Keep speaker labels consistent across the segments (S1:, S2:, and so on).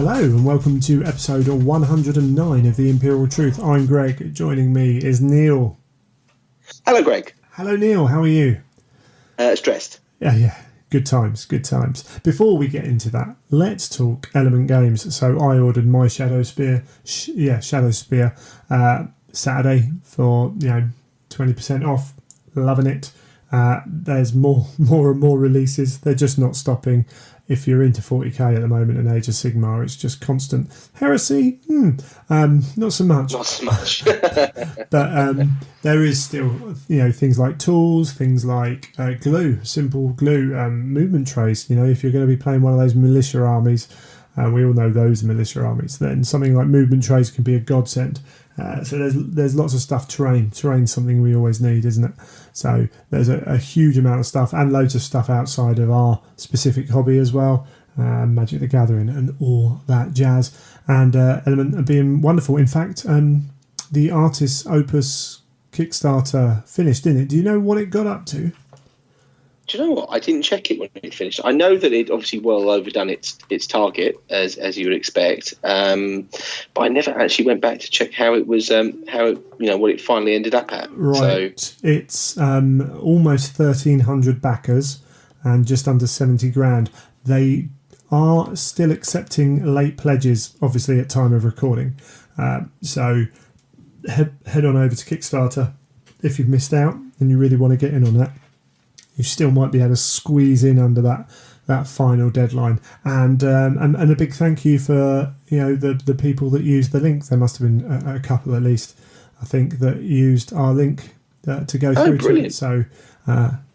S1: Hello and welcome to episode 109 of The Imperial Truth. I'm Greg. Joining me is Neil.
S2: Hello, Greg.
S1: Hello, Neil. How are you?
S2: Stressed.
S1: Yeah. Good times. Before we get into that, let's talk Element Games. So I ordered my Shadow Spear Saturday for 20% off. Loving it. There's more and more releases. They're just not stopping. If you're into 40k at the moment and Age of Sigmar, it's just constant. Heresy? Not so much. But there is still, things like tools, things like simple glue, movement trays. If you're going to be playing one of those militia armies, we all know those militia armies, then something like movement trays can be a godsend. So there's lots of stuff. Terrain's something we always need, isn't it? So there's a huge amount of stuff and loads of stuff outside of our specific hobby as well. Magic the Gathering and all that jazz. And Element being wonderful. In fact, the Artist's Opus Kickstarter finished, didn't it? Do you know what it got up to?
S2: Do you know what? I didn't check it when it finished. I know that it obviously well overdone its target, as you would expect. But I never actually went back to check how it was, what it finally ended up at.
S1: Right. So it's almost 1,300 backers and just under 70 grand. They are still accepting late pledges, obviously at time of recording. So head on over to Kickstarter if you've missed out and you really want to get in on that. You still might be able to squeeze in under that final deadline. And a big thank you for the people that used the link. There must have been a couple at least, I think, that used our link to go through to it. So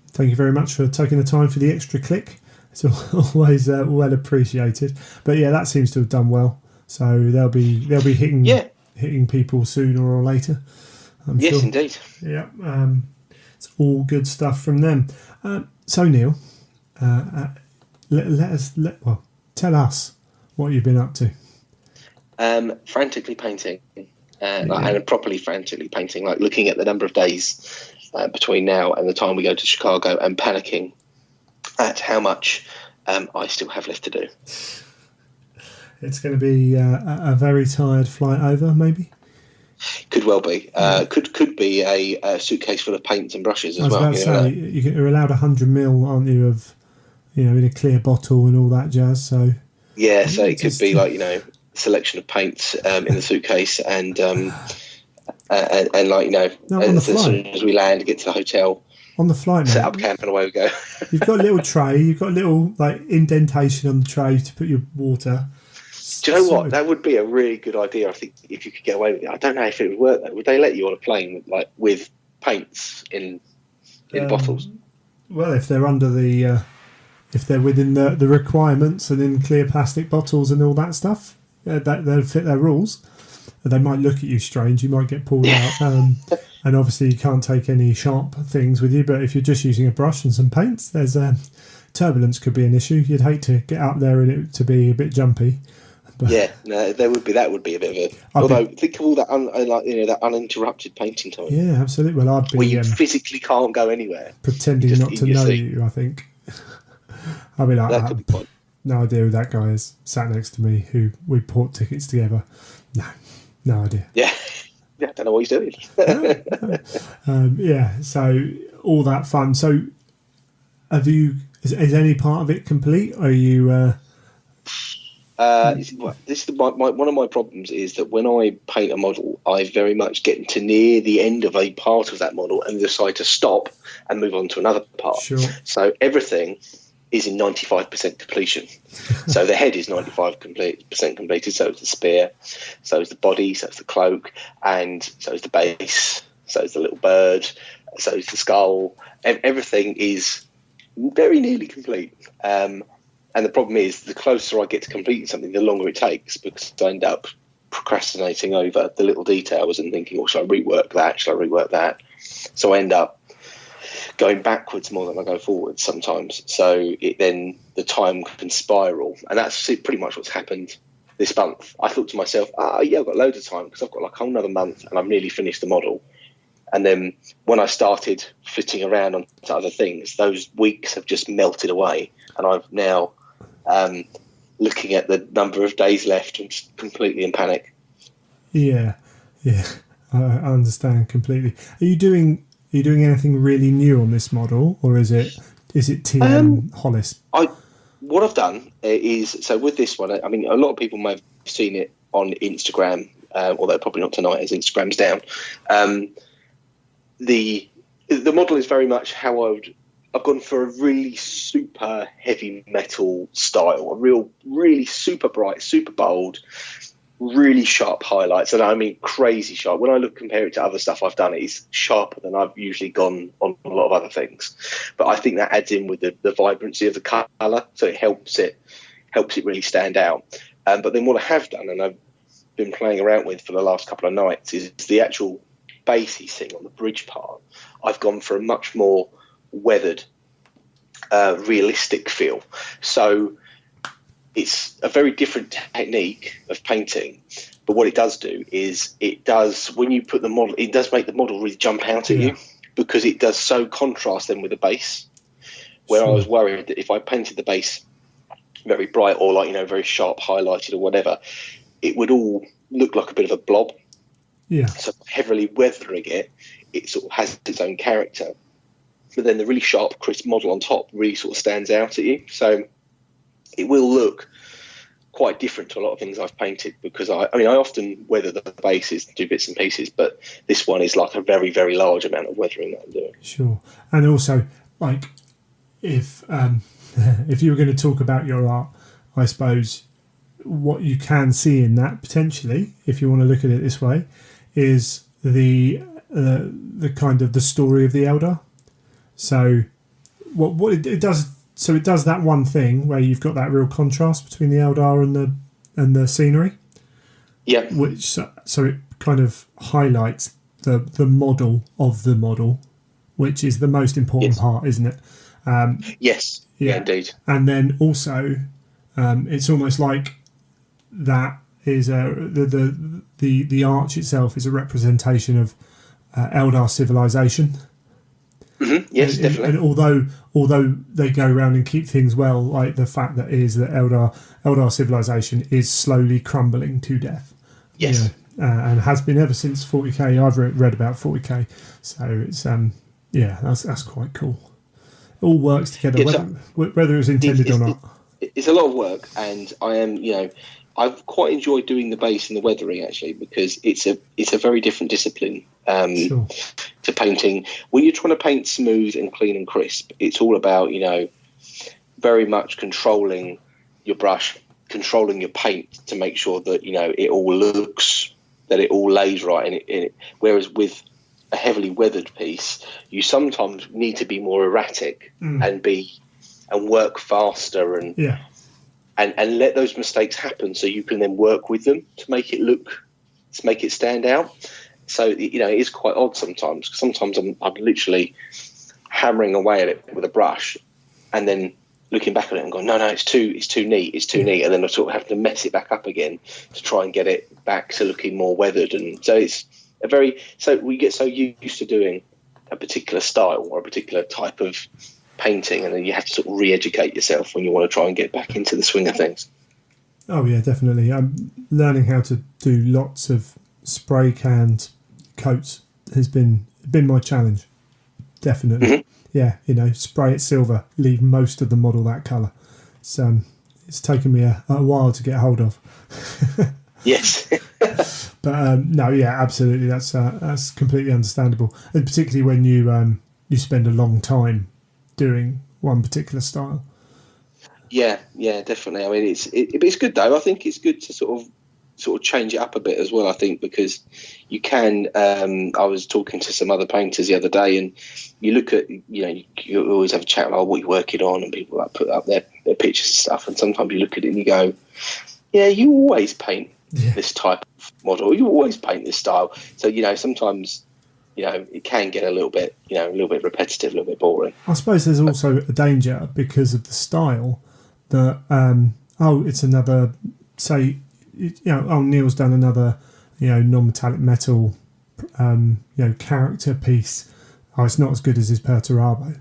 S1: thank you very much for taking the time for the extra click. It's always well appreciated. But yeah, that seems to have done well. So they'll be hitting people sooner or later, I'm sure.
S2: Yes, indeed.
S1: Yeah. It's all good stuff from them. So Neil, tell us what you've been up to.
S2: Frantically painting, and properly frantically painting, like looking at the number of days between now and the time we go to Chicago and panicking at how much I still have left to do.
S1: It's going to be a very tired flight over, maybe?
S2: Could well be. Could be a suitcase full of paints and brushes as well.
S1: I was about to say, you're allowed 100 ml, aren't you, of in a clear bottle and all that jazz. So
S2: yeah, so it could be like selection of paints in the suitcase and as soon as we land, get to the hotel.
S1: On the flight,
S2: set up camp and away we go.
S1: You've got a little tray. You've got a little indentation on the tray to put your water.
S2: Do you know what? That would be a really good idea. I think if you could get away with it. I don't know if it would work though. Would they let you on a plane with paints in bottles?
S1: Well, if they're under if they're within the requirements and in clear plastic bottles and all that stuff, they'll fit their rules. They might look at you strange. You might get pulled out. And obviously you can't take any sharp things with you. But if you're just using a brush and some paints, there's turbulence could be an issue. You'd hate to get up there and it to be a bit jumpy. But
S2: there would be. That would be a bit of a. Although think of all that, that uninterrupted painting time.
S1: Yeah, absolutely. Well, I'd be
S2: where you physically can't go anywhere,
S1: pretending not to know you. I think I'd be like,
S2: that could be fun.
S1: No idea who that guy is sat next to me. Who we bought tickets together. No idea.
S2: Yeah, I don't know what he's doing.
S1: So all that fun. So, have you? Is any part of it complete? Are you?
S2: This is one of my problems is that when I paint a model, I very much get to near the end of a part of that model and decide to stop and move on to another part.
S1: Sure.
S2: So everything is in 95% completion. So the head is 95% completed, so is the spear, so is the body, so is the cloak, and so is the base, so is the little bird, so is the skull. Everything is very nearly complete. And the problem is, the closer I get to completing something, the longer it takes, because I end up procrastinating over the little details and thinking, should I rework that? Should I rework that? So I end up going backwards more than I go forwards sometimes. So then the time can spiral. And that's pretty much what's happened this month. I thought to myself, I've got loads of time because I've got like a whole another month and I've nearly finished the model. And then when I started flitting around on to other things, those weeks have just melted away. And I've now looking at the number of days left and just completely in panic.
S1: Yeah, I understand completely. Are you doing anything really new on this model, or is it TM Hollis?
S2: What I've done is, so with this one, I mean, a lot of people may have seen it on Instagram, although probably not tonight as Instagram's down. The model is very much how I've gone for a really super heavy metal style, a really super bright, super bold, really sharp highlights, and I mean crazy sharp. When I compare it to other stuff I've done, it's sharper than I've usually gone on a lot of other things. But I think that adds in with the vibrancy of the colour, so it helps it really stand out. But then what I have done, and I've been playing around with for the last couple of nights, is the actual bassy thing on the bridge part. I've gone for a much more weathered, realistic feel. So it's a very different technique of painting, but what it does do is when you put the model, it does make the model really jump out at you, because it does so contrast then with the base. Where I was worried that if I painted the base very bright or very sharp highlighted or whatever, it would all look like a bit of a blob.
S1: Yeah.
S2: So heavily weathering it sort of has its own character. But then the really sharp, crisp model on top really sort of stands out at you. So it will look quite different to a lot of things I've painted, because I often weather the bases, do bits and pieces, but this one is like a very, very large amount of weathering that I'm doing.
S1: Sure. And also, if if you were going to talk about your art, I suppose what you can see in that potentially, if you want to look at it this way, is the kind of the story of the Eldar. So what it does. So it does that one thing where you've got that real contrast between the Eldar and the scenery.
S2: Yeah.
S1: Which so it kind of highlights the model of the model, which is the most important part, isn't it?
S2: Yes. Yeah, indeed.
S1: And then also, it's almost like that is the arch itself is a representation of Eldar civilization.
S2: Mm-hmm. Yes, definitely.
S1: And although they go around and keep things well, like the fact that Eldar civilization is slowly crumbling to death.
S2: Yes.
S1: And has been ever since 40k. I've read about 40k, so it's that's quite cool. It all works together, whether it was intended or not.
S2: It's a lot of work, and I've quite enjoyed doing the base and the weathering, actually, because it's a very different discipline to painting. When you're trying to paint smooth and clean and crisp, it's all about very much controlling your brush, controlling your paint to make sure that it all looks, that it all lays right in it. Whereas with a heavily weathered piece, you sometimes need to be more erratic and work faster and let those mistakes happen, so you can then work with them to make it stand out. So it is quite odd sometimes. Sometimes I'm literally hammering away at it with a brush, and then looking back at it and going, no, it's too neat, and then I sort of have to mess it back up again to try and get it back to looking more weathered. And so we get so used to doing a particular style or a particular type of painting, and then you have to sort of re-educate yourself when you want to try and get back into the swing of things.
S1: Oh yeah, definitely. I'm learning how to do lots of spray canned coats has been my challenge. Definitely.
S2: Mm-hmm.
S1: Yeah, spray it silver, leave most of the model that colour. It's taken me a while to get hold of.
S2: Yes.
S1: But no, yeah, absolutely. That's completely understandable, and particularly when you spend a long time doing one particular style.
S2: Yeah, definitely. I mean, it's good though. I think it's good to sort of change it up a bit as well. I think because you can. I was talking to some other painters the other day, and you look at you always have a chat about what you're working on, and people put up their pictures and stuff. And sometimes you look at it and you go, yeah, you always paint this type of model. You always paint this style. So sometimes. It can get a little bit repetitive, a little bit boring.
S1: I suppose there's also a danger because of the style that, it's another, say, Neil's done another, non-metallic metal, character piece. Oh, it's not as good as his Perturabo.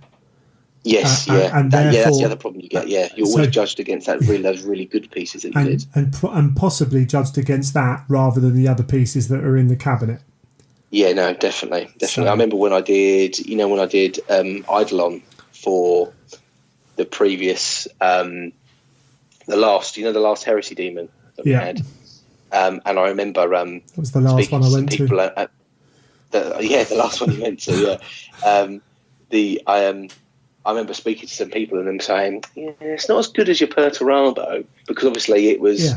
S2: Yes,
S1: and
S2: yeah, that's the
S1: therefore,
S2: other problem you get. Yeah, you're
S1: so
S2: always judged against those really good pieces that you did,
S1: and possibly judged against that rather than the other pieces that are in the cabinet.
S2: Yeah, no, definitely.
S1: So,
S2: I remember when I did, Eidolon for the previous, the last Heresy Demon that we had, and I remember
S1: that was the last one I went to.
S2: The last one you went to, yeah. I remember speaking to some people and them saying, yeah, it's not as good as your Perturabo, because obviously it was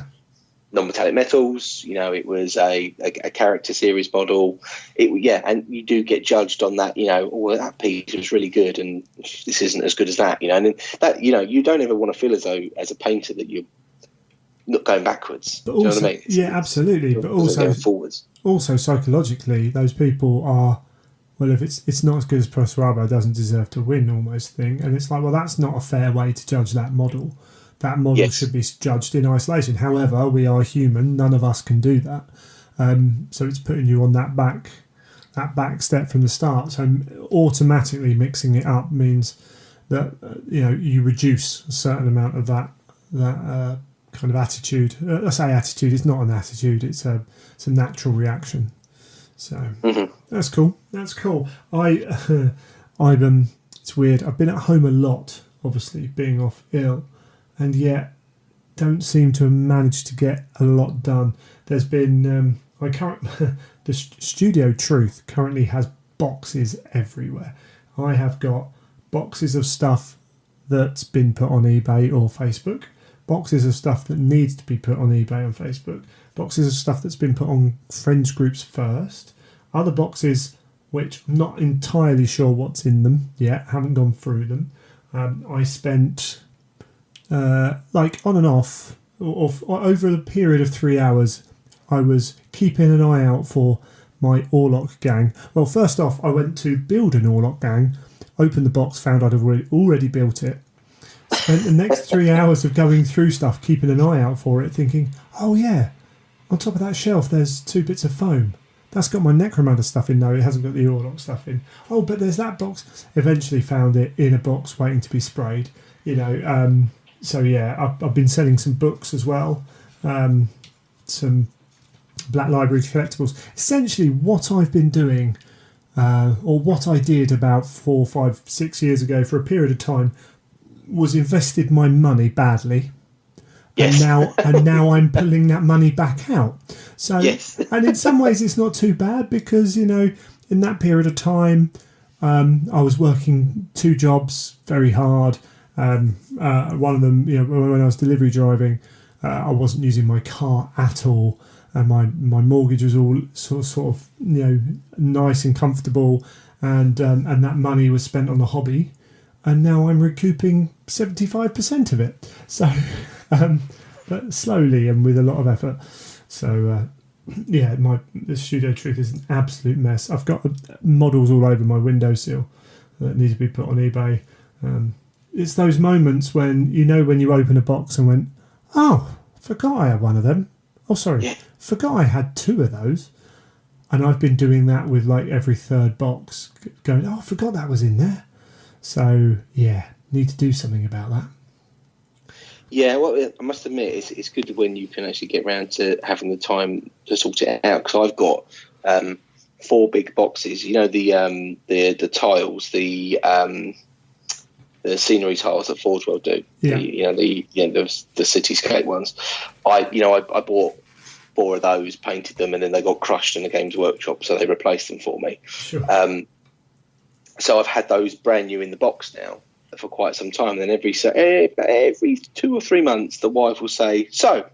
S2: non-metallic metals, it was a character series model. And you do get judged on that, that piece was really good and this isn't as good as that, and that, you don't ever want to feel as though, as a painter, that you're not going backwards.
S1: But also,
S2: do you know what I mean?
S1: Absolutely. But also
S2: going forwards.
S1: Also, psychologically, those people are, well, if it's not as good as Perturabo, it doesn't deserve to win, almost thing. And it's like, well, that's not a fair way to judge that model. That model should be judged in isolation. However, we are human; none of us can do that. So it's putting you on that back step from the start. So automatically mixing it up means that you reduce a certain amount of that kind of attitude. I say attitude; it's not an attitude; it's a natural reaction. So that's cool. That's cool. It's weird. I've been at home a lot, obviously being off ill, and yet don't seem to have managed to get a lot done. There's been the Studio Truth currently has boxes everywhere. I have got boxes of stuff that's been put on eBay or Facebook, boxes of stuff that needs to be put on eBay and Facebook, boxes of stuff that's been put on friends groups first, other boxes which I'm not entirely sure what's in them yet, haven't gone through them. I spent on and off or over a period of 3 hours, I was keeping an eye out for my Orlok gang. Well, first off, I went to build an Orlok gang, opened the box, found I'd already built it. Spent the next 3 hours of going through stuff, keeping an eye out for it, thinking, oh yeah, on top of that shelf there's 2 bits of foam. That's got my Necromancer stuff in though, it hasn't got the Orlok stuff in. Oh, but there's that box. Eventually found it in a box waiting to be sprayed. So yeah, I've been selling some books as well, some Black Library collectibles. Essentially what I've been doing, or what I did about 4, 5, 6 years ago for a period of time, was invested my money badly. Yes. And now I'm pulling that money back out. So, and in some ways it's not too bad because, in that period of time, I was working 2 jobs very hard. One of them, when I was delivery driving, I wasn't using my car at all. And my mortgage was all sort of nice and comfortable. And that money was spent on the hobby. And now I'm recouping 75% of it. So, but slowly and with a lot of effort. So, the Studio Truth is an absolute mess. I've got models all over my windowsill that need to be put on eBay. It's those moments when you open a box and went, oh, forgot I had one of them. Oh, sorry, forgot I had 2 of those. And I've been doing that with like every 3rd box, going, oh, I forgot that was in there. So, need to do something about that.
S2: Yeah, well, I must admit, it's good when you can actually get around to having the time to sort it out. Because I've got 4 big boxes. The tiles, the scenery tiles that Forge World do.
S1: Yeah.
S2: The cityscape ones. I bought 4 of those, painted them, and then they got crushed in the Games Workshop, so they replaced them for me.
S1: Sure.
S2: So I've had those brand new in the box now for quite some time. And then every 2 or 3 months, the wife will say, "So,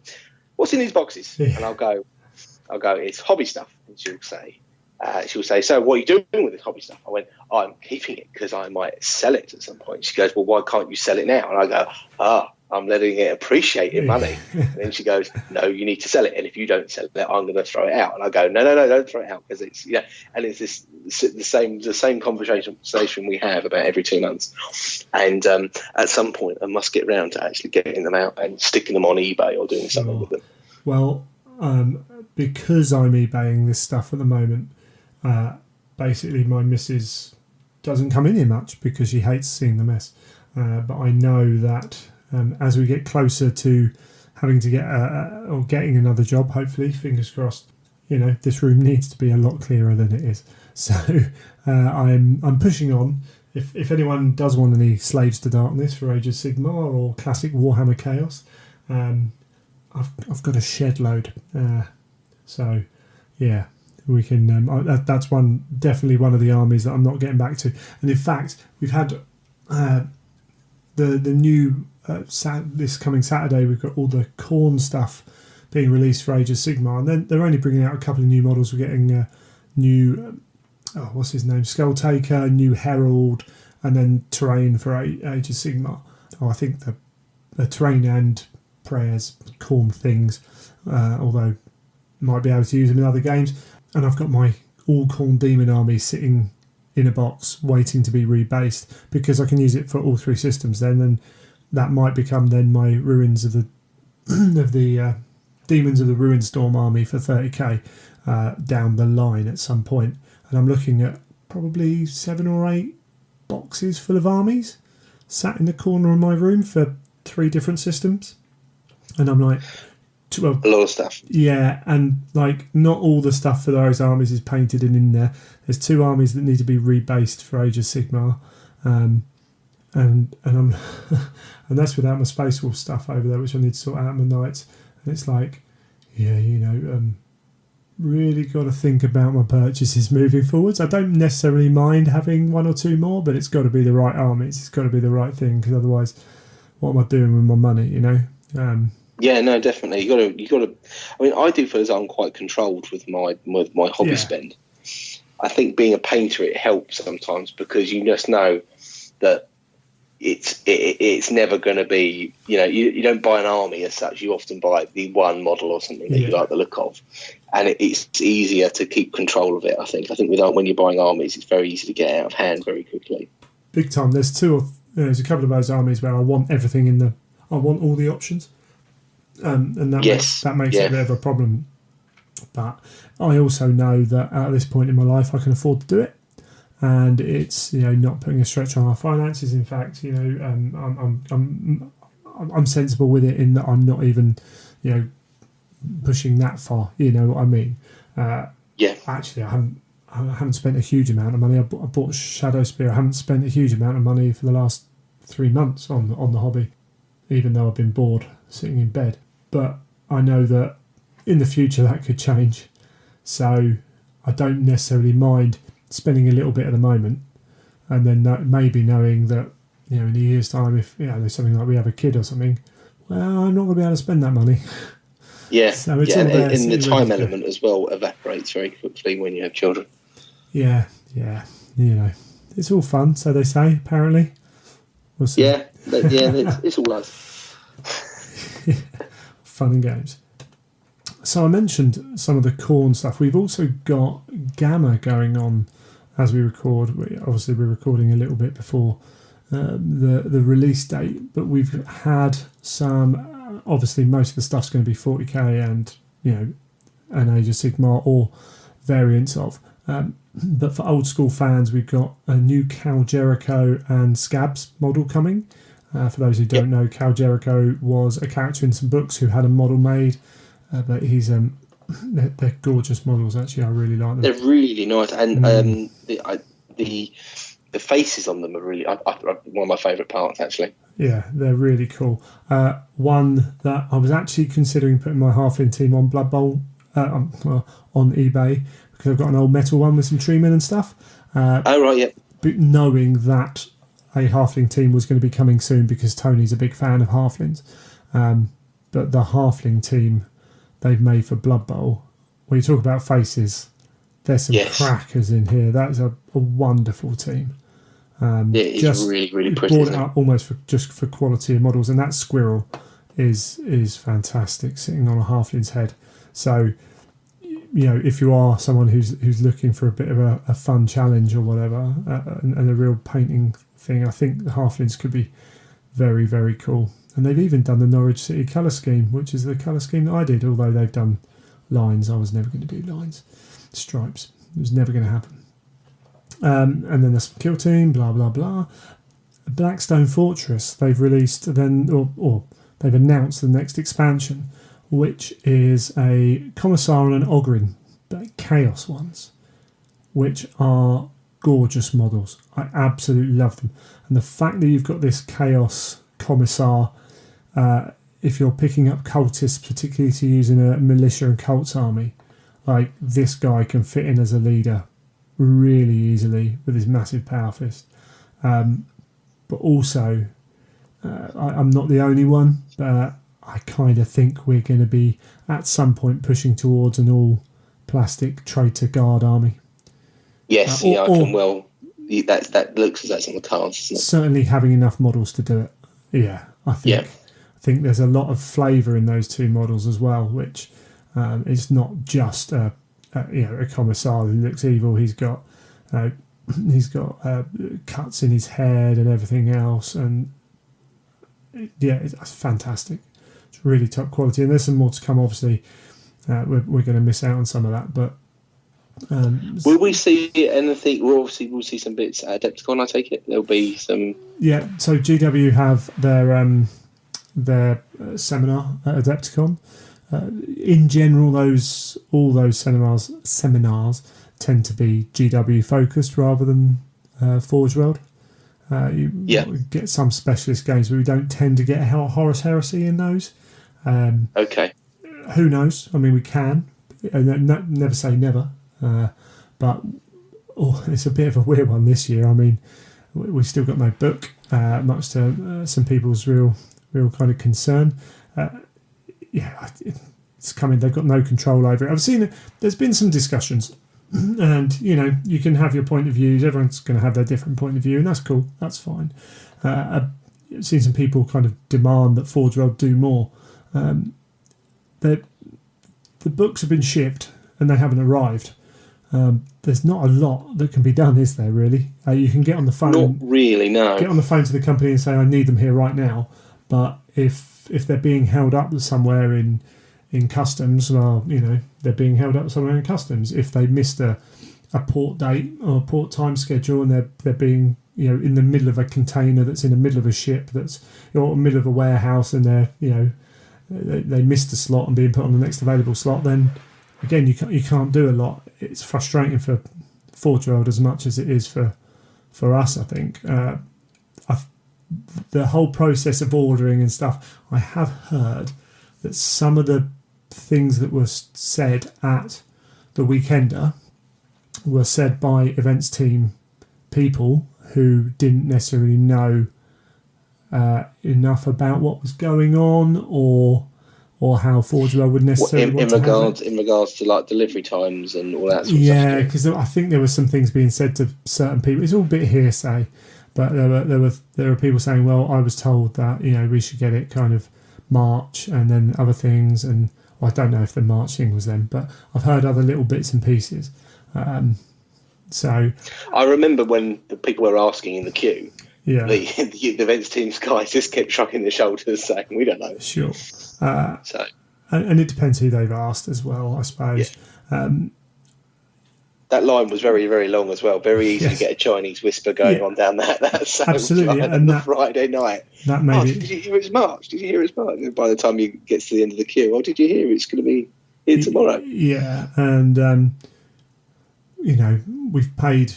S2: what's in these boxes?" Yeah. And I'll go, "It's hobby stuff." And she'll say, "So, what are you doing with this hobby stuff?" I went, "I'm keeping it because I might sell it at some point." She goes, "Well, why can't you sell it now?" And I go, I'm letting it appreciate in money. And then she goes, "No, you need to sell it. And if you don't sell it, I'm going to throw it out." And I go, No, don't throw it out, because it's And it's the same conversation we have about every 2 months. And at some point, I must get around to actually getting them out and sticking them on eBay or doing something with them.
S1: Well, because I'm eBaying this stuff at the moment, basically my missus doesn't come in here much because she hates seeing the mess. But I know that as we get closer to having to get or getting another job, hopefully, fingers crossed, this room needs to be a lot clearer than it is. So I'm pushing on. If anyone does want any Slaves to Darkness for Age of Sigmar or classic Warhammer Chaos, I've got a shed load. So yeah, we can. That's definitely one of the armies that I'm not getting back to. And in fact, we've had the new this coming Saturday. We've got all the Khorne stuff being released for Age of Sigmar, and then they're only bringing out a couple of new models. We're getting new. What's his name? Skulltaker, new Herald, and then terrain for Age of Sigmar. I think the terrain and prayers, Khorne things, although might be able to use them in other games. And I've got my all Khorne demon army sitting in a box waiting to be rebased because I can use it for all 3 systems then, and that might become then my Ruins of the of the Demons of the Ruin Storm army for 30k down the line at some point. And I'm looking at probably 7 or 8 boxes full of armies sat in the corner of my room for 3 different systems. And I'm like, well,
S2: a lot of stuff.
S1: Yeah, and like not all the stuff for those armies is painted in there. There's 2 armies that need to be rebased for Age of Sigmar. And I'm and that's without my Space Wolf stuff over there, which I need to sort out my knights. And it's like, yeah, really got to think about my purchases moving forwards. I don't necessarily mind having 1 or 2 more, but it's got to be the right armies. It's got to be the right thing, because otherwise, what am I doing with my money?
S2: Yeah, no, definitely. You got to. I mean, I do feel as I'm quite controlled with my hobby spend. I think being a painter, it helps sometimes because you just know that it's never going to be. You don't buy an army as such. You often buy the one model or something that you like the look of, and it's easier to keep control of it. I think when you're buying armies, it's very easy to get out of hand very quickly.
S1: Big time. There's a couple of those armies where I want everything I want all the options. And that makes it a bit of a problem. But I also know that at this point in my life I can afford to do it, and it's not putting a stretch on our finances. In fact, I'm sensible with it in that I'm not even pushing that far. You know what I mean? Actually, I haven't spent a huge amount of money. I bought Shadow Spear. I haven't spent a huge amount of money for the last 3 months on the hobby, even though I've been bored sitting in bed. But I know that in the future that could change, so I don't necessarily mind spending a little bit at the moment, and then maybe knowing that in a year's time, if there's something like we have a kid or something, well, I'm not going to be able to spend that money.
S2: Yeah,
S1: so it's
S2: and the time element as well evaporates very quickly when you have children.
S1: Yeah, it's all fun, so they say. Apparently, we'll see.
S2: It's all us.
S1: Fun and games. So I mentioned some of the Khorne stuff. We've also got Gamma going on as we record. Obviously, we're recording a little bit before the release date, but we've had some. Obviously, most of the stuff's going to be 40k and an Age of Sigmar or variants of. But for old school fans, we've got a new Cal Jericho and Scabs model coming. For those who don't know, Cal Jericho was a character in some books who had a model made, but he's they're gorgeous models. Actually, I really like them.
S2: They're really nice, and the faces on them are really one of my favourite parts. Actually,
S1: yeah, they're really cool. One that I was actually considering putting my halfling team on Blood Bowl on eBay because I've got an old metal one with some treemen and stuff. But knowing that a halfling team was going to be coming soon because Tony's a big fan of halflings. But the halfling team they've made for Blood Bowl, when you talk about faces, there's some crackers in here. That is a wonderful team.
S2: It's really, really pretty.
S1: Brought it up almost for quality of models, and that squirrel is fantastic, sitting on a halfling's head. So, if you are someone who's looking for a bit of a fun challenge or whatever, and a real painting thing, I think the halflings could be very, very cool. And they've even done the Norwich City colour scheme, which is the colour scheme that I did, although they've done lines. I was never going to do lines. Stripes. It was never going to happen. And then there's Kill Team, blah blah blah. Blackstone Fortress, they've released then, or they've announced the next expansion, which is a Commissar and an Ogryn, but Chaos ones, which are gorgeous models. I absolutely love them. And the fact that you've got this Chaos Commissar, if you're picking up cultists, particularly to use in a militia and cults army, like this guy can fit in as a leader really easily with his massive power fist. But also, I'm not the only one, but I kind of think we're going to be at some point pushing towards an all plastic traitor guard army.
S2: Yes, I can well. That looks as that's on the cards. Isn't it?
S1: Certainly having enough models to do it. Yeah, I think there's a lot of flavour in those two models as well, which is not just a commissar who looks evil. He's got cuts in his head and everything else, and it's fantastic. It's really top quality, and there's some more to come. Obviously, we're going to miss out on some of that, but.
S2: Will we see anything? We'll see some bits at Adepticon. I take it there'll be some. Yeah,
S1: so GW have their seminar at Adepticon. In general, all those seminars tend to be GW focused rather than Forge World. You get some specialist games, but we don't tend to get Horus Heresy in those.
S2: Okay.
S1: Who knows? I mean, we can. Never say never. But it's a bit of a weird one this year. I mean, we've still got no book, much to some people's real kind of concern. It's coming. They've got no control over it. I've seen there's been some discussions, and you can have your point of views. Everyone's going to have their different point of view, and that's cool. That's fine. I've seen some people kind of demand that Forge World do more. The books have been shipped and they haven't arrived. There's not a lot that can be done, is there, really? You can get on the phone.
S2: Not really, no.
S1: Get on the phone to the company and say, I need them here right now. But if they're being held up somewhere in customs, well, they're being held up somewhere in customs. If they missed a port date or a port time schedule and they're being, in the middle of a container that's in the middle of a ship or in the middle of a warehouse and they missed a slot and being put on the next available slot, then again, you can't do a lot. It's frustrating for Forge World as much as it is for us, I think. The whole process of ordering and stuff, I have heard that some of the things that were said at the Weekender were said by events team people who didn't necessarily know enough about what was going on or how Forge World would necessarily
S2: in regards to like delivery times and all that sort of stuff.
S1: Yeah, because I think there were some things being said to certain people. It's all a bit hearsay, but there were people saying, well, I was told that we should get it kind of March and then other things, and I don't know if the March thing was then, but I've heard other little bits and pieces. So
S2: I remember when the people were asking in the queue.
S1: Yeah,
S2: the events team's guys just kept shrugging their shoulders, saying, "We don't know."
S1: Sure. And it depends who they've asked as well, I suppose.
S2: Yeah. That line was very, very long as well. Very easy to get a Chinese whisper going on down that
S1: absolutely,
S2: and that Friday night.
S1: That maybe.
S2: Did you hear it's March? Did you hear it's March? And by the time you get to the end of the queue, did you hear it's going to be here tomorrow?
S1: Yeah, and we've paid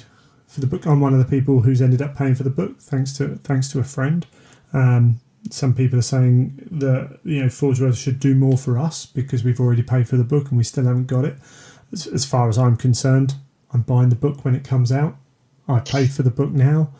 S1: for the book. I'm one of the people who's ended up paying for the book, thanks to a friend. Some people are saying that Forge World should do more for us because we've already paid for the book and we still haven't got it. As far as I'm concerned, I'm buying the book when it comes out. I paid for the book now.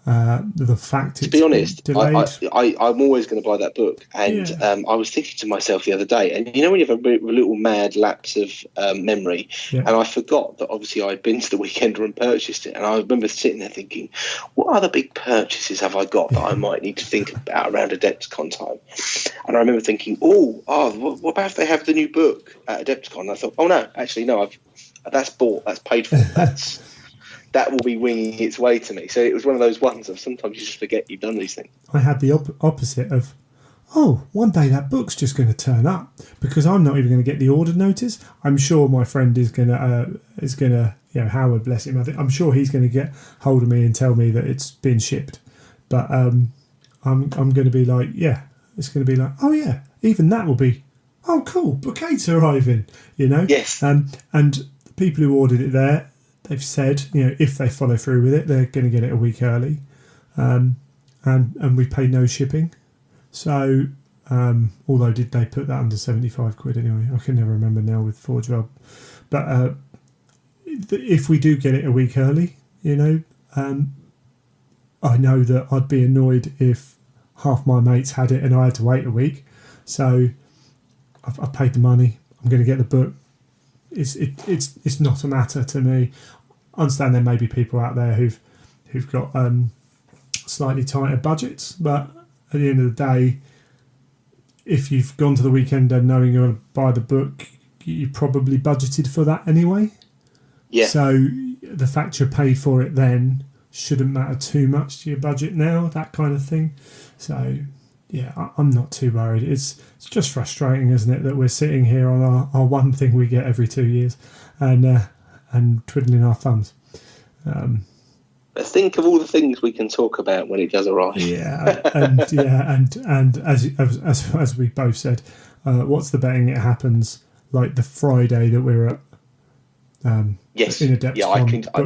S1: The fact
S2: to be honest,
S1: delayed,
S2: I'm always going to buy that book. And I was thinking to myself the other day, and when you have a little mad lapse of memory, and I forgot that obviously I'd been to the Weekender and purchased it, and I remember sitting there thinking, what other big purchases have I got that I might need to think about around Adepticon time? And I remember thinking, what about if they have the new book at Adepticon? And I thought, no, actually no, that's bought, that's paid for, that will be winging its way to me. So it was one of those ones of sometimes you just forget you've done these things.
S1: I had the opposite of, oh, one day that book's just going to turn up because I'm not even going to get the order notice. I'm sure my friend is going to, Howard, bless him. I'm sure he's going to get hold of me and tell me that it's been shipped. But I'm going to be like, yeah, it's going to be like, oh yeah, even that will be, oh cool, bouquets arriving,
S2: Yes.
S1: And people who ordered it there, they've said, if they follow through with it, they're going to get it a week early, and we pay no shipping. So, although did they put that under 75 quid anyway? I can never remember now with Forge Web. But if we do get it a week early, I know that I'd be annoyed if half my mates had it and I had to wait a week. So I've paid the money. I'm going to get the book. It's not a matter to me. I understand there may be people out there who've got slightly tighter budgets, but at the end of the day, if you've gone to the weekend and knowing you're going to buy the book, you probably budgeted for that anyway.
S2: Yeah.
S1: So the fact you paid for it then shouldn't matter too much to your budget now, that kind of thing. So yeah, I'm not too worried. It's just frustrating, isn't it, that we're sitting here on our one thing we get every 2 years and twiddling our thumbs.
S2: But think of all the things we can talk about when it does arrive.
S1: And as we both said, what's the betting it happens like the Friday that we're at?
S2: Yes.
S1: In Adepticon.
S2: Yeah,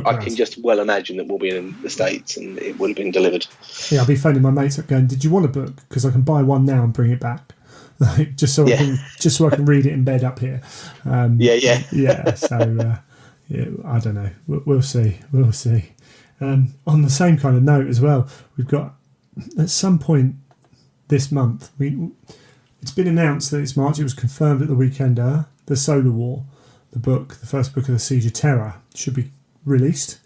S2: I can just well imagine that we'll be in the States and it will have been delivered.
S1: Yeah, I'll be phoning my mates up going, "Did you want a book? Because I can buy one now and bring it back, like just so I can read it in bed up here."
S2: Yeah.
S1: So I don't know. We'll see. On the same kind of note as well, we've got at some point this month. It's been announced that it's March. It was confirmed at the Weekender. The Solar War, the first book of the Siege of Terra, should be released.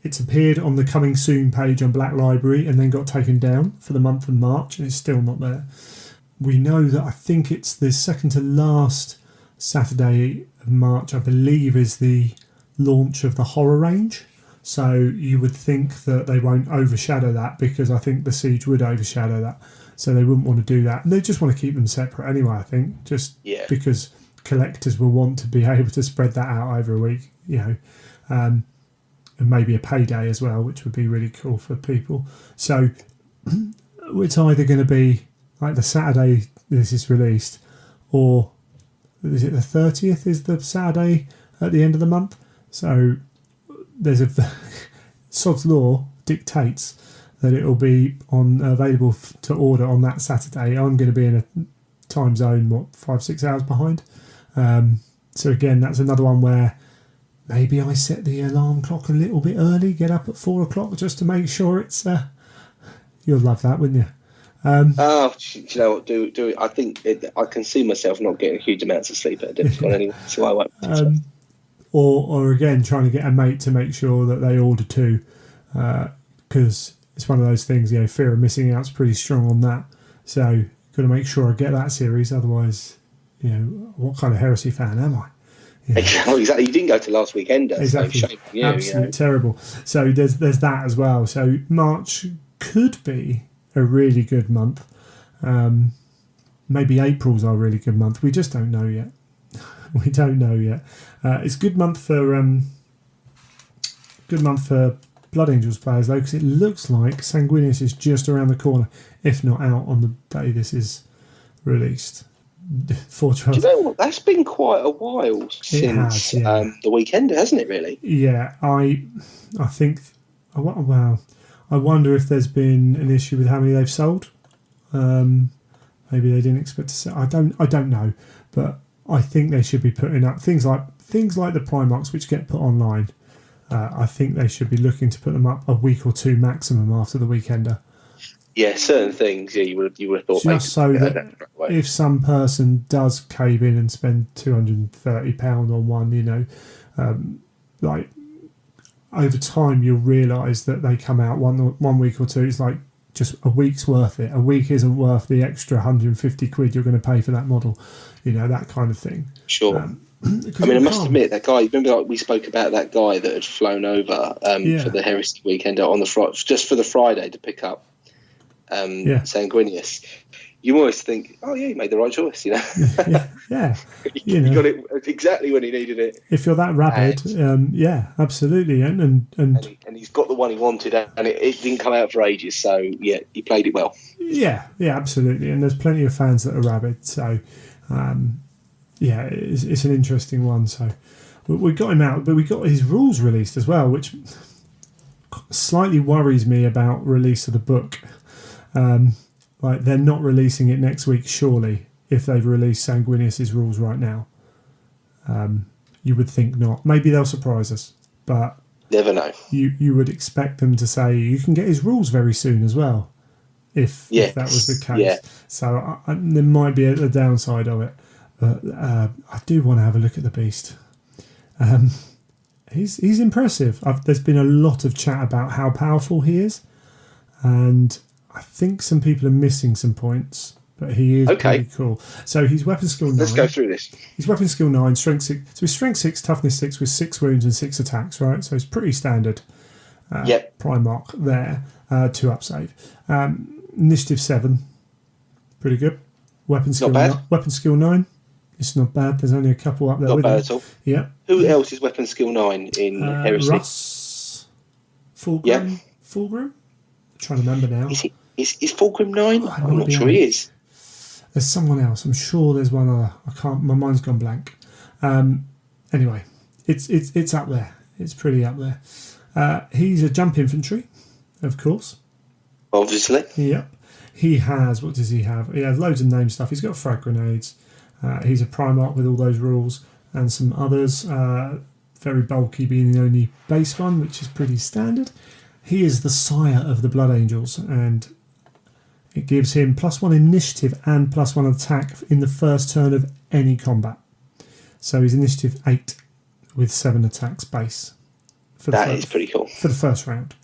S1: It's appeared on the coming soon page on Black Library and then got taken down for the month of March, and it's still not there. We know that I think it's the second to last Saturday of March, I believe, is the launch of the horror range. So you would think that they won't overshadow that, because I think the Siege would overshadow that. So they wouldn't want to do that. And they just want to keep them separate anyway, I think, because collectors will want to be able to spread that out over a week, and maybe a payday as well, which would be really cool for people. So it's either going to be like the Saturday this is released, or is it the 30th is the Saturday at the end of the month? So there's Sod's Law dictates that it will be available to order on that Saturday. I'm going to be in a time zone 5-6 hours behind. So again, that's another one where maybe I set the alarm clock a little bit early, get up at 4 o'clock just to make sure it's. You'll love that, wouldn't you?
S2: Do you know what? Do it. I think I can see myself not getting huge amounts of sleep at Adepticon anyway, so I won't.
S1: Or again, trying to get a mate to make sure that they order too, because it's one of those things. Fear of missing out's pretty strong on that. So got to make sure I get that series. Otherwise, what kind of heresy fan am I?
S2: Exactly. You didn't go to last weekend.
S1: Exactly.
S2: So shame on you,
S1: Absolutely terrible. So there's that as well. So March could be a really good month. Maybe April's our really good month. We just don't know yet. It's a good month for Blood Angels players though, because it looks like Sanguinius is just around the corner, if not out on the day this is released. 412.
S2: Do you know what? That's been quite a while since the weekend, hasn't it? Really?
S1: Yeah, I think. Well, I wonder if there's been an issue with how many they've sold. Maybe they didn't expect to sell. I don't know, but I think they should be putting up things like the Primarchs, which get put online. I think they should be looking to put them up a week or two maximum after the Weekender. Yeah,
S2: certain things. Yeah, you would have thought.
S1: Just so that if some person does cave in and spend £230 on one, like over time you'll realise that they come out one week or two. It's like just a week's worth it. A week isn't worth the extra 150 quid you're going to pay for that model. That kind of thing.
S2: Sure. I must admit, that guy, remember we spoke about that guy that had flown over for the Heresy Weekend on the just for the Friday to pick up Sanguinius, you always think, oh yeah, he made the right choice, you know.
S1: Yeah.
S2: He got it exactly when he needed it.
S1: If you're that rabid, absolutely, and
S2: he's got the one he wanted, and it didn't come out for ages. So yeah, he played it well.
S1: Yeah, absolutely, and there's plenty of fans that are rabid. So it's an interesting one. So we got him out, but we got his rules released as well, which slightly worries me about release of the book. Like they're not releasing it next week, surely, if they've released Sanguinius' rules right now. You would think not. Maybe they'll surprise us, but
S2: never know.
S1: You would expect them to say you can get his rules very soon as well, if that was the case.
S2: Yeah.
S1: So there might be a downside of it, but I do want to have a look at the beast. He's impressive. There's been a lot of chat about how powerful he is, and I think some people are missing some points, but he is pretty cool. So he's weapon skill 9.
S2: Let's go through this.
S1: He's weapon skill 9, strength 6. So he's strength 6, toughness 6 with 6 wounds and 6 attacks, right? So it's pretty standard. Primarch there, 2 up save. Initiative 7, pretty good. Weapon skill 9. It's not bad. There's only a couple up there.
S2: Not bad at all.
S1: Yeah.
S2: Who else is weapon skill 9 in Heresy?
S1: Russ Fulgrim. Fulgrim? I'm trying to remember now.
S2: Is Fulgrim 9? I'm not sure he is.
S1: There's someone else. I'm sure there's one other. I can't. My mind's gone blank. Anyway, it's up there. It's pretty up there. He's a jump infantry, of course.
S2: Obviously.
S1: Yep. He has. What does he have? He has loads of name stuff. He's got frag grenades. He's a Primarch with all those rules and some others. Very bulky, being the only base one, which is pretty standard. He is the sire of the Blood Angels, and it gives him +1 initiative and +1 attack in the first turn of any combat. So he's initiative 8 with 7 attacks base.
S2: That is pretty cool.
S1: For the first round.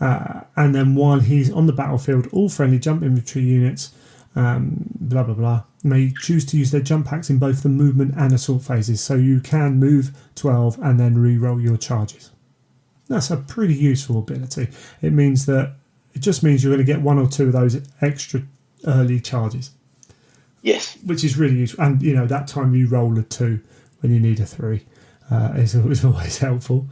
S1: And then while he's on the battlefield, all friendly jump infantry units, blah, blah, blah, may choose to use their jump packs in both the movement and assault phases. So you can move 12 and then re-roll your charges. That's a pretty useful ability. It just means you're going to get 1 or 2 of those extra early charges.
S2: Yes.
S1: Which is really useful. And, that time you roll a 2 when you need a 3 is always helpful.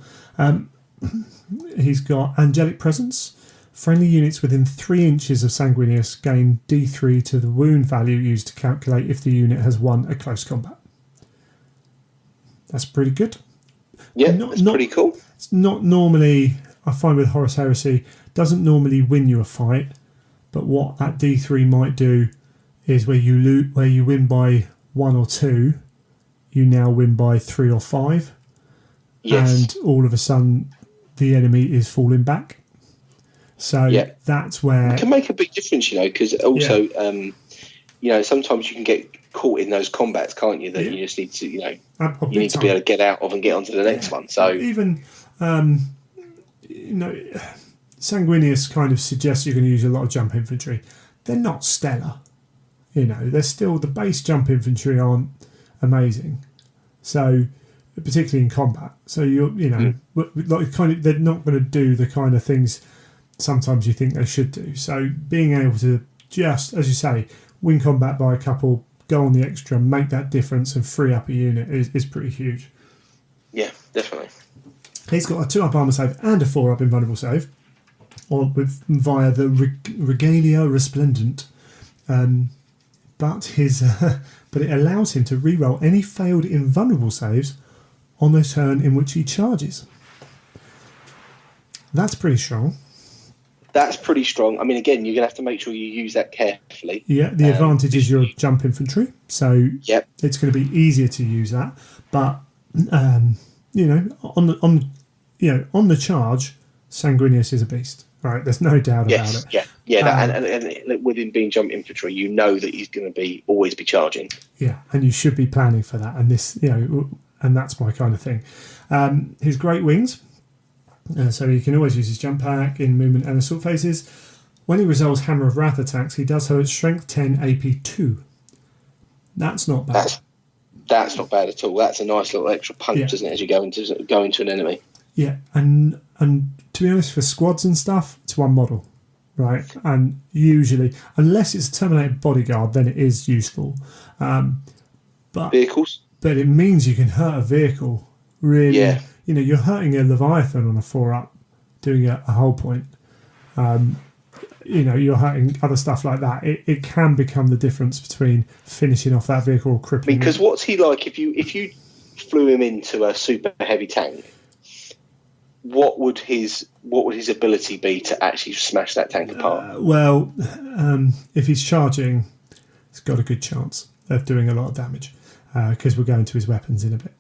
S1: He's got Angelic Presence. Friendly units within 3 inches of Sanguinius gain D3 to the wound value used to calculate if the unit has won a close combat. That's pretty good.
S2: Yeah, that's pretty cool.
S1: It's not normally, I find with Horus Heresy, doesn't normally win you a fight, but what that D3 might do is where you win by 1 or 2, you now win by 3 or 5.
S2: Yes.
S1: And all of a sudden the enemy is falling back. So that's where
S2: it can make a big difference, because also, sometimes you can get caught in those combats, can't you? That you just need to, you need to be able to get out of and get onto the next one. So
S1: even, Sanguinius kind of suggests you're going to use a lot of jump infantry. They're not stellar, They're still the base jump infantry aren't amazing. So particularly in combat. So they're not going to do the kind of things sometimes you think they should do. So being able to just, as you say, win combat by a couple, go on the extra, make that difference and free up a unit is pretty huge.
S2: Yeah, definitely.
S1: He's got a 2-up armor save and a 4-up invulnerable save, via the Regalia Resplendent. But it allows him to reroll any failed invulnerable saves on the turn in which he charges. That's pretty strong.
S2: That's pretty strong. I mean, again, you're going to have to make sure you use that carefully.
S1: Yeah, the advantage is your jump infantry, so it's going to be easier to use that. But on the charge, Sanguinius is a beast. Right, there's no doubt about it. And
S2: with him being jump infantry, you know that he's going to always be charging.
S1: Yeah, and you should be planning for that. And this, and that's my kind of thing. His great wings. So he can always use his jump pack in movement and assault phases. When he resolves Hammer of Wrath attacks, he does so at Strength 10, AP 2. That's not bad.
S2: That's not bad at all. That's a nice little extra punch, isn't it, as you go into an enemy?
S1: Yeah, and to be honest, for squads and stuff, it's one model. right? And usually, unless it's a terminated bodyguard, then it is useful. But
S2: Vehicles?
S1: but it means you can hurt a vehicle. Really,
S2: Yeah.
S1: You're hurting a Leviathan on a 4-up, doing a whole point. You're hurting other stuff like that. It can become the difference between finishing off that vehicle or
S2: I
S1: crippling
S2: mean, because
S1: it.
S2: what's he like if you flew him into a super heavy tank? What would his ability be to actually smash that tank apart?
S1: If he's charging, he's got a good chance of doing a lot of damage because we're going to his weapons in a bit.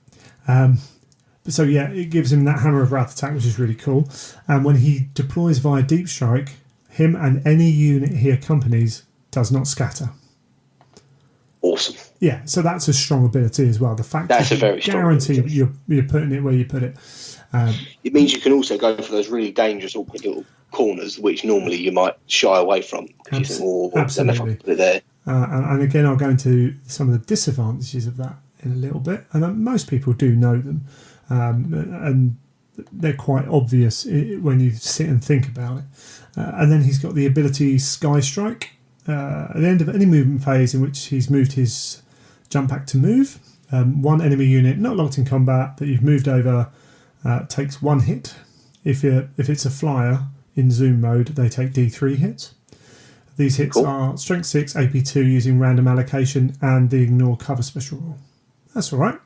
S1: So yeah, it gives him that Hammer of Wrath attack, which is really cool. And when he deploys via Deep Strike, him and any unit he accompanies does not scatter.
S2: Awesome.
S1: Yeah, so that's a strong ability as well. The fact
S2: That's
S1: that
S2: a very strong
S1: guarantee
S2: ability.
S1: you're putting it where you put it.
S2: It means you can also go for those really dangerous, awkward little corners, which normally you might shy away from. Because you think, oh, then if I put it there.
S1: And again, I'll go into some of the disadvantages of that in a little bit. And most people do know them. And they're quite obvious when you sit and think about it. And then he's got the ability Sky Strike. At the end of any movement phase in which he's moved his jump back to move, one enemy unit not locked in combat that you've moved over takes 1 hit. If it's a flyer in zoom mode, they take D3 hits. These hits are Strength 6, AP 2 using random allocation and the Ignore Cover special rule. That's all right.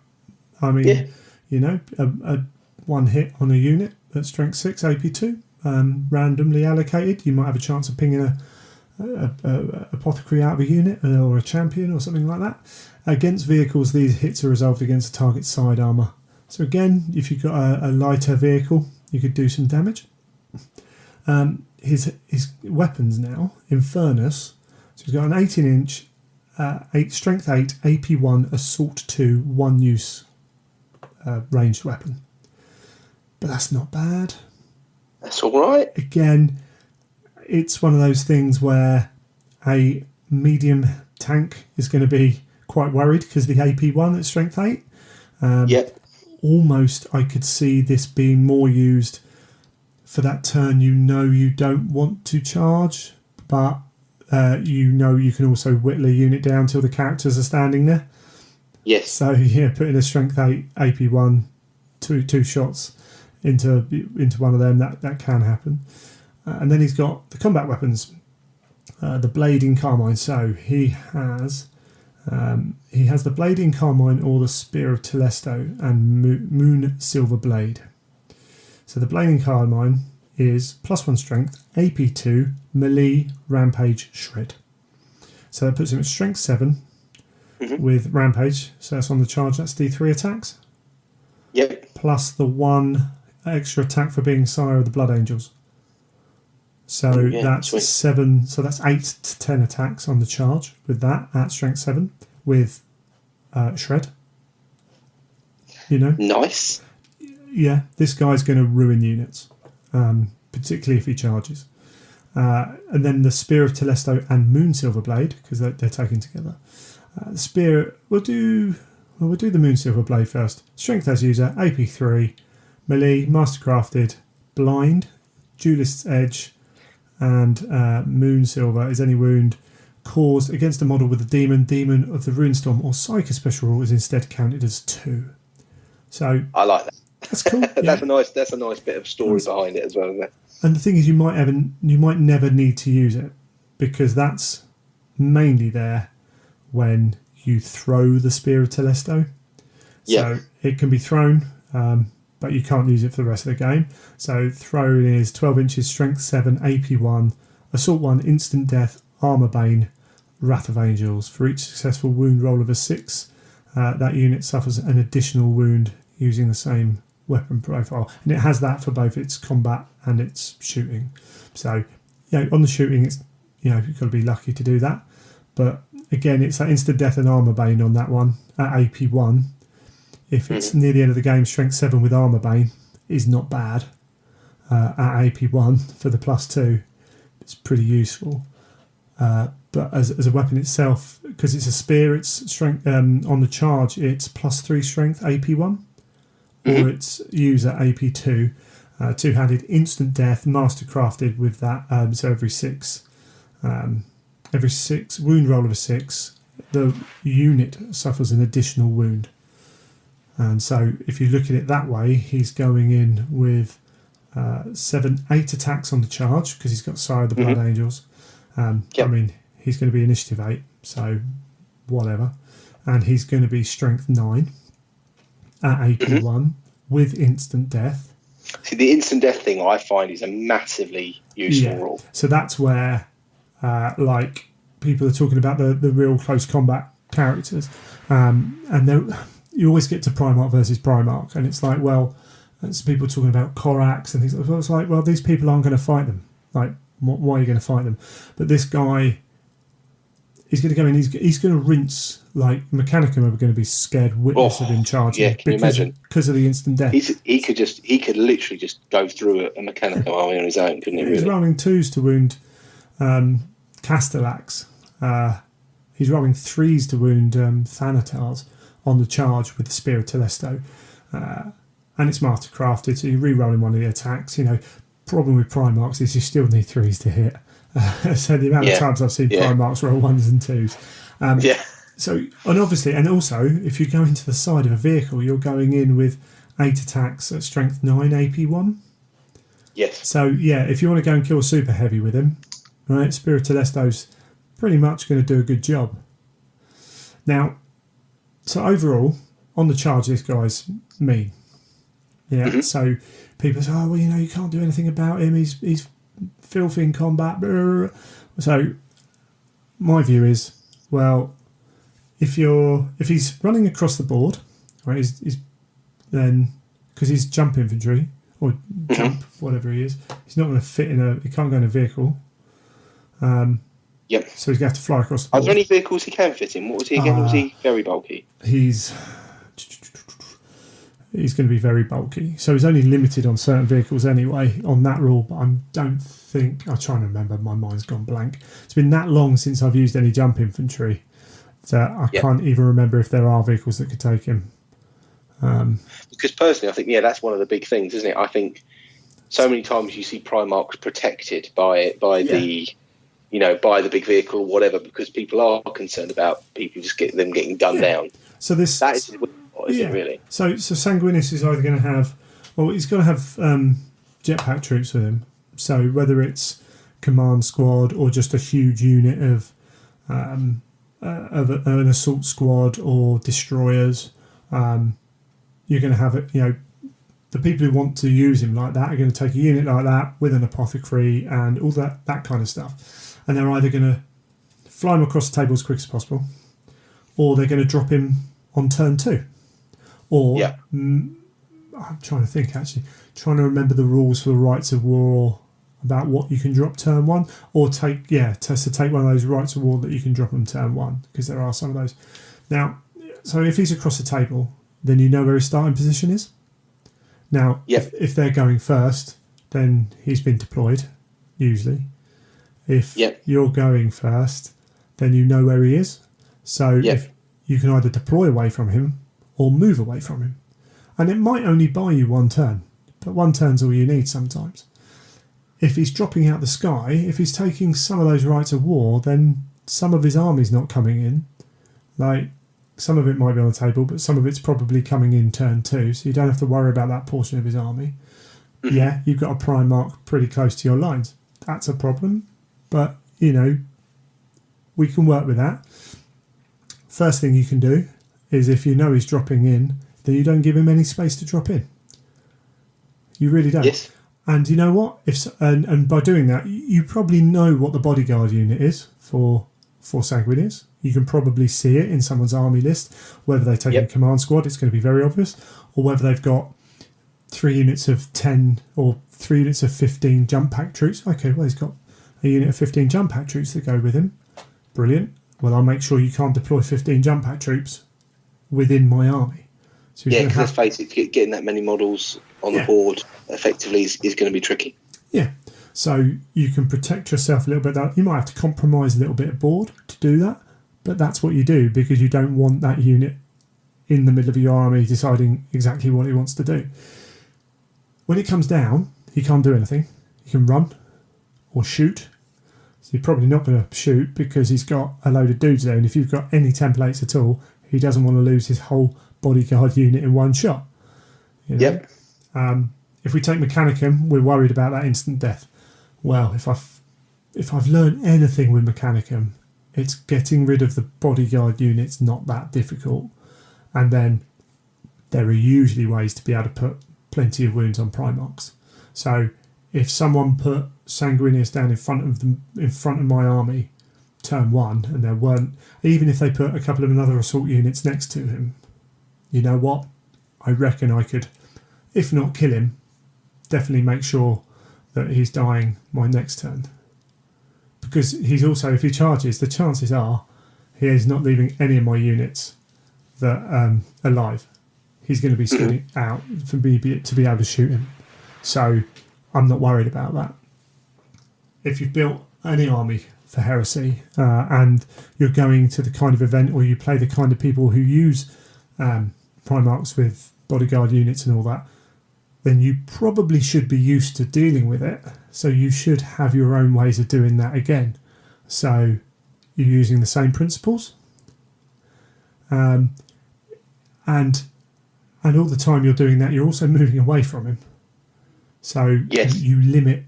S1: I mean, a 1 hit on a unit at Strength 6, AP 2, randomly allocated. You might have a chance of pinging a apothecary out of a unit or a champion or something like that. Against vehicles, these hits are resolved against the target's side armour. So again, if you've got a lighter vehicle, you could do some damage. His weapons now, Infernus. So he's got an 18-inch, Strength 8, AP 1, Assault 2, 1 use ranged weapon. But that's not bad.
S2: That's all right.
S1: Again, it's one of those things where a medium tank is going to be quite worried because the AP 1 at Strength 8. Almost I could see this being more used for that turn you don't want to charge, but you can also whittle a unit down till the characters are standing there.
S2: Yes.
S1: So yeah, putting a Strength 8 AP 1 two shots into one of them, that can happen. And then he's got the combat weapons, the Blade in Carmine. So he has the Blade in Carmine or the Spear of Telesto and Moon Silver Blade. So the Blade in Carmine is +1 strength, AP 2, melee, rampage, shred. So that puts him at strength 7 with rampage. So that's on the charge, that's D3 attacks.
S2: Yep.
S1: Plus the 1 extra attack for being Sire of the Blood Angels. So that's sweet. 7. So that's 8 to 10 attacks on the charge with that at strength 7 with shred.
S2: Nice.
S1: Yeah, this guy's going to ruin units, particularly if he charges. And then the Spear of Telesto and Moon Silver Blade, because they're taken together. The Spear, we'll do the Moon Silver Blade first. Strength as user, AP 3, melee, mastercrafted, blind, duelist's edge, and Moon Silver is any wound caused against a model with a demon of the Ruinstorm or Psyker special rule is instead counted as 2. So
S2: I like that.
S1: That's cool.
S2: That's a nice bit of story behind it as well, isn't it?
S1: And the thing is, you might never need to use it because that's mainly there when you throw the Spear of Telesto. So it can be thrown, but you can't use it for the rest of the game. So thrown is 12 inches, strength 7, AP 1, assault 1, instant death, armor bane, wrath of angels. For each successful wound roll of a 6, that unit suffers an additional wound using the same weapon profile, and it has that for both its combat and its shooting. So on the shooting, it's you've got to be lucky to do that, but again, it's that instant death and armor bane on that one at AP 1. If it's near the end of the game, strength 7 with armor bane is not bad at AP 1 for the +2. It's pretty useful, but as a weapon itself, because it's a spear, it's strength on the charge, it's +3 strength AP 1. Or its user AP 2. Two-handed instant death, mastercrafted with that. So every six wound roll of a 6, the unit suffers an additional wound. And so if you look at it that way, he's going in with 8 attacks on the charge because he's got Sire of the Blood Angels. I mean, he's going to be initiative 8, so whatever. And he's going to be strength 9 at AP 1 with instant death.
S2: See, the instant death thing I find is a massively useful rule.
S1: So that's where, like, people are talking about the real close combat characters. And you always get to Primarch versus Primarch. And it's like, well, it's people talking about Korax and things like that. It's like, well, these people aren't going to fight them. Like, why are you going to fight them? But this guy, he's going to go in, he's going to rinse, like, Mechanicum are going to be scared witless of him charging.
S2: Yeah, can you imagine?
S1: Because of the instant death.
S2: He could literally just go through a Mechanicum army on his own, couldn't he, really?
S1: He's rolling 2s to wound Castellax. He's rolling 3s to wound Thanatars on the charge with the Spear of Telesto. And it's mastercrafted, so you're re-rolling one of the attacks. You know, problem with Primarchs is you still need 3s to hit. So the amount of times I've seen Primarchs roll 1s and 2s. So, and obviously, and also, if you go into the side of a vehicle, you're going in with 8 attacks at strength 9, AP 1.
S2: Yes.
S1: So, yeah, if you want to go and kill a super heavy with him, right, Spear of Telesto's pretty much going to do a good job. Now, so overall, on the charge, this guy's mean. Yeah, so people say, oh, well, you know, you can't do anything about him. He's filthy in combat. So my view is, well, if he's running across the board, right, then because he's jump infantry or jump, whatever he is, he's not going to fit he can't go in a vehicle. So he's going to have to fly across the board.
S2: Are there any vehicles he can fit in? What was he again? Was he very bulky?
S1: He's going to be very bulky. So he's only limited on certain vehicles anyway on that rule, but I'm trying to remember, my mind's gone blank. It's been that long since I've used any jump infantry that I can't even remember if there are vehicles that could take him.
S2: Because personally, I think, that's one of the big things, isn't it? I think so many times you see Primarchs protected by the big vehicle or whatever, because people are concerned about people getting gunned down.
S1: So that is
S2: it really?
S1: So Sanguinius is either going to have, he's going to have jetpack troops with him. So whether it's command squad or just a huge unit of an assault squad or destroyers, you're going to have it. You know, the people who want to use him like that are going to take a unit like that with an apothecary and all that kind of stuff, and they're either going to fly him across the table as quick as possible, or they're going to drop him on turn 2. Or I'm trying to think, actually, trying to remember the rules for the rights of war about what you can drop turn 1, or take one of those rights of war that you can drop on turn 1, because there are some of those. Now, so if he's across the table, then you know where his starting position is. Now, if they're going first, then he's been deployed, usually. If you're going first, then you know where he is. So if you can either deploy away from him or move away from him. And it might only buy you 1 turn, but 1 turn's all you need sometimes. If he's dropping out the sky, if he's taking some of those rights of war, then some of his army's not coming in. Like, some of it might be on the table, but some of it's probably coming in turn 2, so you don't have to worry about that portion of his army. Yeah, you've got a Primarch pretty close to your lines. That's a problem, but, you know, we can work with that. First thing you can do is, if you know he's dropping in, then you don't give him any space to drop in. You really don't.
S2: Yes.
S1: And you know what? And by doing that, you probably know what the bodyguard unit is for Sanguinius. You can probably see it in someone's army list. Whether they take a command squad, it's going to be very obvious. Or whether they've got 3 units of 10 or 3 units of 15 jump pack troops. Okay, well, he's got a unit of 15 jump pack troops that go with him. Brilliant. Well, I'll make sure you can't deploy 15 jump pack troops within my army. So
S2: because let's face it, getting that many models on the board effectively is going to be tricky. Yeah.
S1: So you can protect yourself a little bit. You might have to compromise a little bit of board to do that, but that's what you do, because you don't want that unit in the middle of your army deciding exactly what he wants to do. when it comes down, he can't do anything. He can run or shoot. So you're probably not going to shoot because he's got a load of dudes there. And if you've got any templates at all, he doesn't want to lose his whole bodyguard unit in one shot. You know?
S2: Yep.
S1: If we take Mechanicum, we're worried about that instant death. Well, if I've learned anything with Mechanicum, it's getting rid of the bodyguard units not that difficult. And then there are usually ways to be able to put plenty of wounds on Primarchs. So if someone put Sanguinius down in front of my army turn 1, and there weren't, even if they put a couple of another assault units next to him, you know what? I reckon I could, if not kill him, definitely make sure that he's dying my next turn. Because he's also, if he charges, the chances are he is not leaving any of my units that alive. He's going to be stood out for me to be able to shoot him. So I'm not worried about that. If you've built any army for Heresy and you're going to the kind of event, or you play the kind of people who use Primarchs with bodyguard units and all that, then you probably should be used to dealing with it. So you should have your own ways of doing that again. So you're using the same principles. And all the time you're doing that, you're also moving away from him. So you limit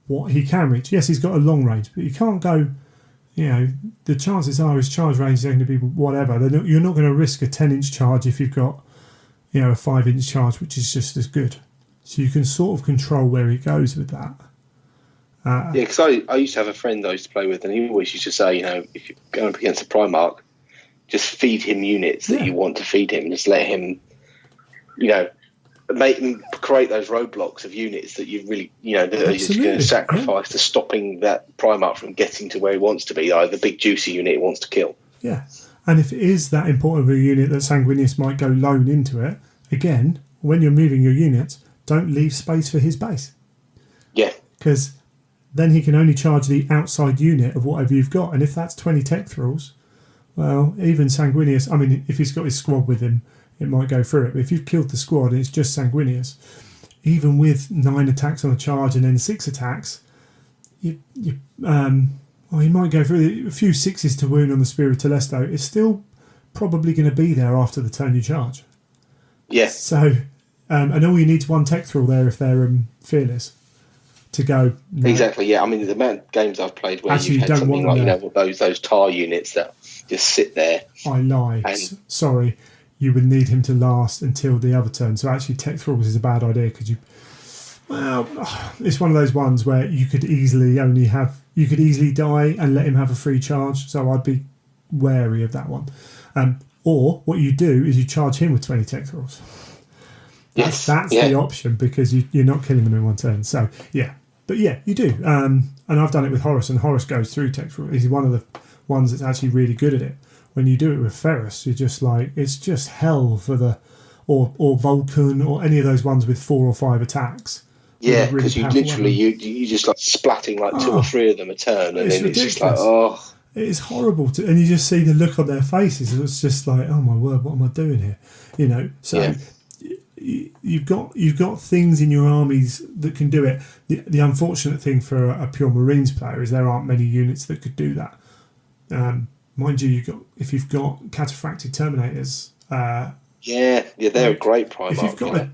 S1: what he can reach. Yes, he's got a long range, but you can't go, the chances are his charge range is going to be whatever. You're not going to risk a 10-inch charge if you've got, a 5-inch charge, which is just as good. So you can sort of control where he goes with that.
S2: Because I used to have a friend I used to play with, and he always used to say, if you're going up against a Primarch, just feed him units that you want to feed him. Just let him, make him create those roadblocks of units that you really, that are just going to sacrifice to stopping that Primarch from getting to where he wants to be, the big juicy unit he wants to kill.
S1: Yeah. And if it is that important of a unit that Sanguinius might go lone into it, again, when you're moving your units, don't leave space for his base.
S2: Yeah.
S1: Because then he can only charge the outside unit of whatever you've got. And if that's 20 tech thralls, well, even Sanguinius, if he's got his squad with him, it might go through it. But if you've killed the squad and it's just Sanguinius, even with 9 attacks on a charge and then 6 attacks, he might go through a few 6s to wound on the Spear of Telesto. It's still probably going to be there after the turn you charge.
S2: Yes.
S1: So, and all you need is 1 tech thrall there if they're fearless to go. No.
S2: Exactly. Yeah. The amount of games I've played where you've had something like those tar units that just sit there.
S1: I lie. Sorry, you would need him to last until the other turn. So actually, tech thralls is a bad idea because it's one of those ones where you could easily die and let him have a free charge. So I'd be wary of that one. Or what you do is you charge him with 20 tech thralls. That's the option because you're not killing them in one turn. So yeah, but yeah, you do. And I've done it with Horus, and Horus goes through tech thralls. He's one of the ones that's actually really good at it. When you do it with Ferrus, you're just like, it's just hell for or Vulcan or any of those ones with 4 or 5 attacks.
S2: Yeah, because you literally you just like splatting like 2 or 3 of them a turn, and then it's just like,
S1: it's horrible and you just see the look on their faces. It's just like, oh my word, what am I doing here? So you've got things in your armies that can do it. The unfortunate thing for a pure Marines player is there aren't many units that could do that. Mind you, if you've got cataphractic Terminators.
S2: They're a great Primarch.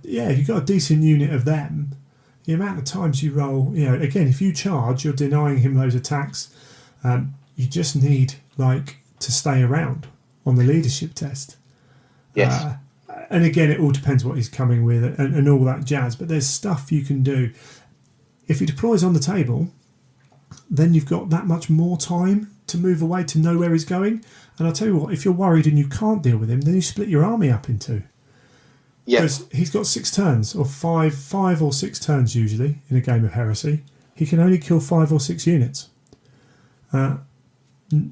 S1: If you've got a decent unit of them, the amount of times you roll, again, if you charge, you're denying him those attacks. You just need to stay around on the leadership test.
S2: Yes.
S1: And again, it all depends what he's coming with and all that jazz. But there's stuff you can do. If he deploys on the table, then you've got that much more time to move away to know where he's going. And I'll tell you what, if you're worried and you can't deal with him, then you split your army up in 2. Because he's got 6 turns, or 5 or 6 turns usually in a game of Heresy. He can only kill 5 or 6 units.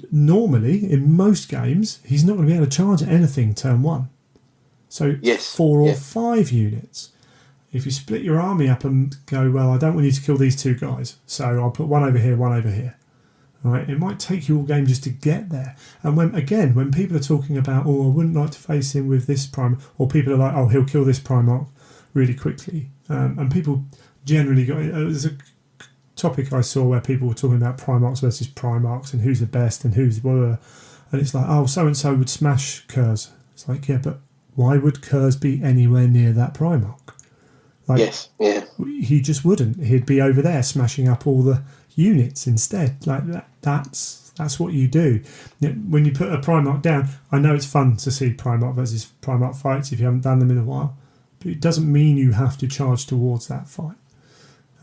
S1: Normally, in most games, he's not going to be able to charge at anything turn 1. So 4 or 5 units. If you split your army up and go, well, I don't want you to kill these 2 guys, so I'll put 1 over here, 1 over here. Right? It might take you all game just to get there. And when people are talking about, I wouldn't like to face him with this Primarch, or people are like, he'll kill this Primarch. really quickly. And people generally got. There's a topic I saw where people were talking about Primarchs versus Primarchs and who's the best and who's were, and it's like, oh, so and so would smash Kurz. It's like, yeah, but why would Kurz be anywhere near that Primarch? Like,
S2: yes, yeah,
S1: he just wouldn't. He'd be over there smashing up all the units instead. Like that's what you do. When you put a Primarch down, I know it's fun to see Primarch versus Primarch fights if you haven't done them in a while, but it doesn't mean you have to charge towards that fight.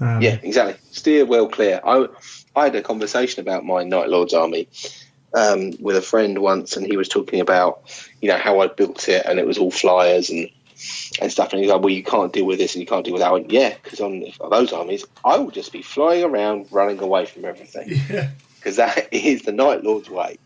S2: Yeah, exactly. Steer well clear. I had a conversation about my Night Lord's army with a friend once, and he was talking about, how I built it, and it was all flyers and stuff. And he's like, well, you can't deal with this and you can't deal with that. I went, yeah, because on those armies, I will just be flying around, running away from everything.
S1: Yeah.
S2: Because that is the Night Lord's way.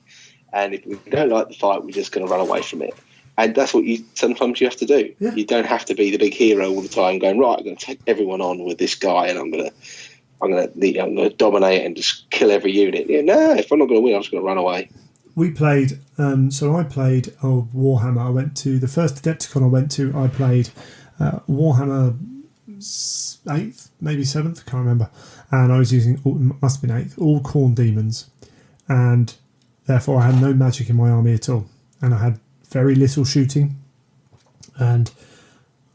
S2: And if we don't like the fight, we're just going to run away from it. And that's what sometimes you have to do.
S1: Yeah.
S2: You don't have to be the big hero all the time, going, right, I'm going to take everyone on with this guy, and I'm going to dominate and just kill every unit. No, if I'm not going to win, I'm just going to run away.
S1: We played. So I played Warhammer. I went to the first Adepticon I went to. I played Warhammer 8th, maybe 7th, I can't remember. And I was using, must have been 8th, all Khorne demons, and therefore I had no magic in my army at all, and I had very little shooting, and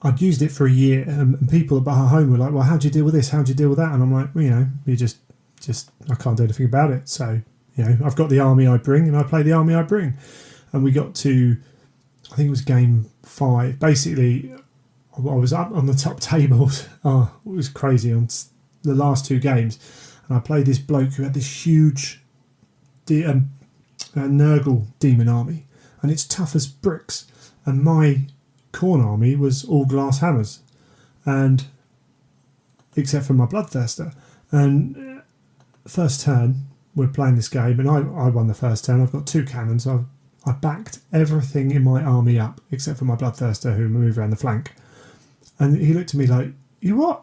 S1: I'd used it for a year, and people at home were like, well, how do you deal with this, how do you deal with that? And I'm like, well, you just I can't do anything about it, so I've got the army I bring, and I play the army I bring. And we got to, I think it was game 5, basically I was up on the top tables. It was crazy on the last 2 games, and I played this bloke who had this huge Nurgle demon army, and it's tough as bricks, and my Khorne army was all glass hammers, and except for my Bloodthirster. And first turn we're playing this game, and I won the first turn. I've got 2 cannons. I backed everything in my army up except for my Bloodthirster, who moved around the flank, and he looked at me like, you what?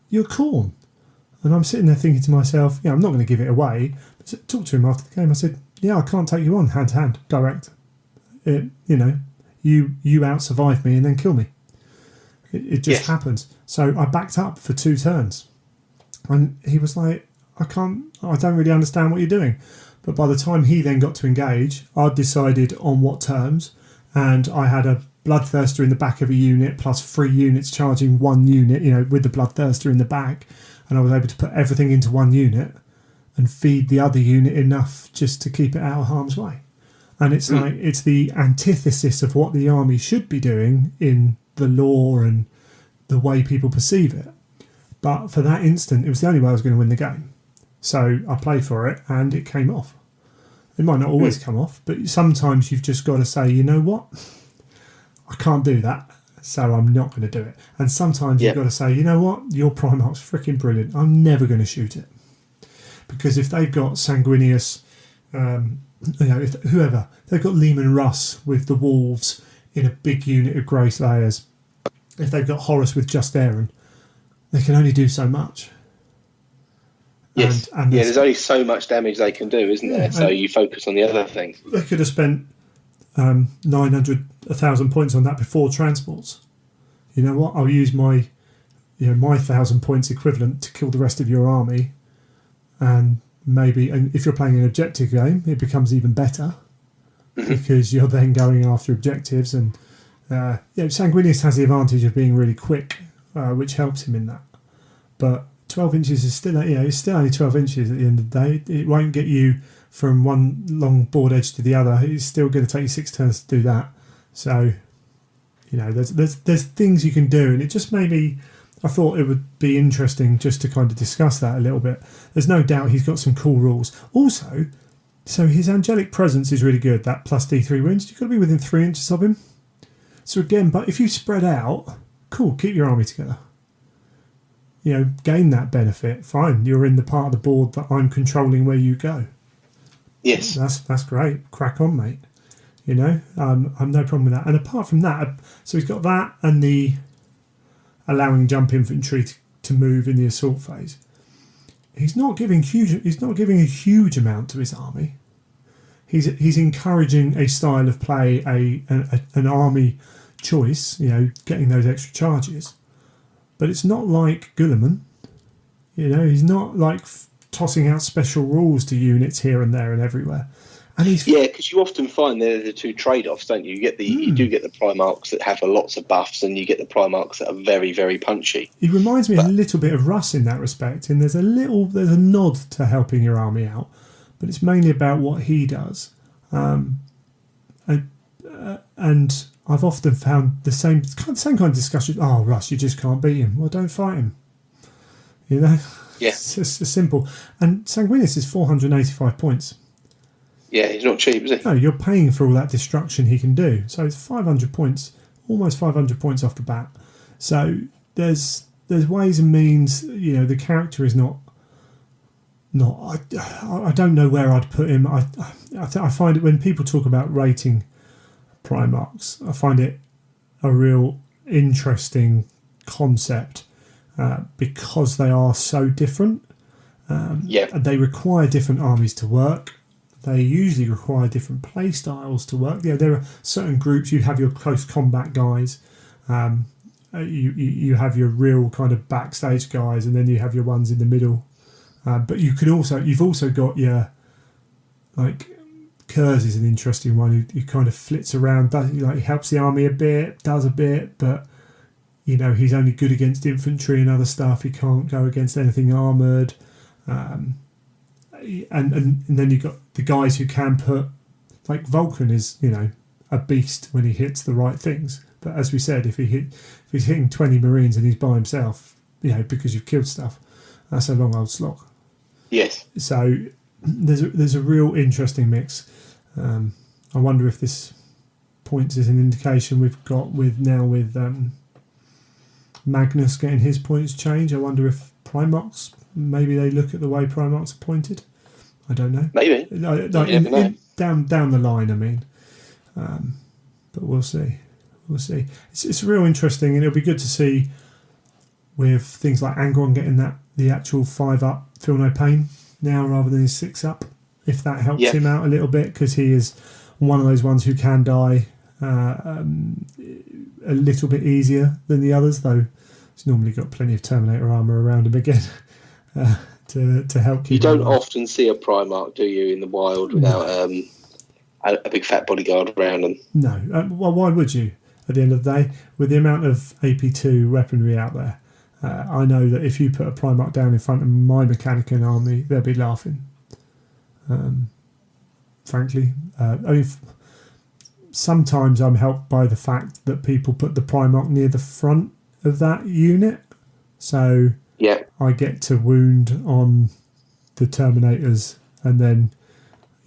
S1: You're Khorne? And I'm sitting there thinking to myself, I'm not going to give it away. But I talked to him after the game. I said, I can't take you on hand to hand, direct. You out-survive me and then kill me. It just happens. So I backed up for 2 turns. And he was like, I don't really understand what you're doing. But by the time he then got to engage, I'd decided on what terms, and I had a Bloodthirster in the back of a unit, plus 3 units charging 1 unit, with the Bloodthirster in the back. And I was able to put everything into 1 unit and feed the other unit enough just to keep it out of harm's way. And it's like, it's the antithesis of what the army should be doing in the lore and the way people perceive it. But for that instant, it was the only way I was going to win the game. So I played for it, and it came off. It might not always come off, but sometimes you've just got to say, you know what? I can't do that, so I'm not going to do it. And sometimes you've got to say, you know what? Your Primarch's freaking brilliant. I'm never going to shoot it. Because if they've got Sanguinius, whoever, they've got Leman Russ with the Wolves in a big unit of Grey Slayers. If they've got Horus with just Aaron, they can only do so much.
S2: Yes, and there's only so much damage they can do, isn't there? So you focus on the other things.
S1: They could have spent 900, 1,000 points on that before transports. You know what? I'll use my 1,000 points equivalent to kill the rest of your army, and if you're playing an objective game, it becomes even better because you're then going after objectives. And Sanguinius has the advantage of being really quick, which helps him in that. But 12 inches is still, it's still only 12 inches at the end of the day. It won't get you from one long board edge to the other. It's still going to take you 6 turns to do that. So, there's things you can do, and it just made me. I thought it would be interesting just to kind of discuss that a little bit. There's no doubt he's got some cool rules. Also, so his angelic presence is really good. That plus D3 wounds, you've got to be within 3 inches of him. So again, but if you spread out, cool, keep your army together. Gain that benefit. Fine, you're in the part of the board that I'm controlling where you go.
S2: Yes,
S1: that's great. Crack on, mate. I've no problem with that. And apart from that, so he's got that and the allowing jump infantry to move in the assault phase. He's not giving a huge amount to his army. He's encouraging a style of play, an army choice. Getting those extra charges. but it's not like Guilliman. He's not like tossing out special rules to units here and there and everywhere. And
S2: because you often find there are the two trade-offs, don't you? You do get the Primarchs that have lots of buffs, and you get the Primarchs that are very, very punchy.
S1: He reminds me a little bit of Russ in that respect, and there's a nod to helping your army out, but it's mainly about what he does. And I've often found the same kind of discussion. Oh, Russ, you just can't beat him. Well, don't fight him. Yeah. It's just simple. And Sanguinius is 485 points.
S2: Yeah, he's not cheap, is he?
S1: No, you're paying for all that destruction he can do. So it's 500 points, almost 500 points off the bat. So there's ways and means. The character is not. I don't know where I'd put him. I find it when people talk about rating Primarchs, I find it a real interesting concept because they are so different. They require different armies to work. They usually require different play styles to work. There are certain groups. You have your close combat guys. You have your real kind of backstage guys, and then you have your ones in the middle. But you've also got your Kurz is an interesting one who kind of flits around. He helps the army a bit, does a bit, but he's only good against infantry and other stuff. He can't go against anything armoured. And then you've got the guys who can put, like Vulcan is, a beast when he hits the right things. But as we said, if he's hitting 20 Marines and he's by himself, because you've killed stuff, that's a long old slog.
S2: Yes.
S1: So there's a real interesting mix. I wonder if this points is an indication we've got with Magnus getting his points changed. I wonder if Primarchs, maybe they look at the way Primarchs are pointed. I don't know.
S2: Maybe.
S1: Down the line, I mean. But we'll see. It's real interesting, and it'll be good to see with things like Angron getting the actual 5-up Feel No Pain now rather than his 6-up, if that helps him out a little bit, because he is one of those ones who can die a little bit easier than the others, though he's normally got plenty of Terminator armour around him again to help keep.
S2: You don't often see a Primarch, do you, in the wild without a big fat bodyguard around them?
S1: No. Well, why would you? At the end of the day, with the amount of AP2 weaponry out there, I know that if you put a Primarch down in front of my Mechanican army, they'll be laughing. Frankly, sometimes I'm helped by the fact that people put the Primarch near the front of that unit, so I get to wound on the Terminators, and then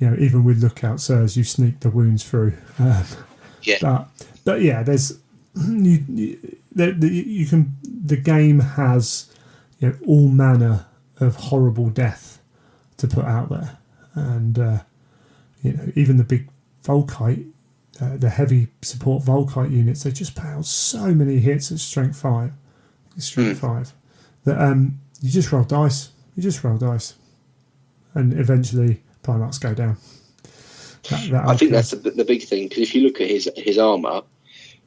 S1: even with Lookout Sirs, you sneak the wounds through. But yeah, there's you can. The game has all manner of horrible death to put out there, and even the big Volkite, the heavy support Volkite units, they just put out so many hits at strength 5 that you just roll dice. And eventually Primarchs go down.
S2: I think that's the big thing, because if you look at his armour,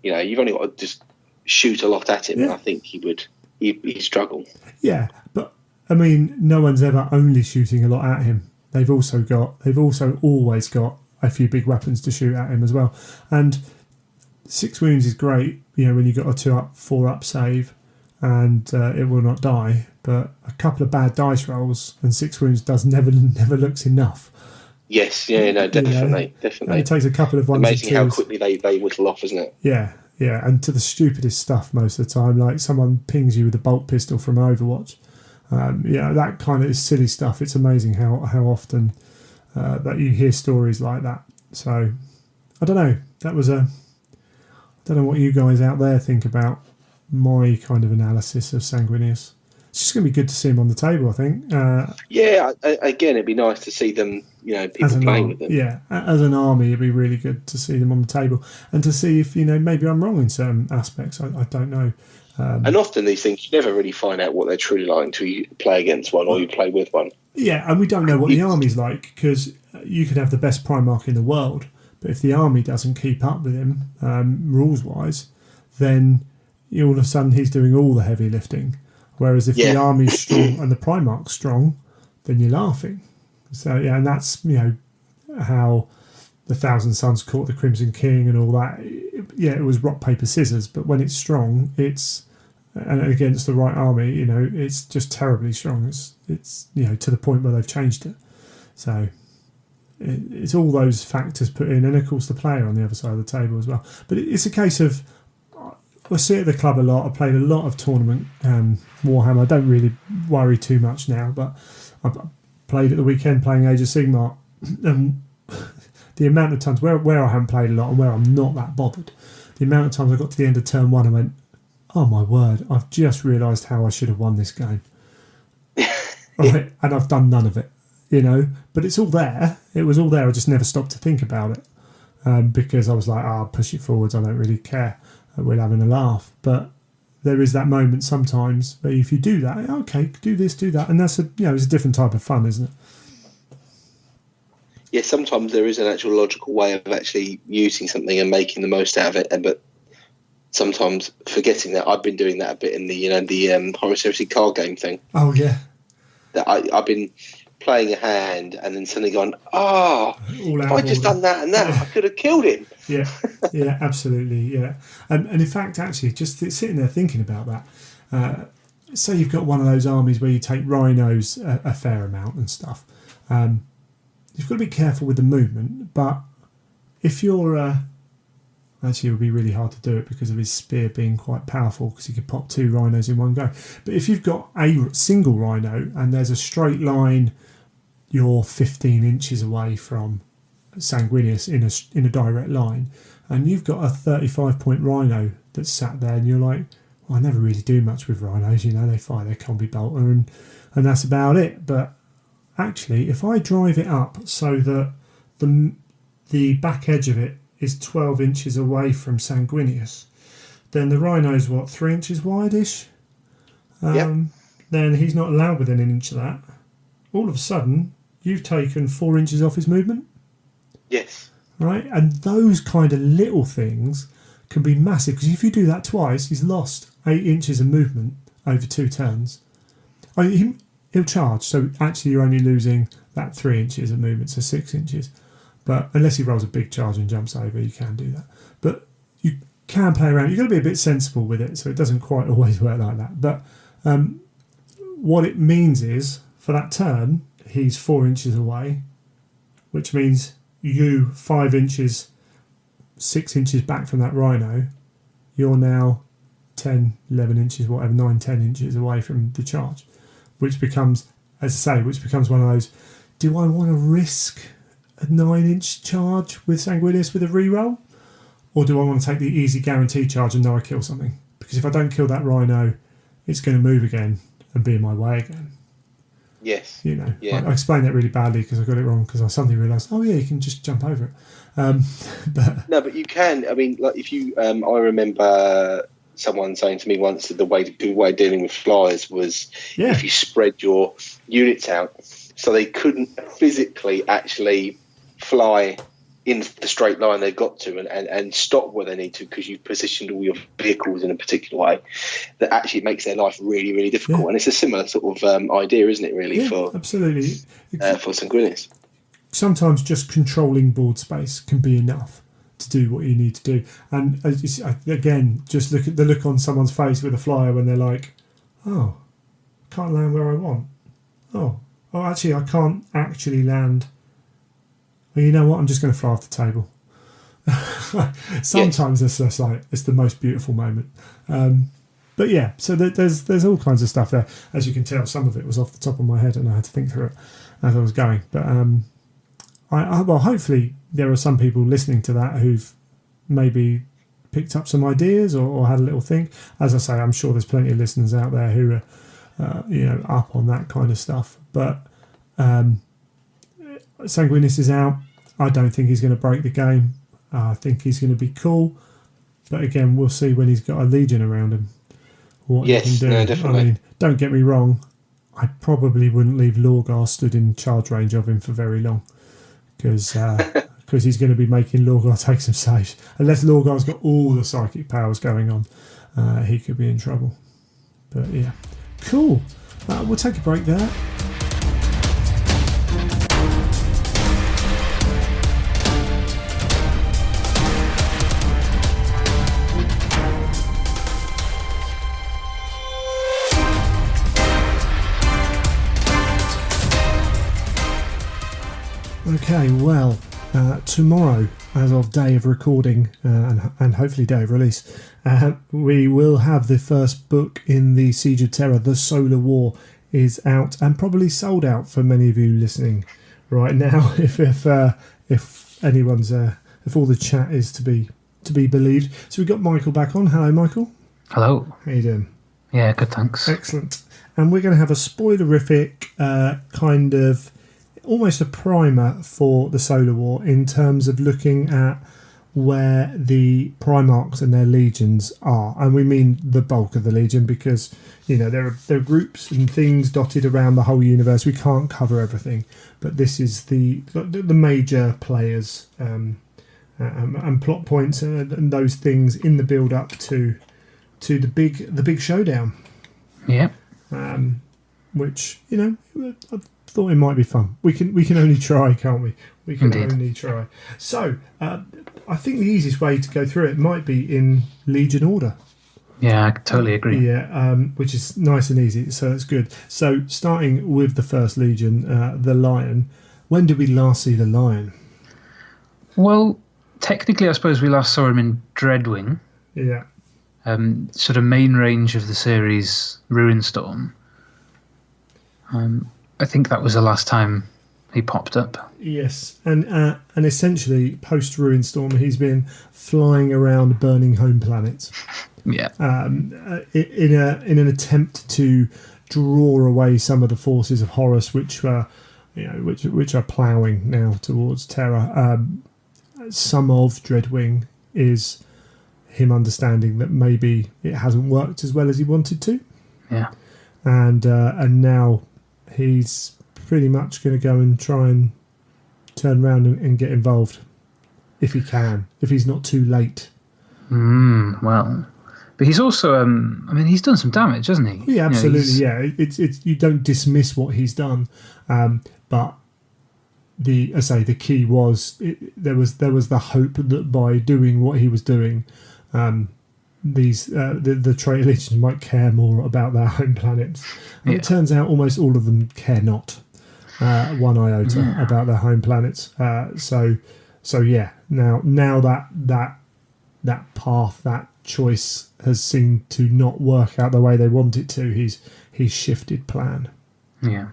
S2: you've only got to just shoot a lot at him, and I think he'd struggle. Yeah, but I mean, no one's ever only shooting a lot at him. They've also always got a few big weapons to shoot at him as well. And 6 wounds is great, when you've got a 2-up, 4-up save, and it will not die. But a couple of bad dice rolls and 6 wounds never looks enough. Yes, definitely.
S1: And it takes a couple of ones.
S2: Amazing how quickly they whittle off, isn't it?
S1: Yeah, and to the stupidest stuff most of the time, like someone pings you with a bolt pistol from Overwatch. That kind of silly stuff. It's amazing how often that you hear stories like that. So I don't know. I don't know what you guys out there think about my kind of analysis of Sanguinius. It's just going to be good to see him on the table, I think.
S2: Again, it'd be nice to see them, people playing with them.
S1: Yeah, as an army, it'd be really good to see them on the table and to see if, maybe I'm wrong in certain aspects. I don't know.
S2: And often these things, you never really find out what they're truly like until you play against one or you play with one.
S1: Yeah, and we don't know what the army's like, because you could have the best Primarch in the world, but if the army doesn't keep up with him, rules-wise, then all of a sudden he's doing all the heavy lifting. Whereas if the army's strong and the Primarch's strong, then you're laughing. So yeah, and that's how the Thousand Sons caught the Crimson King and all that. It was rock paper scissors, but when it's strong, and against the right army, it's just terribly strong. It's to the point where they've changed it. So it's all those factors put in, and of course the player on the other side of the table as well. But it's a case of, I sit at the club a lot. I played a lot of tournament Warhammer. I don't really worry too much now, but I played at the weekend playing Age of Sigmar, and the amount of times where I haven't played a lot and where I'm not that bothered, the amount of times I got to the end of turn one and went, oh my word, I've just realised how I should have won this game. Right? And I've done none of it, but it's all there. It was all there. I just never stopped to think about it because I was like, I'll push it forwards. I don't really care. We're having a laugh. But there is that moment sometimes where if you do that, okay, do this, do that. And that's it's a different type of fun, isn't it?
S2: Yeah, sometimes there is an actual logical way of actually using something and making the most out of it, but sometimes forgetting that. I've been doing that a bit in the Horus Heresy card game thing.
S1: Oh yeah,
S2: that I've been playing a hand and then suddenly gone, if I just done that and that, I could have killed him.
S1: Yeah, absolutely, yeah. And in fact, actually, just sitting there thinking about that, say you've got one of those armies where you take rhinos a fair amount and stuff. You've got to be careful with the movement, but if you're... actually, it would be really hard to do it because of his spear being quite powerful, because he could pop 2 rhinos in one go. But if you've got a single rhino and there's a straight line, you're 15 inches away from Sanguinius in a direct line, and you've got a 35-point rhino that's sat there, and you're like, well, I never really do much with rhinos, they fire their combi bolter and that's about it. But actually, if I drive it up so that the back edge of it is 12 inches away from Sanguinius, then the rhino's 3 inches wide-ish. Then he's not allowed within an inch of that. All of a sudden, you've taken 4 inches off his movement.
S2: Yes.
S1: Right? And those kind of little things can be massive, because if you do that twice, he's lost 8 inches of movement over 2 turns. He'll charge, so actually you're only losing that 3 inches of movement, so 6 inches. But unless he rolls a big charge and jumps over, you can do that. But you can play around. You've got to be a bit sensible with it, so it doesn't quite always work like that. But what it means is, for that turn, he's 4 inches away, which means you 5 inches, 6 inches back from that rhino, you're now 10, 11 inches, whatever, 9, 10 inches away from the charge, which becomes, as I say, one of those, do I want to risk a 9-inch charge with Sanguinius with a reroll, or do I want to take the easy guarantee charge and know I kill something? Because if I don't kill that rhino, it's going to move again and be in my way again.
S2: Yes.
S1: I explained that really badly because I got it wrong, because I suddenly realised, you can just jump over it.
S2: But you can. I mean, like if you, I remember someone saying to me once that the way of dealing with flyers was if you spread your units out so they couldn't physically actually fly in the straight line they've got to and stop where they need to, because you've positioned all your vehicles in a particular way, that actually makes their life really, really difficult. And it's a similar sort of idea, isn't it, really, for
S1: absolutely
S2: for Sanguinius.
S1: Sometimes just controlling board space can be enough to do what you need to do. And again, just look at the look on someone's face with a flyer when they're like, oh, can't land where I want. Oh, actually, I can't actually land. Well, you know what? I'm just going to fly off the table. Sometimes it's just like, it's the most beautiful moment. But yeah, so there's all kinds of stuff there. As you can tell, some of it was off the top of my head and I had to think through it as I was going. But well, hopefully there are some people listening to that who've maybe picked up some ideas or had a little think. As I say, I'm sure there's plenty of listeners out there who are up on that kind of stuff. But Sanguinius is out. I don't think he's going to break the game. I think he's going to be cool. But again, we'll see when he's got a legion around him what he can do.
S2: No, definitely.
S1: I mean, don't get me wrong. I probably wouldn't leave Lorgar stood in charge range of him for very long, because he's going to be making Lorgar take some saves. Unless Lorgar's got all the psychic powers going on. he could be in trouble. But yeah, cool. We'll take a break there. Okay, well, tomorrow, as of day of recording and hopefully day of release, we will have the first book in the Siege of Terra. The Solar War is out and probably sold out for many of you listening right now. If anyone's if all the chat is to be believed. So we got Michael back on. Hello, Michael.
S3: Hello.
S1: How you doing?
S3: Yeah, good. Thanks.
S1: Excellent. And we're going to have a spoilerific kind of almost a primer for the Solar War in terms of looking at where the Primarchs and their legions are, and we mean the bulk of the legion because there are groups and things dotted around the whole universe. We can't cover everything, but this is the major players and plot points and those things in the build up to the big showdown.
S3: Yeah.
S1: Which I thought it might be fun. We can only try, can't we? We can
S3: Indeed.
S1: only try. So I think the easiest way to go through it might be in Legion order.
S3: Yeah, I totally agree.
S1: Yeah, which is nice and easy, so that's good. So starting with the first Legion, the Lion. When did we last see the Lion?
S3: Well, technically, I suppose we last saw him in Dreadwing.
S1: Yeah.
S3: Sort of main range of the series, Ruinstorm. I think that was the last time he popped up.
S1: Yes, and essentially post Ruinstorm, he's been flying around burning home planets.
S3: Yeah.
S1: In an attempt to draw away some of the forces of Horus, which are ploughing now towards Terra. Some of Dreadwing is him understanding that maybe it hasn't worked as well as he wanted to.
S3: Yeah.
S1: And now he's pretty much going to go and try and turn around and get involved if he can, if he's not too late.
S3: Well, but he's also, he's done some damage, hasn't he?
S1: Yeah, absolutely. It's you don't dismiss what he's done, but the key was there was the hope that by doing what he was doing, the traitor legions might care more about their home planets. And it turns out almost all of them care not one iota about their home planets. So yeah, now that path, that choice has seemed to not work out the way they want it to. He's shifted plan.
S3: Yeah,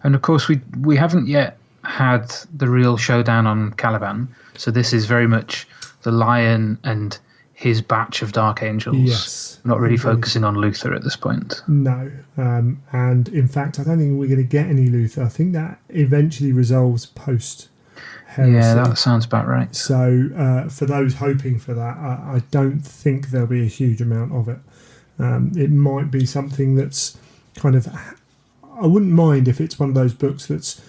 S3: and of course we haven't yet had the real showdown on Caliban. So this is very much the Lion and his batch of Dark Angels.
S1: Yes.
S3: Not really focusing on Luther at this point.
S1: No. And in fact, I don't think we're going to get any Luther. I think that eventually resolves post Heresy.
S3: Yeah, that sounds about right.
S1: So for those hoping for that, I don't think there'll be a huge amount of it. It might be something that's kind of... I wouldn't mind if it's one of those books that's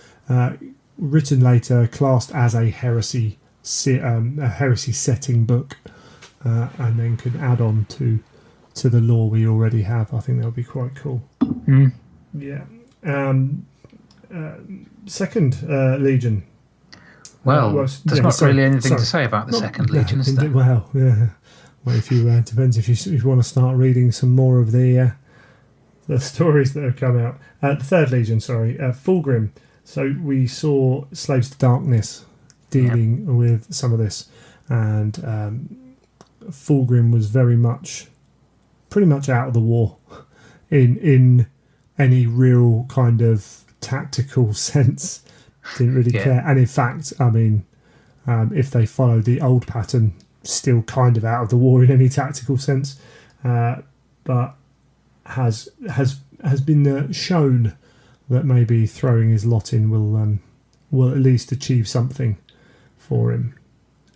S1: written later, classed as a heresy setting book, and then could add on to the lore we already have. I think that would be quite cool. Yeah. Second Legion.
S3: Well, there's not really anything to say about the second Legion, is there?
S1: Well, yeah. Well, if you depends if you want to start reading some more of the stories that have come out. The third Legion, Fulgrim. So we saw Slaves to Darkness dealing with some of this, and Fulgrim was pretty much out of the war in any real kind of tactical sense. Didn't really care, and in fact, I mean, if they follow the old pattern, still kind of out of the war in any tactical sense, but has been shown that maybe throwing his lot in will at least achieve something for him.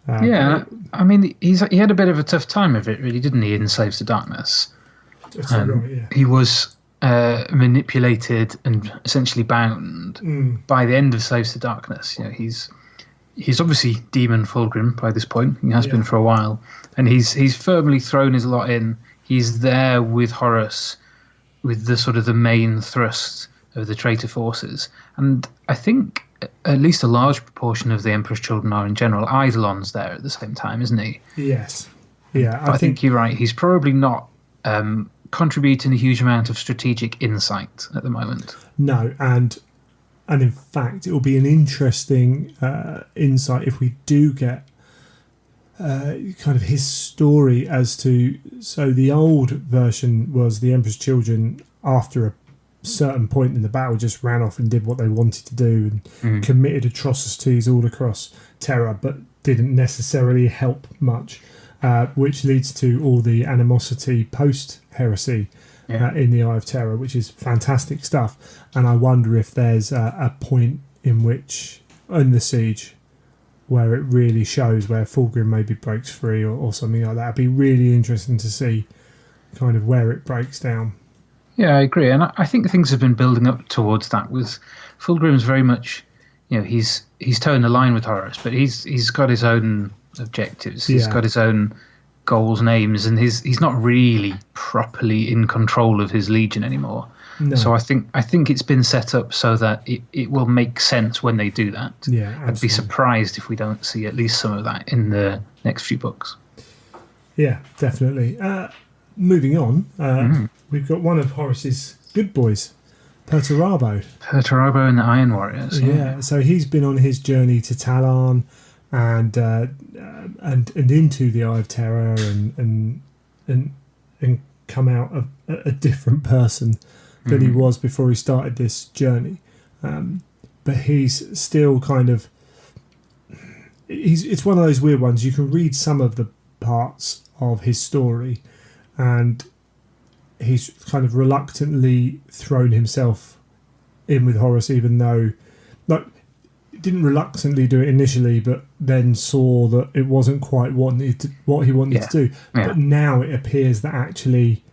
S3: I mean, he had a bit of a tough time of it, really, didn't he, in Slaves to Darkness?
S1: That's right, yeah.
S3: He was manipulated and essentially bound by the end of Slaves to Darkness. You know, he's obviously Demon Fulgrim by this point. He has been for a while, and he's firmly thrown his lot in. he's there with Horus, with the sort of the main thrust of the traitor forces. And I think at least a large proportion of the Emperor's children are in general. Eidolon's there at the same time, isn't he?
S1: Yes. Yeah,
S3: But I think you're right. He's probably not contributing a huge amount of strategic insight at the moment.
S1: No, and in fact, it will be an interesting insight if we do get kind of his story as to. So the old version was the Emperor's children, after a certain point in the battle, just ran off and did what they wanted to do and committed atrocities all across Terra, but didn't necessarily help much, which leads to all the animosity post-heresy in the Eye of Terror, which is fantastic stuff. And I wonder if there's a point in which, in the siege, where it really shows where Fulgrim maybe breaks free or something like that. It'd be really interesting to see kind of where it breaks down.
S3: Yeah, I agree. And I think things have been building up towards that. With Fulgrim's very much, he's toeing the line with Horus, but he's got his own objectives. He's got his own goals and aims, and he's not really properly in control of his legion anymore. No. So I think it's been set up so that it will make sense when they do that.
S1: Yeah, absolutely.
S3: I'd be surprised if we don't see at least some of that in the next few books.
S1: Yeah, definitely. Moving on, we've got one of Horus's good boys, Perturabo.
S3: Perturabo and the Iron Warriors.
S1: Yeah, so he's been on his journey to Talon and into the Eye of Terror and come out a different person than he was before he started this journey. But he's still kind of... It's one of those weird ones. You can read some of the parts of his story and he's kind of reluctantly thrown himself in with Horus, even though... didn't reluctantly do it initially, but then saw that it wasn't quite what he wanted to do. Yeah. But now it appears that actually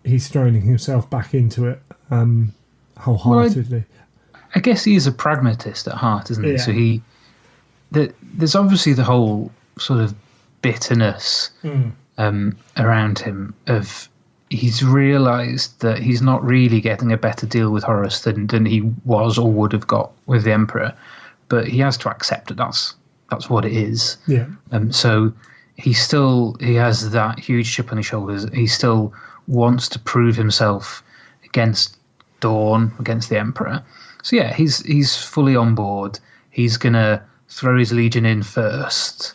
S1: he's throwing himself back into it wholeheartedly.
S3: Well, I guess he is a pragmatist at heart, isn't he? So there's obviously the whole sort of bitterness around him of he's realised that he's not really getting a better deal with Horus than he was or would have got with the Emperor. But he has to accept that that's what it is.
S1: Yeah.
S3: So he has that huge chip on his shoulders. He still wants to prove himself against Dawn, against the Emperor. So yeah, he's fully on board. He's gonna throw his legion in first,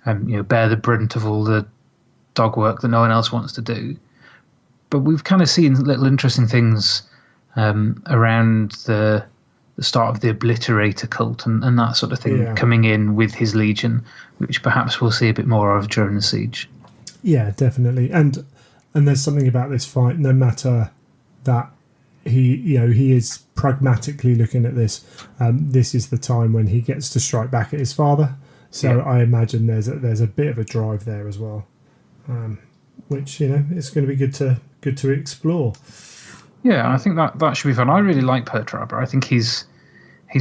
S3: bear the brunt of all the dog work that no one else wants to do. But we've kind of seen little interesting things around the start of the Obliterator cult and that sort of thing coming in with his legion, which perhaps we'll see a bit more of during the siege.
S1: Yeah, definitely. And there's something about this fight, no matter that he is pragmatically looking at this, this is the time when he gets to strike back at his father. So I imagine there's a bit of a drive there as well, which it's going to be good to explore.
S3: Yeah, I think that should be fun. I really like Perturabo. I think he's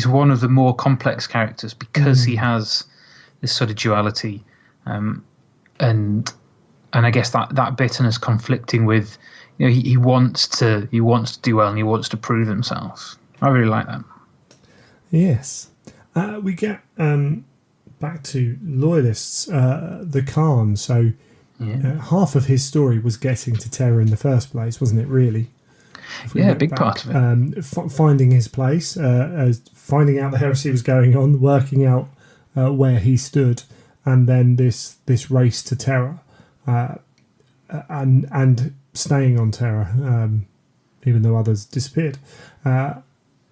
S3: one of the more complex characters because he has this sort of duality, and I guess that bitterness conflicting with, he wants to do well and he wants to prove himself. I really like that.
S1: Yes, we get back to loyalists, the Khan. So half of his story was getting to Terra in the first place, wasn't it? Really.
S3: Yeah, big part of it.
S1: Finding his place, finding out the heresy was going on, working out where he stood, and then this race to Terra, and staying on Terra, even though others disappeared.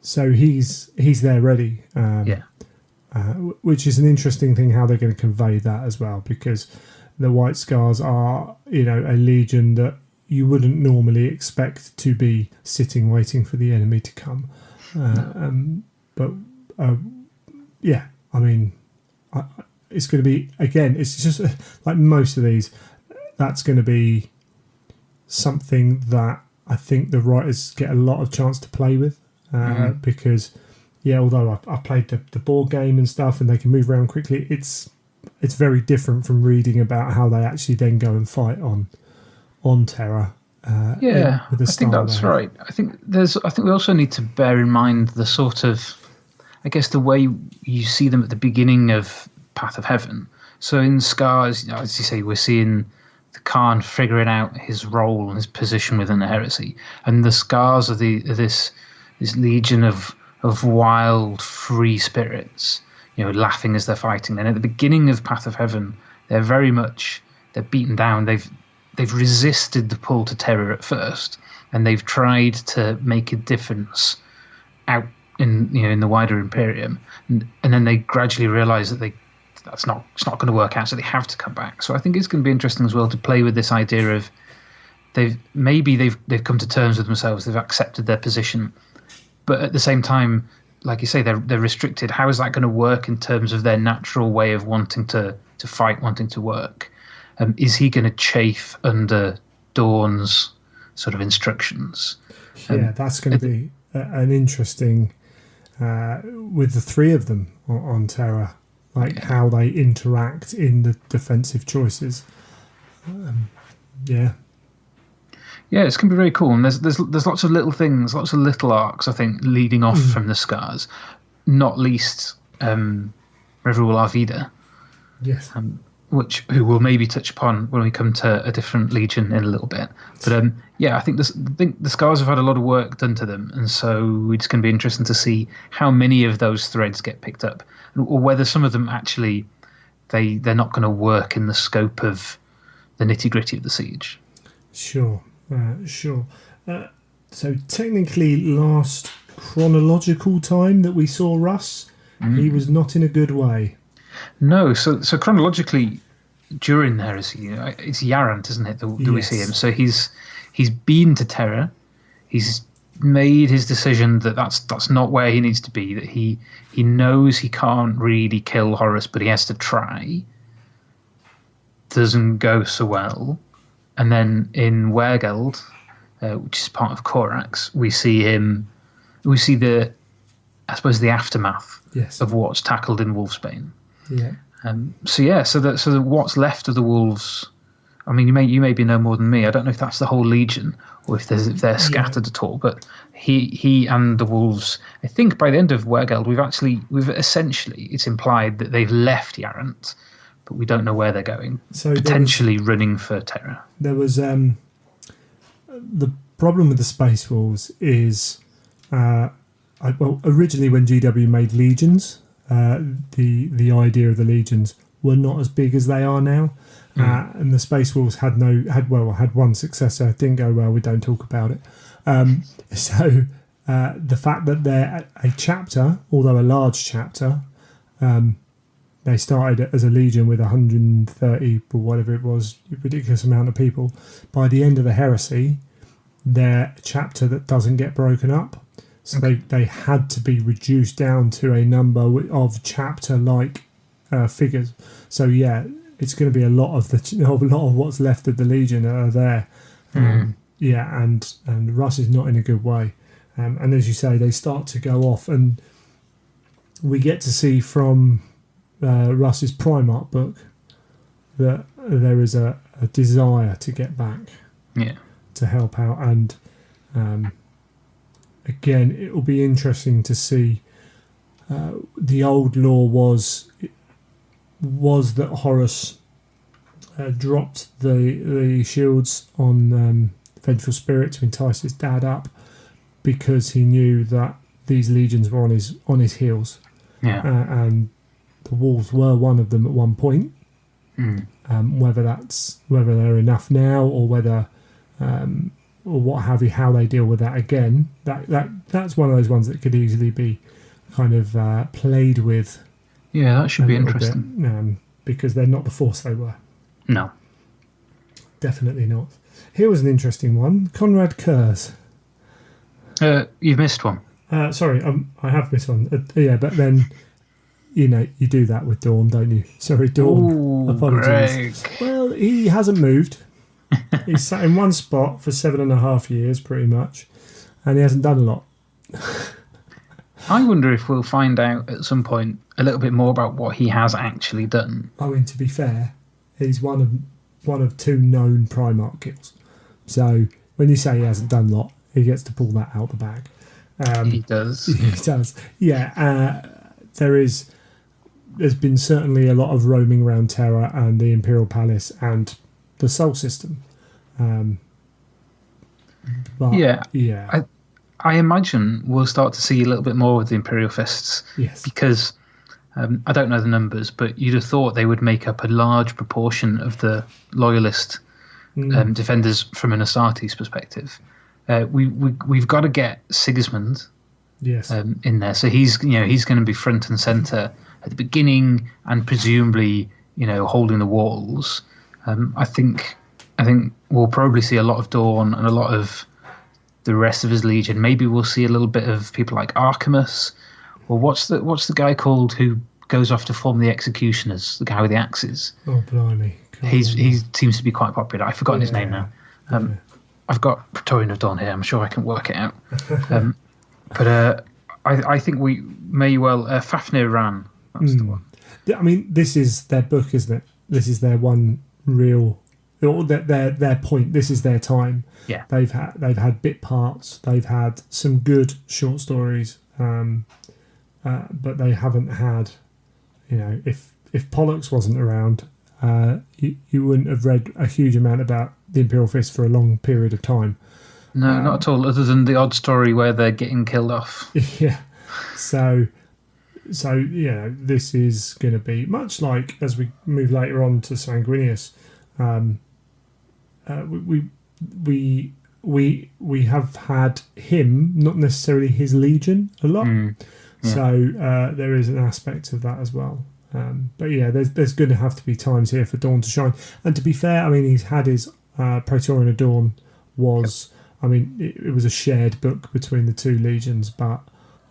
S1: So he's there ready. Which is an interesting thing how they're going to convey that as well, because the White Scars are a legion that you wouldn't normally expect to be sitting waiting for the enemy to come. It's going to be, again, it's just like most of these, that's going to be something that I think the writers get a lot of chance to play with, because although I played the board game and stuff and they can move around quickly, it's very different from reading about how they actually then go and fight on on Terra.
S3: Yeah,
S1: with the
S3: I think
S1: style
S3: that's
S1: they have.
S3: right. I think we also need to bear in mind the sort of, I guess, the way you see them at the beginning of Path of Heaven. So in Scars, as you say, we're seeing the Khan figuring out his role and his position within the heresy, and the Scars are this legion of wild, free spirits, laughing as they're fighting. And at the beginning of Path of Heaven, they're beaten down. They've resisted the pull to terror at first, and they've tried to make a difference out in the wider Imperium, and then they gradually realise that it's not going to work out, so they have to come back. So I think it's going to be interesting as well to play with this idea of they've come to terms with themselves, they've accepted their position, but at the same time, like you say, they're restricted. How is that going to work in terms of their natural way of wanting to fight, wanting to work? Is he going to chafe under Dawn's sort of instructions?
S1: Yeah, that's going to be an interesting with the three of them on Terra, like how they interact in the defensive choices. Yeah, it's going to be very cool. And there's lots of little things, lots of little arcs, I think, leading off from the Scars, not least Reverul Arvida. Yes.
S3: Who we'll maybe touch upon when we come to a different legion in a little bit. But I think the Scars have had a lot of work done to them, and so it's going to be interesting to see how many of those threads get picked up, or whether some of them actually they're not going to work in the scope of the nitty-gritty of the siege.
S1: Sure. So technically, last chronological time that we saw Russ, he was not in a good way.
S3: No, so chronologically, during the heresy, it's Yarant, isn't it? Do we see him? So he's been to Terra. He's made his decision that's not where he needs to be. That he knows he can't really kill Horus, but he has to try. Doesn't go so well, and then in Wergeld, which is part of Korax, we see him. We see the aftermath of what's tackled in Wolfsbane.
S1: Yeah.
S3: So what's left of the wolves? I mean, you maybe know more than me. I don't know if that's the whole legion or if they're scattered at all. But he and the wolves. I think by the end of Wergeld, we've essentially, it's implied that they've left Yarant, but we don't know where they're going. So potentially running for Terra.
S1: There was the problem with the Space Wolves is, originally when GW made legions. The idea of the legions were not as big as they are now, and the Space Wolves had one successor. Didn't go well. We don't talk about it. So the fact that they're a chapter, although a large chapter, they started as a legion with 130 or whatever it was, a ridiculous amount of people. By the end of the heresy, they're a chapter that doesn't get broken up. So they had to be reduced down to a number of chapter-like figures. So it's going to be a lot of what's left of the Legion are there. And Russ is not in a good way. And as you say, they start to go off, and we get to see from Russ's Primarch book that there is a desire to get back, to help out, and. Again, it will be interesting to see. The old law was that Horus dropped the shields on Vengeful Spirit to entice his dad up, because he knew that these legions were on his heels. And the wolves were one of them at one point. Whether they're enough now, or whether. Or what have you, how they deal with that again. That's one of those ones that could easily be kind of played with.
S3: Yeah, that should be interesting.
S1: Because they're not the force they were.
S3: No.
S1: Definitely not. Here was an interesting one. Conrad Kurz.
S3: You've missed one.
S1: Sorry, I have missed one. But then, you do that with Dawn, don't you? Sorry, Dawn.
S3: Ooh,
S1: apologies.
S3: Greg.
S1: Well, he hasn't moved. He's sat in one spot for 7.5 years, pretty much, and he hasn't done a lot.
S3: I wonder if we'll find out at some point a little bit more about what he has actually done.
S1: I mean, to be fair, he's one of two known Primarch kills. So when you say he hasn't done a lot, he gets to pull that out the bag.
S3: He does.
S1: He does. Yeah. There's been certainly a lot of roaming around Terra and the Imperial Palace and the Sol system.
S3: I imagine we'll start to see a little bit more of the Imperial Fists.
S1: Yes.
S3: Because I don't know the numbers, but you'd have thought they would make up a large proportion of the loyalist defenders from an Astartes perspective. We've got to get Sigismund in there. So he's going to be front and center at the beginning and presumably, holding the walls. I think we'll probably see a lot of Dawn and a lot of the rest of his legion. Maybe we'll see a little bit of people like Archimus. Or what's the guy called who goes off to form the Executioners? The guy with the axes.
S1: Oh, blimey!
S3: He seems to be quite popular. I've forgotten his name now. I've got Praetorian of Dawn here. I'm sure I can work it out. But I think we may well Fafnir Ran. That's the one.
S1: I mean, this is their book, isn't it? This is their one real, their point. This is their time.
S3: Yeah,
S1: they've had bit parts. They've had some good short stories, but they haven't had. If Pollux wasn't around, you wouldn't have read a huge amount about the Imperial Fist for a long period of time.
S3: No, not at all. Other than the odd story where they're getting killed off.
S1: Yeah. So this is going to be much like as we move later on to Sanguinius. We have had him, not necessarily his legion, a lot. So there is an aspect of that as well. But yeah, there's going to have to be times here for Dawn to shine. And to be fair, I mean, he's had his Praetorian of Dawn was. Yep. I mean, it was a shared book between the two legions, but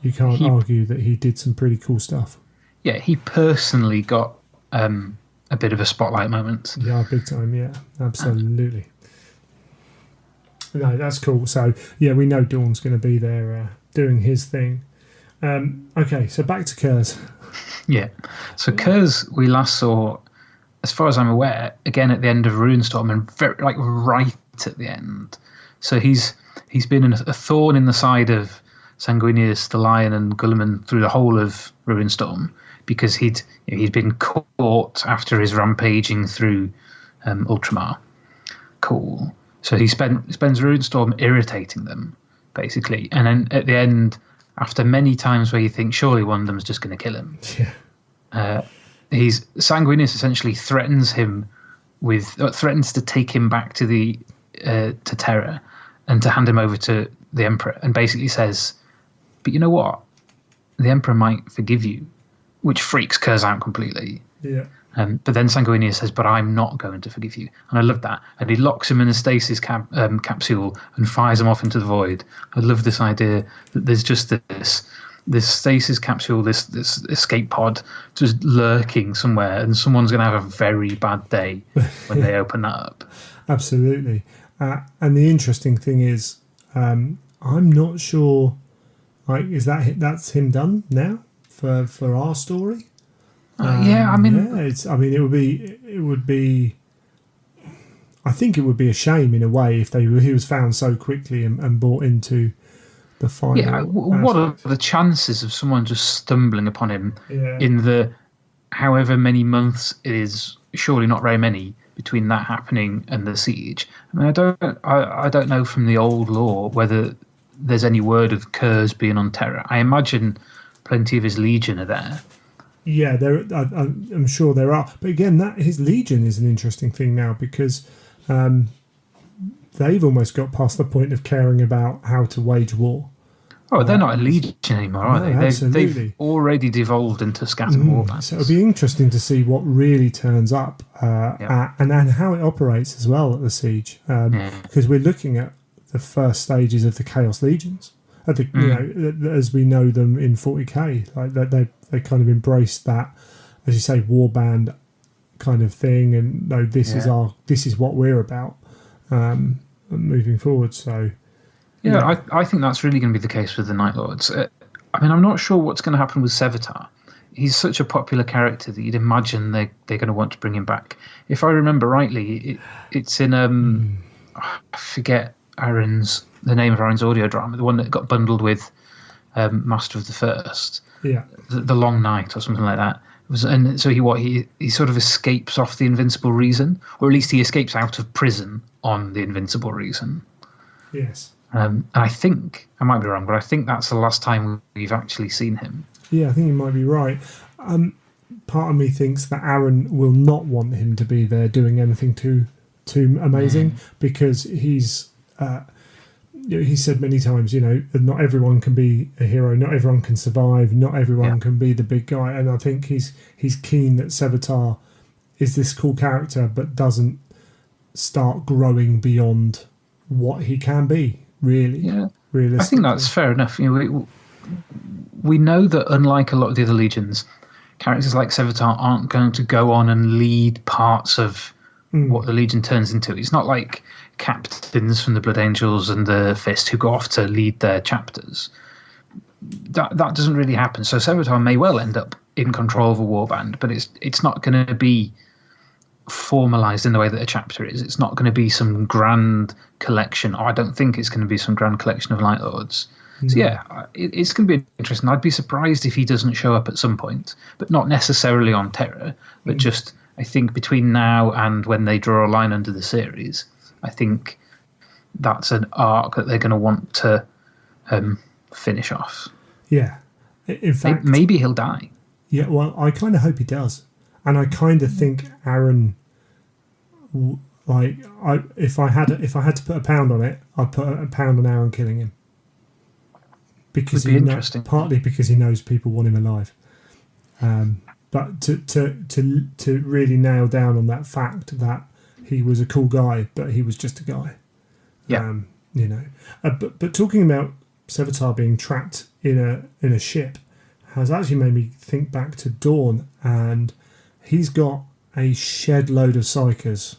S1: you can't argue that he did some pretty cool stuff. Yeah,
S3: he personally got a bit of a spotlight moment.
S1: Yeah, big time. Yeah, absolutely. No, that's cool. So yeah, we know Dawn's going to be there doing his thing. Okay, so back to Kurz.
S3: Yeah, so Kurz we last saw, as far as I'm aware, again at the end of Runestorm, and right at the end. So he's been a thorn in the side of Sanguinius, the Lion, and Guilliman through the whole of Runestorm, because he'd been caught after his rampaging through Ultramar. Cool. So he spends Runestorm irritating them, basically, and then at the end, after many times where you think surely one of them's just going to kill him, Sanguinius essentially threatens to take him back to the to Terra and to hand him over to the Emperor, and basically says, but you know what, the Emperor might forgive you, which freaks Kurz out completely.
S1: Yeah.
S3: But then Sanguinius says, but I'm not going to forgive you. And I love that. And he locks him in a stasis capsule and fires him off into the void. I love this idea that there's just this stasis capsule, this escape pod just lurking somewhere, and someone's going to have a very bad day when they open that up.
S1: Absolutely. And the interesting thing is, I'm not sure, that's him done now for our story? It would be. I think it would be a shame in a way if he was found so quickly and brought into the final.
S3: Yeah, what are the chances of someone just stumbling upon him in the however many months it is? Surely not very many between that happening and the siege. I mean, I don't know from the old lore whether there's any word of Kurz being on Terra. I imagine plenty of his legion are there.
S1: Yeah, I'm sure there are. But again, his legion is an interesting thing now, because they've almost got past the point of caring about how to wage war.
S3: Oh, they're not a legion anymore, are they?
S1: Absolutely.
S3: They've already devolved into scattered warbands.
S1: So it'll be interesting to see what really turns up and how it operates as well at the siege, because we're looking at the first stages of the Chaos Legions. As we know them in 40k, like they kind of embraced that, as you say, warband kind of thing, and this is what we're about moving forward. So
S3: I think that's really going to be the case with the Night Lords. I mean, I'm not sure what's going to happen with Sevatar. He's such a popular character that you'd imagine they're going to want to bring him back. If I remember rightly, it's in I forget the name of Aaron's audio drama, the one that got bundled with Master of the First.
S1: Yeah.
S3: The Long Night or something like that. And so he sort of escapes off the Invincible Reason, or at least he escapes out of prison on the Invincible Reason.
S1: Yes.
S3: And I think, I might be wrong, but I think that's the last time we've actually seen him.
S1: Yeah, I think you might be right. Part of me thinks that Aaron will not want him to be there doing anything too amazing, because he's said many times, not everyone can be a hero, not everyone can survive, not everyone can be the big guy, and I think he's keen that Sevatar is this cool character but doesn't start growing beyond what he can be, really.
S3: Yeah,
S1: realistically.
S3: I think that's fair enough. We know that unlike a lot of the other legions, characters like Sevatar aren't going to go on and lead parts of what the Legion turns into. It's not like captains from the Blood Angels and the Fist who go off to lead their chapters. That doesn't really happen. So Sevatar may well end up in control of a warband, but it's not going to be formalized in the way that a chapter is. It's not going to be some grand collection, or I don't think it's going to be some grand collection of Light Lords. So yeah, it's going to be interesting. I'd be surprised if he doesn't show up at some point, but not necessarily on Terra, but just, I think, between now and when they draw a line under the series, I think that's an arc that they're going to want to finish off.
S1: Yeah. In fact,
S3: maybe he'll die.
S1: Yeah, well, I kind of hope he does. And I kind of think Aaron, if I had to put a pound on it, I'd put a pound on Aaron killing him. Because partly because he knows people want him alive, but to really nail down on that fact that he was a cool guy, but he was just a guy.
S3: Yeah.
S1: But talking about Sevatar being trapped in a ship has actually made me think back to Dawn, and he's got a shed load of psychers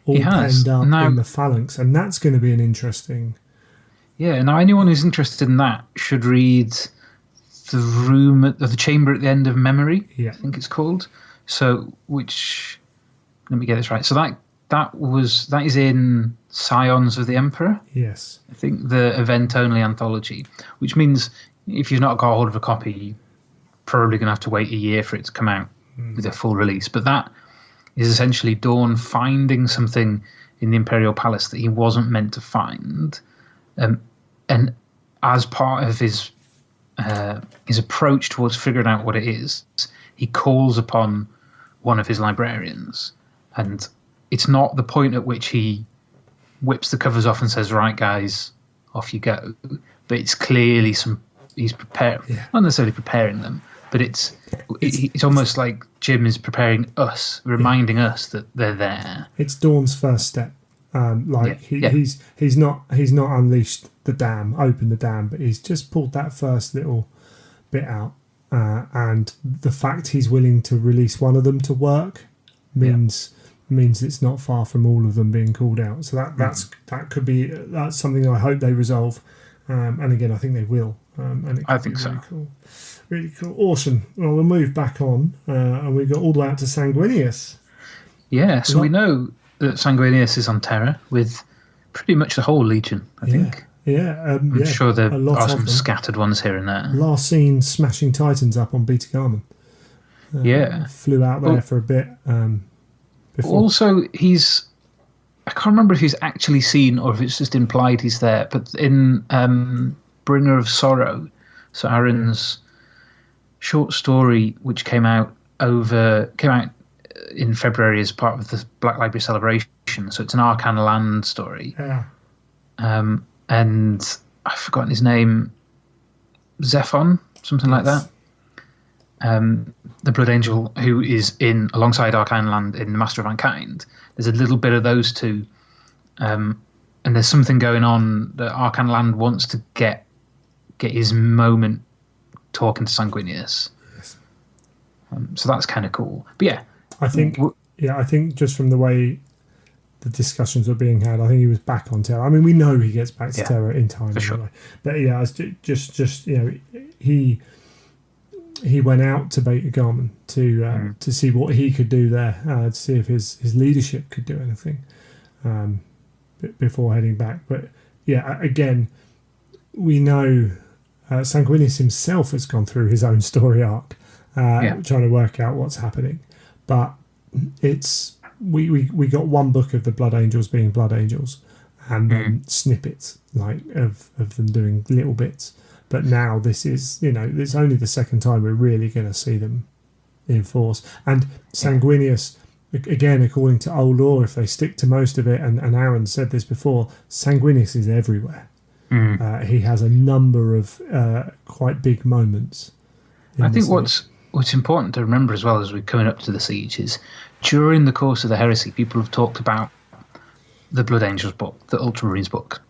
S1: all penned up in the phalanx, and that's going to be an interesting.
S3: Yeah, now anyone who's interested in that should read the chamber at the end of memory.
S1: Yeah.
S3: I think it's called. So, let me get this right. So that is in Scions of the Emperor.
S1: Yes.
S3: I think the event only anthology, which means if you've not got a hold of a copy, you're probably going to have to wait a year for it to come out with a full release. But that is essentially Dawn finding something in the Imperial Palace that he wasn't meant to find. And as part of his approach towards figuring out what it is, he calls upon one of his librarians. And it's not the point at which he whips the covers off and says, "Right, guys, off you go." But it's clearly he's prepared, not necessarily preparing them, but it's almost like Jim is preparing us, reminding us that they're there.
S1: It's Dawn's first step. He's not unleashed the dam, opened the dam, but he's just pulled that first little bit out, and the fact he's willing to release one of them to work means it's not far from all of them being called out. So that's something I hope they resolve, and again I think they will. And
S3: I think
S1: really
S3: so.
S1: Cool. Really cool, awesome. Well, we'll move back on, and we got all the way out to Sanguinius.
S3: Yeah, so we know that Sanguinius is on Terra with pretty much the whole Legion, I think.
S1: Yeah,
S3: I'm sure there are some scattered ones here and there.
S1: Last seen smashing Titans up on Beta Garmin. Flew out there for a bit. Before.
S3: Also, I can't remember if he's actually seen or if it's just implied he's there, but in Bringer of Sorrow, so Aaron's short story, which came out in February as part of the Black Library celebration. So it's an Arcan Land story.
S1: Yeah.
S3: And I've forgotten his name, Zephon, something like that. The Blood Angel, who is alongside Arcane Land in The Master of Mankind. There's a little bit of those two. And there's something going on that Arcane Land wants to get his moment talking to Sanguinius.
S1: Yes.
S3: So that's kind of cool. But yeah.
S1: I think just from the way the discussions were being had, I think he was back on Terra. I mean, we know he gets back to Terra in time.
S3: For sure.
S1: But yeah, it's just he went out to Beta Garmin to see what he could do there, to see if his leadership could do anything. before heading back. But yeah, again, we know Sanguinius himself has gone through his own story arc, trying to work out what's happening. But it's we got one book of the Blood Angels being Blood Angels, and then snippets of them doing little bits. But now this is, it's only the second time we're really going to see them in force. And Sanguinius, again, according to old lore, if they stick to most of it, and Aaron said this before, Sanguinius is everywhere. He has a number of quite big moments.
S3: I think what's important to remember as well as we're coming up to the siege is during the course of the heresy, people have talked about the Blood Angels book, the Ultramarines book,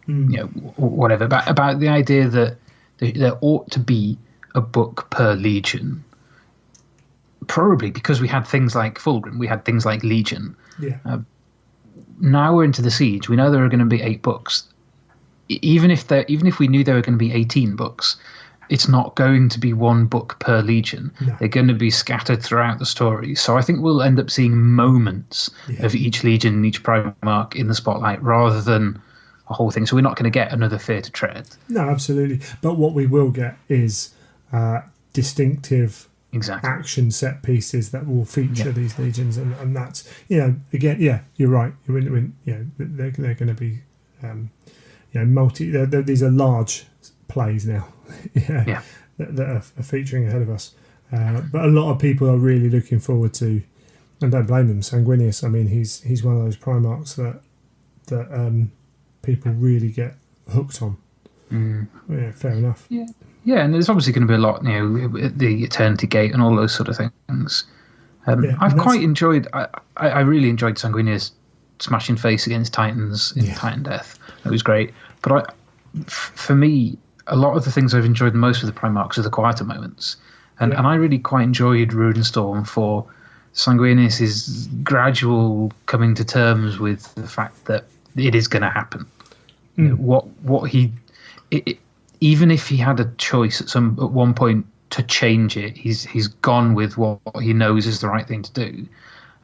S3: whatever, about the idea that there ought to be a book per legion. Probably because we had things like Fulgrim, we had things like Legion.
S1: Yeah.
S3: Now we're into the siege. We know there are going to be 8 books. Even if we knew there were going to be 18 books, it's not going to be one book per legion. No. They're going to be scattered throughout the story. So I think we'll end up seeing moments of each legion and each Primarch in the spotlight rather than a whole thing. So we're not going to get another Fear to Tread.
S1: No, absolutely. But what we will get is distinctive action set pieces that will feature these legions, and that's again, you're right. They're going to be multi. These are large plays now. that are featuring ahead of us. But a lot of people are really looking forward to, and don't blame them. Sanguinius. I mean, he's one of those Primarchs that people really get hooked on. Yeah, fair enough.
S3: Yeah, and there's obviously going to be a lot, the Eternity Gate and all those sort of things. I've quite enjoyed. I really enjoyed Sanguinius smashing face against Titans in Titan Death. That was great. But for me, a lot of the things I've enjoyed the most with the Primarchs are the quieter moments, and I really quite enjoyed Rudenstorm for Sanguinius' gradual coming to terms with the fact that it is going to happen. Even if he had a choice at one point to change it, he's gone with what he knows is the right thing to do.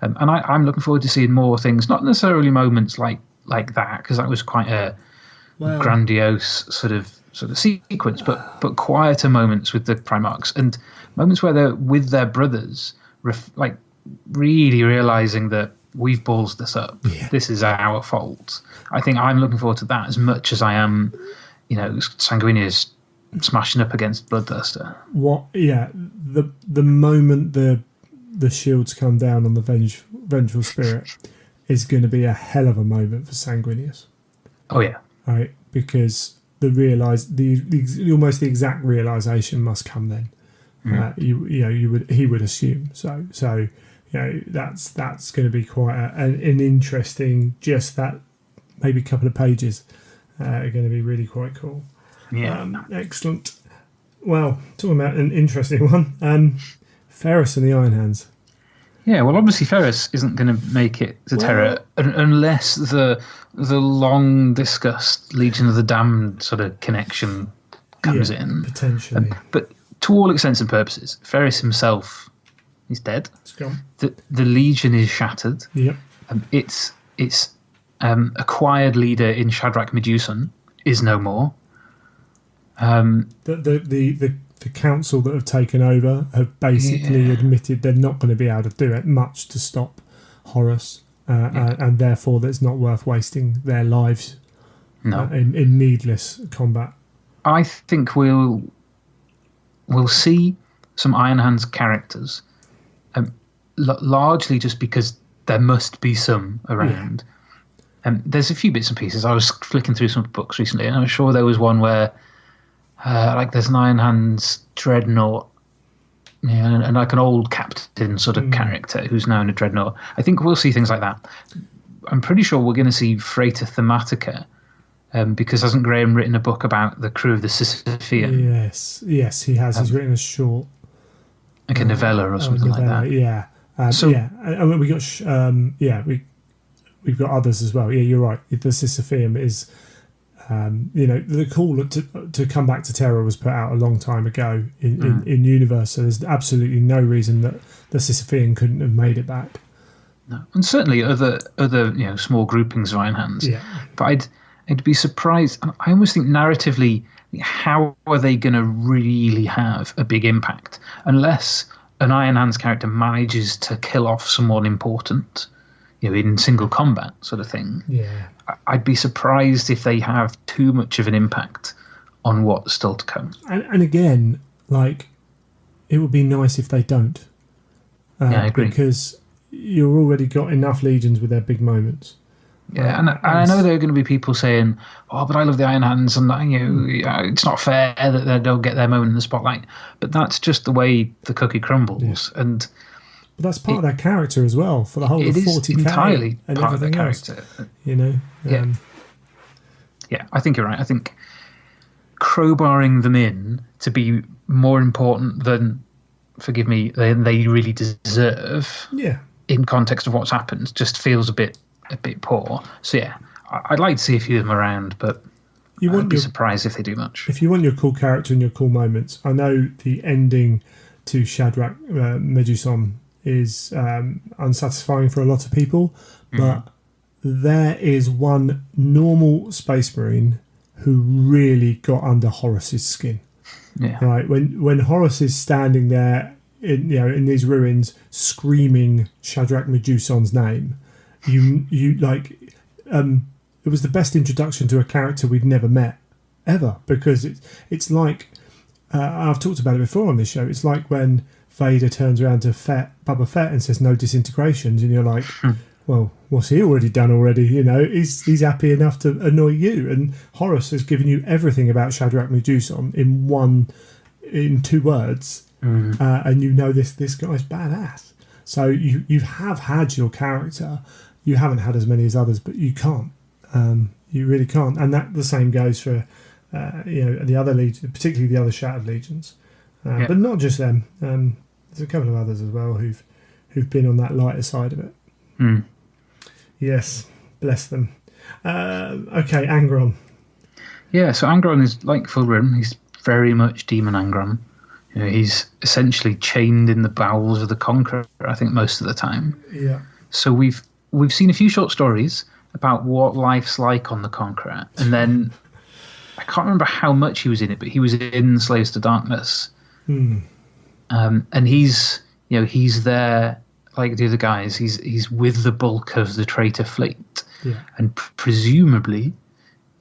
S3: And I'm looking forward to seeing more things, not necessarily moments like that, because that was quite a grandiose sort of sequence, but quieter moments with the Primarchs and moments where they're with their brothers, really realizing that we've ballsed this up. Yeah. This is our fault. I think I'm looking forward to that as much as I am. Sanguinius smashing up against Bloodthirster.
S1: The moment the shields come down on the vengeful spirit is going to be a hell of a moment for Sanguinius.
S3: Oh yeah,
S1: right, because the almost the exact realization must come then. He would assume so. That's going to be quite an interesting. Just that maybe a couple of pages. Are going to be really quite cool.
S3: Yeah.
S1: Excellent. Well, talking about an interesting one, Ferrus and the Iron Hands.
S3: Yeah, well, obviously Ferrus isn't going to make it to Terra unless the long discussed Legion of the Damned sort of connection comes in.
S1: Potentially.
S3: But to all intents and purposes, Ferrus himself is dead.
S1: It's gone.
S3: The Legion is shattered.
S1: Yep.
S3: It's acquired leader in Shadrach Medusan is no more.
S1: The council that have taken over have basically admitted they're not going to be able to do it much to stop Horus, and therefore it's not worth wasting their lives in needless combat.
S3: I think we'll see some Iron Hands characters, largely just because there must be some around. Yeah. There's a few bits and pieces. I was flicking through some books recently, and I'm sure there was one where, there's an Iron Hands dreadnought, and like an old captain sort of character who's now in a dreadnought. I think we'll see things like that. I'm pretty sure we're going to see Freighter Thematica, because hasn't Graham written a book about the crew of the Sisyphean?
S1: Yes, he has. He's written a short,
S3: like a novella or something like that.
S1: Yeah. And we got we've got others as well. Yeah, you're right. The Sisypheum is, the call to come back to Terra was put out a long time ago in universe. So there's absolutely no reason that the Sisyphean couldn't have made it back.
S3: No. And certainly other small groupings of Iron Hands.
S1: Yeah.
S3: But I'd be surprised. I almost think narratively, how are they going to really have a big impact unless an Iron Hands character manages to kill off someone important, in single combat sort of thing.
S1: Yeah.
S3: I'd be surprised if they have too much of an impact on what's still to come.
S1: And again, like, it would be nice if they don't.
S3: I agree.
S1: Because you've already got enough legions with their big moments.
S3: Yeah, and I know there are going to be people saying, "Oh, but I love the Iron Hands, and it's not fair that they don't get their moment in the spotlight." But that's just the way the cookie crumbles, and
S1: but that's part of their character as well for the whole of 40k.
S3: It is entirely
S1: and
S3: part of their
S1: everything
S3: character.
S1: Else,
S3: Yeah, I think you're right. I think crowbarring them in to be more important than, forgive me, than they really deserve.
S1: Yeah.
S3: In context of what's happened, just feels a bit poor. So yeah, I'd like to see a few of them around, but I'd be surprised if they do much.
S1: If you want your cool character and your cool moments, I know the ending to Shadrach Meduson is unsatisfying for a lot of people, but there is one normal Space Marine who really got under Horus's skin.
S3: Yeah.
S1: Right. When Horus is standing there in these ruins screaming Shadrach Meduson's name, you like it was the best introduction to a character we'd never met ever, because it's like I've talked about it before on this show. It's like when Vader turns around to Boba Fett and says no disintegrations, and you're like, well, what's he already done already? He's happy enough to annoy you. And Horus has given you everything about Shadrach Meduson in 2 words, and this guy's badass. So you have had your character. You haven't had as many as others, but you can't. You really can't. And that the same goes for the other legions, particularly the other Shattered Legions, but not just them. There's a couple of others as well who've been on that lighter side of it. Yes, bless them. Okay, Angron.
S3: Yeah, so Angron is like Fulgrim. He's very much Demon Angron. He's essentially chained in the bowels of the Conqueror, I think, most of the time.
S1: Yeah.
S3: So we've seen a few short stories about what life's like on the Conqueror, and then I can't remember how much he was in it, but he was in Slaves to Darkness, and he's there like the other guys. He's with the bulk of the traitor fleet, and presumably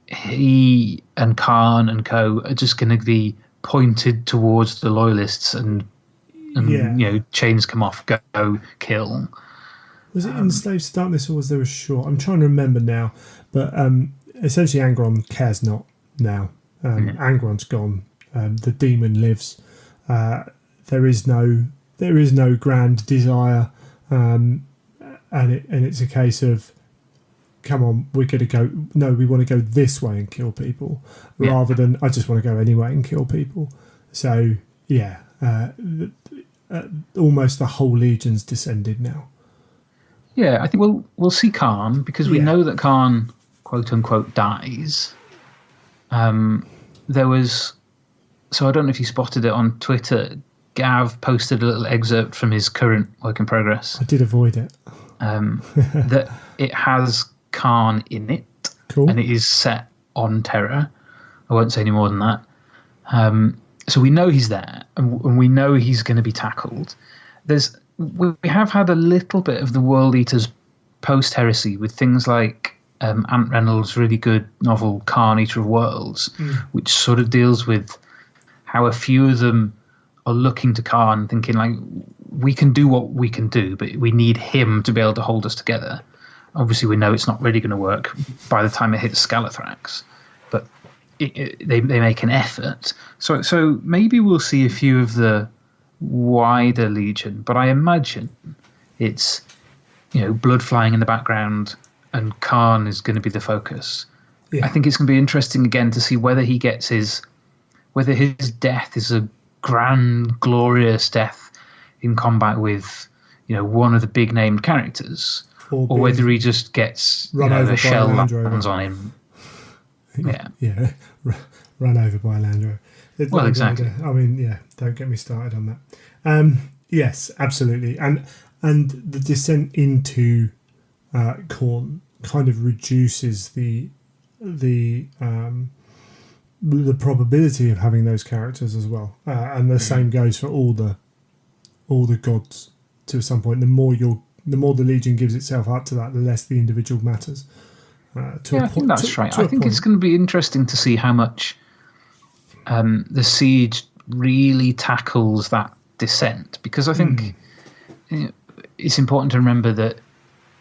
S3: he and Khan and co are just going to be pointed towards the loyalists, and chains come off, go kill.
S1: Was it in Slaves to Darkness, or was there a short? I'm trying to remember now, but essentially Angron cares not now. Angron's gone. The demon lives. There is no grand desire, and it's a case of, come on, we're going to go. No, we want to go this way and kill people, rather than I just want to go anyway and kill people. So almost the whole legion's descended now.
S3: Yeah, I think we'll see Khan, because we know that Khan, quote unquote, dies. There was, so I don't know if you spotted it on Twitter. Gav posted a little excerpt from his current work in progress.
S1: I did avoid it.
S3: That it has Khan in it,
S1: cool, and
S3: it is set on Terra. I won't say any more than that. So we know he's there, and we know he's going to be tackled. We have had a little bit of the World Eaters post-heresy with things like Ant Reynolds' really good novel Khan, Eater of Worlds, which sort of deals with how a few of them are looking to Khan thinking, like, we can do what we can do, but we need him to be able to hold us together. Obviously, we know it's not really going to work by the time it hits Scalathrax, but they make an effort. So maybe we'll see a few of the wider legion, but I imagine it's blood flying in the background and Khan is going to be the focus. I think it's going to be interesting again to see whether whether his death is a grand, glorious death in combat with one of the big named characters, or whether he just gets a shell lands on him.
S1: Run over by a Land Rover.
S3: Exactly.
S1: I mean, don't get me started on that. Yes, absolutely. And and the descent into Khorne kind of reduces the probability of having those characters as well, and the same goes for all the gods. To some point, the more the Legion gives itself up to that, the less the individual matters.
S3: I think that's right. I think it's going to be interesting to see how much the Siege really tackles that descent, because I think it's important to remember that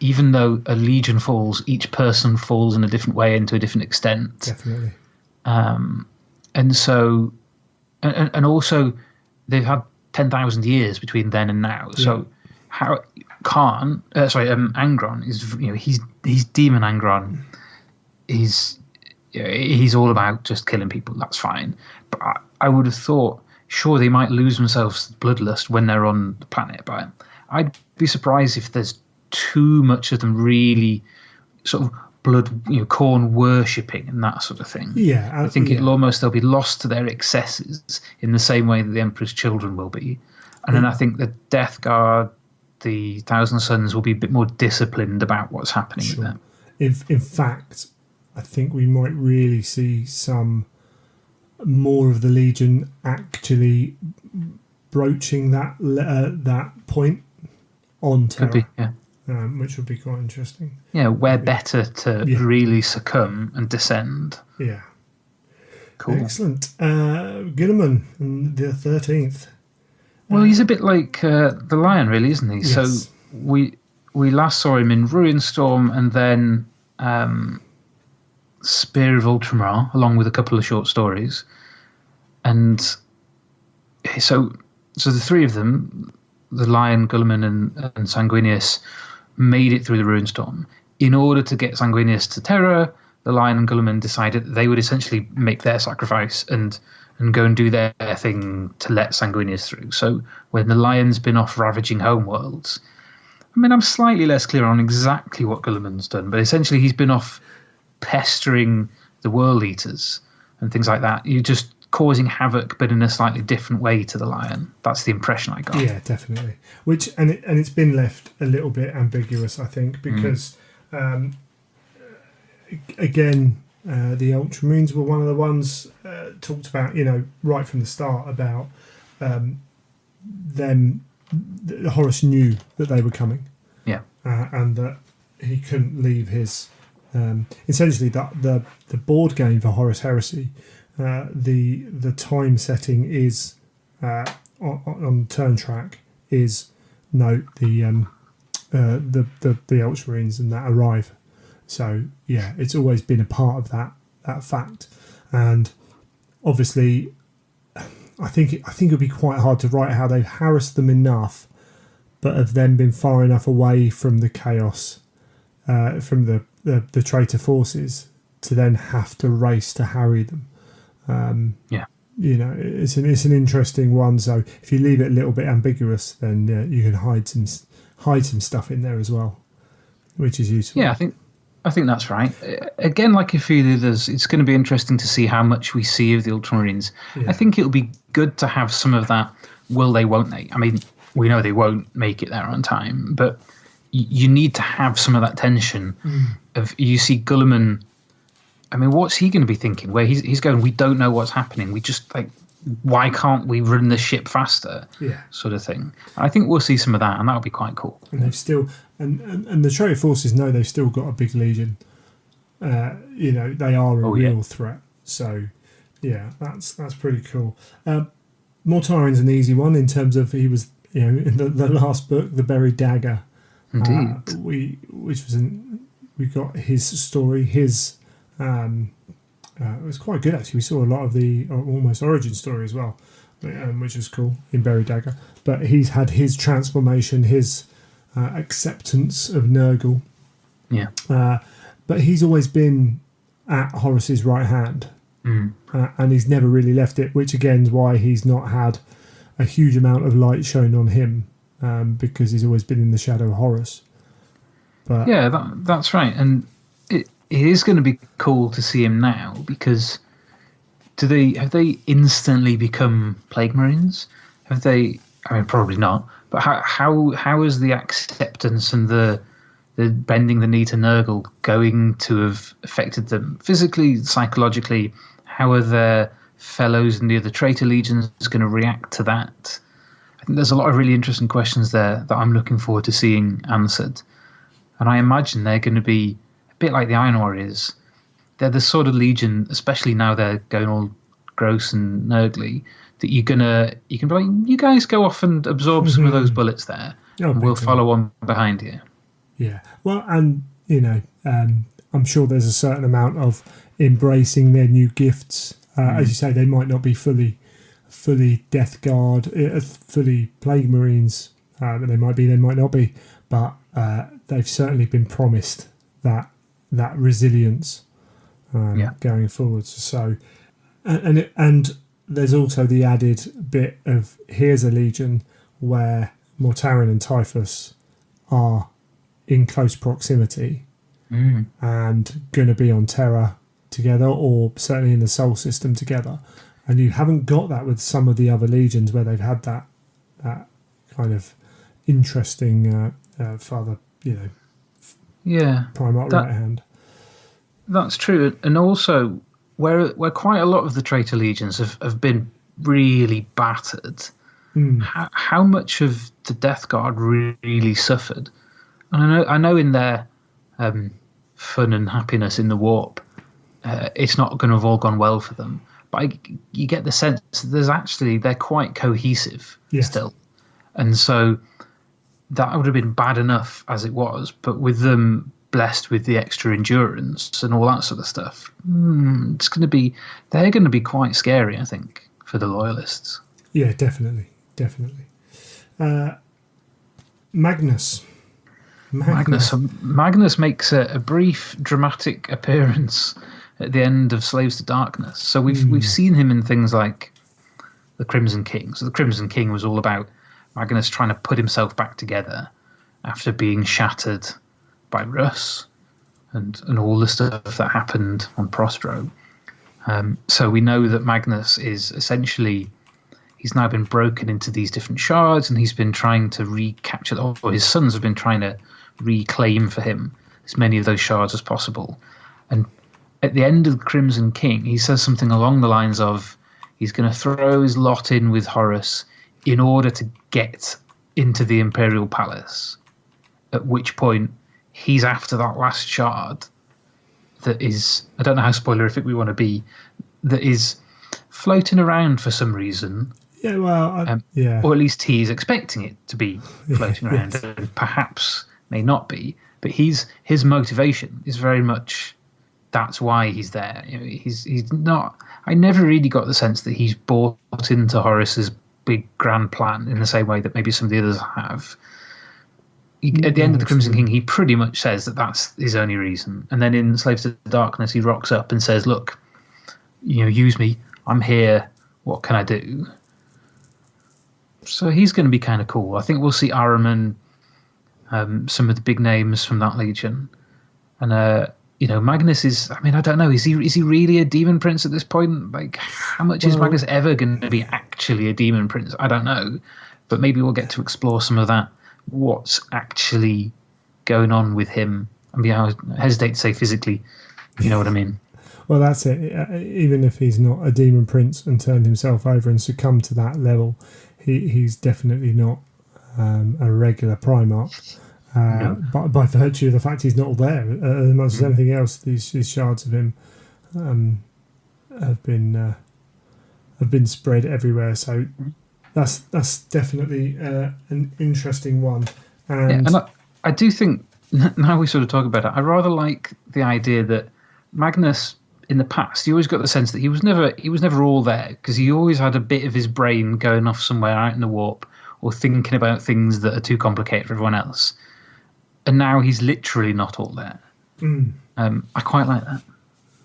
S3: even though a Legion falls, each person falls in a different way and to a different extent.
S1: Definitely.
S3: And so, and also, they've had 10,000 years between then and now. Yeah. So, how Angron is, he's Demon Angron. He's all about just killing people. That's fine. But I would have thought, sure, they might lose themselves to bloodlust when they're on the planet, but I'd be surprised if there's too much of them really sort of Khorne worshipping and that sort of thing.
S1: Yeah,
S3: I think they'll be lost to their excesses in the same way that the Emperor's children will be. And then I think the Death Guard, the Thousand Sons, will be a bit more disciplined about what's happening with them. In
S1: fact, I think we might really see some more of the Legion actually broaching that point on Terra.
S3: Could be, yeah.
S1: Which would be quite interesting.
S3: Yeah, we're better to really succumb and descend.
S1: Yeah.
S3: Cool.
S1: Excellent. Gilliman, the 13th.
S3: Well, he's a bit like the Lion, really, isn't he?
S1: Yes.
S3: So we last saw him in Ruinstorm and then Spear of Ultramar, along with a couple of short stories. And so the three of them, the Lion, Gulliman, and Sanguinius, made it through the Ruinstorm. In order to get Sanguinius to Terra, the Lion and Gulliman decided that they would essentially make their sacrifice and go and do their thing to let Sanguinius through. So when the Lion's been off ravaging homeworlds, I'm slightly less clear on exactly what Gulliman's done, but essentially he's been off pestering the World Eaters and things like that. You're just causing havoc, but in a slightly different way to the Lion. That's the impression I got.
S1: Yeah, definitely. It's been left a little bit ambiguous, I think, because again, the Ultramarines were one of the ones talked about, right from the start about them. Horus knew that they were coming.
S3: Yeah,
S1: and that he couldn't leave his. Essentially, the board game for Horus Heresy. The time setting is on turn track is the Ultramarines and that arrive. So yeah, it's always been a part of that fact, and obviously, I think it would be quite hard to write how they've harassed them enough, but have then been far enough away from the chaos, from the traitor forces, to then have to race to harry them. It's an interesting one. So if you leave it a little bit ambiguous, then you can hide some stuff in there as well, which is useful.
S3: Yeah, I think that's right. Again, like a few of the others, it's going to be interesting to see how much we see of the Ultramarines. Yeah. I think it'll be good to have some of that. Will they? Won't they? We know they won't make it there on time, but you need to have some of that tension. Of you see Gulliman. What's he going to be thinking? Where he's going, we don't know what's happening. We just why can't we run the ship faster? Yeah, sort of thing. I think we'll see some of that, and that'll be quite cool.
S1: And they've still, and the traitor forces know they've still got a big legion. They are a real threat. So, yeah, that's pretty cool. Mortarion's an easy one in terms of he was, in the last book, the Buried Dagger.
S3: Indeed.
S1: We got his story, his. It was quite good actually. We saw a lot of the almost origin story as well, which is cool in Buried Dagger. But he's had his transformation, his acceptance of Nurgle.
S3: Yeah.
S1: But he's always been at Horus's right hand, and he's never really left it. Which again is why he's not had a huge amount of light shown on him, because he's always been in the shadow of Horus. But
S3: yeah, that's right, and. It is going to be cool to see him now, because have they instantly become Plague Marines? Have they? Probably not. But how is the acceptance and the bending the knee to Nurgle going to have affected them physically, psychologically? How are their fellows in the other traitor legions going to react to that? I think there's a lot of really interesting questions there that I'm looking forward to seeing answered. And I imagine they're going to be a bit like the Iron Warriors. They're the sort of legion, especially now they're going all gross and nurgly, that you can be like, you guys go off and absorb some of those bullets there, and we'll follow on behind you.
S1: Yeah. Well, and, I'm sure there's a certain amount of embracing their new gifts. As you say, they might not be fully Death Guard, fully Plague Marines. They might be, they might not be. But they've certainly been promised that resilience going forwards. So, and there's also the added bit of, here's a legion where Mortaran and Typhus are in close proximity and going to be on Terra together, or certainly in the Sol system together. And you haven't got that with some of the other legions where they've had that kind of interesting father, Primarch right hand.
S3: That's true, and also where quite a lot of the traitor legions have been really battered. How much of the Death Guard really suffered? And I know in their fun and happiness in the warp, it's not going to have all gone well for them. But you get the sense that they're quite cohesive still, and so that would have been bad enough as it was. But with them blessed with the extra endurance and all that sort of stuff, they're going to be quite scary, I think, for the loyalists.
S1: Yeah, definitely. Magnus
S3: makes a brief dramatic appearance at the end of Slaves to Darkness. So we've seen him in things like the Crimson King. So the Crimson King was all about Magnus trying to put himself back together after being shattered by Russ and all the stuff that happened on Prostro. So we know that Magnus is essentially, he's now been broken into these different shards, and he's been trying to recapture, or his sons have been trying to reclaim for him as many of those shards as possible. And at the end of the Crimson King, he says something along the lines of, he's going to throw his lot in with Horus in order to get into the Imperial Palace, at which point he's after that last shard that is, I don't know how spoilerific we want to be, that is floating around for some reason.
S1: Yeah, well,
S3: or at least he's expecting it to be floating around, and perhaps may not be. But his motivation is very much, that's why he's there. He's not. I never really got the sense that he's bought into Horus's big grand plan in the same way that maybe some of the others have. At the end of the Crimson King, he pretty much says that that's his only reason. And then in Slaves to Darkness, he rocks up and says, "Look, use me. I'm here. What can I do?" So he's going to be kind of cool. I think we'll see Ahriman, some of the big names from that legion, and Magnus is. I mean, I don't know. Is he really a demon prince at this point? Like, how much is Magnus ever going to be actually a demon prince? I don't know, but maybe we'll get to explore some of that. What's actually going on with him? I mean, I hesitate to say physically. You know what I mean?
S1: Well, that's it. Even if he's not a demon prince and turned himself over and succumbed to that level, he's definitely not a regular Primarch.
S3: No.
S1: But by virtue of the fact he's not there, as much as anything else, these shards of him have been spread everywhere. So that's definitely an interesting one. And
S3: I do think, now we sort of talk about it, I rather like the idea that Magnus, in the past, you always got the sense that he was never all there, because he always had a bit of his brain going off somewhere out in the warp, or thinking about things that are too complicated for everyone else. And now he's literally not all there. I quite like that.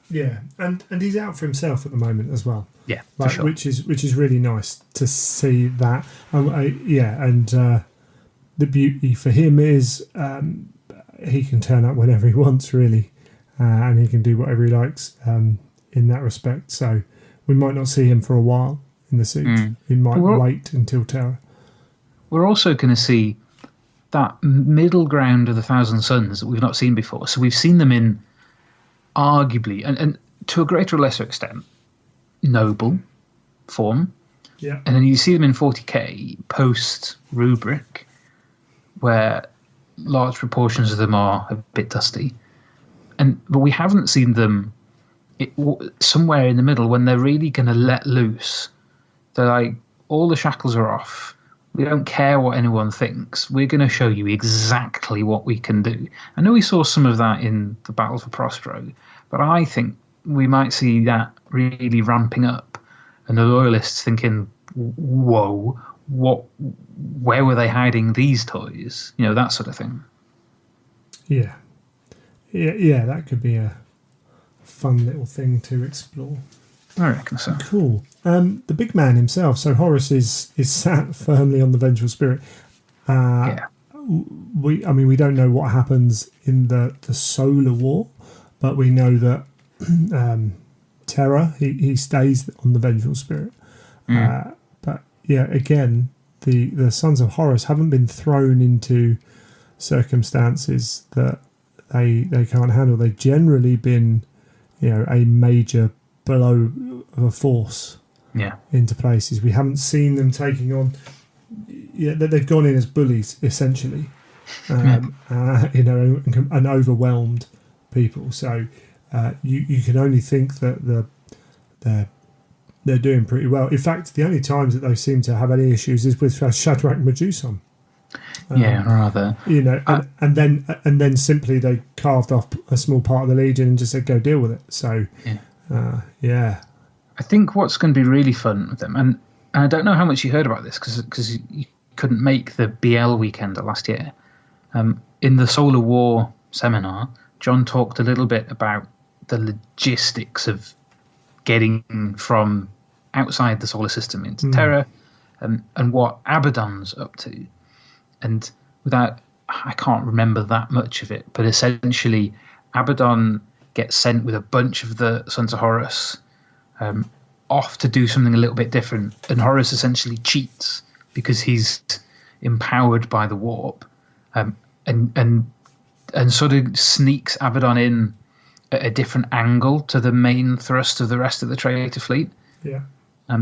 S1: Yeah, and he's out for himself at the moment as well.
S3: Yeah, for sure.
S1: which is really nice to see that. The beauty for him is he can turn up whenever he wants, really, and he can do whatever he likes in that respect. So we might not see him for a while in the suit. He might wait until Terra.
S3: we're also going to see that middle ground of the Thousand Sons that we've not seen before. So we've seen them in arguably, and to a greater or lesser extent, noble form.
S1: Yeah.
S3: And then you see them in 40k post-rubric, where large proportions of them are a bit dusty. But we haven't seen them somewhere in the middle when they're really going to let loose. They're like, all the shackles are off. We don't care what anyone thinks. We're going to show you exactly what we can do. I know we saw some of that in the Battle for Prospero, but I think we might see that really ramping up, and the loyalists thinking, whoa, where were they hiding these toys? That sort of thing.
S1: Yeah, that could be a fun little thing to explore.
S3: I reckon so.
S1: Cool. The big man himself. So Horus is sat firmly on the vengeful spirit. We don't know what happens in the solar war, but we know that Terra he stays on the vengeful spirit. But yeah, again, the sons of Horus haven't been thrown into circumstances that they can't handle. They've generally been, a major blow of a force into places. We haven't seen them taking on. Yeah, they've gone in as bullies essentially, and overwhelmed people. So you can only think that they're doing pretty well. In fact, the only times that they seem to have any issues is with Shadrach Medusan.
S3: Rather.
S1: And then simply they carved off a small part of the Legion and just said, go deal with it. So,
S3: I think what's going to be really fun with them, and I don't know how much you heard about this because you couldn't make the BL weekender last year. In the Solar War seminar, John talked a little bit about the logistics of getting from outside the solar system into Terra, and what Abaddon's up to. And I can't remember that much of it, but essentially Abaddon gets sent with a bunch of the Sons of Horus off to do something a little bit different, and Horus essentially cheats because he's empowered by the warp, and sort of sneaks Abaddon in at a different angle to the main thrust of the rest of the traitor fleet.
S1: Yeah.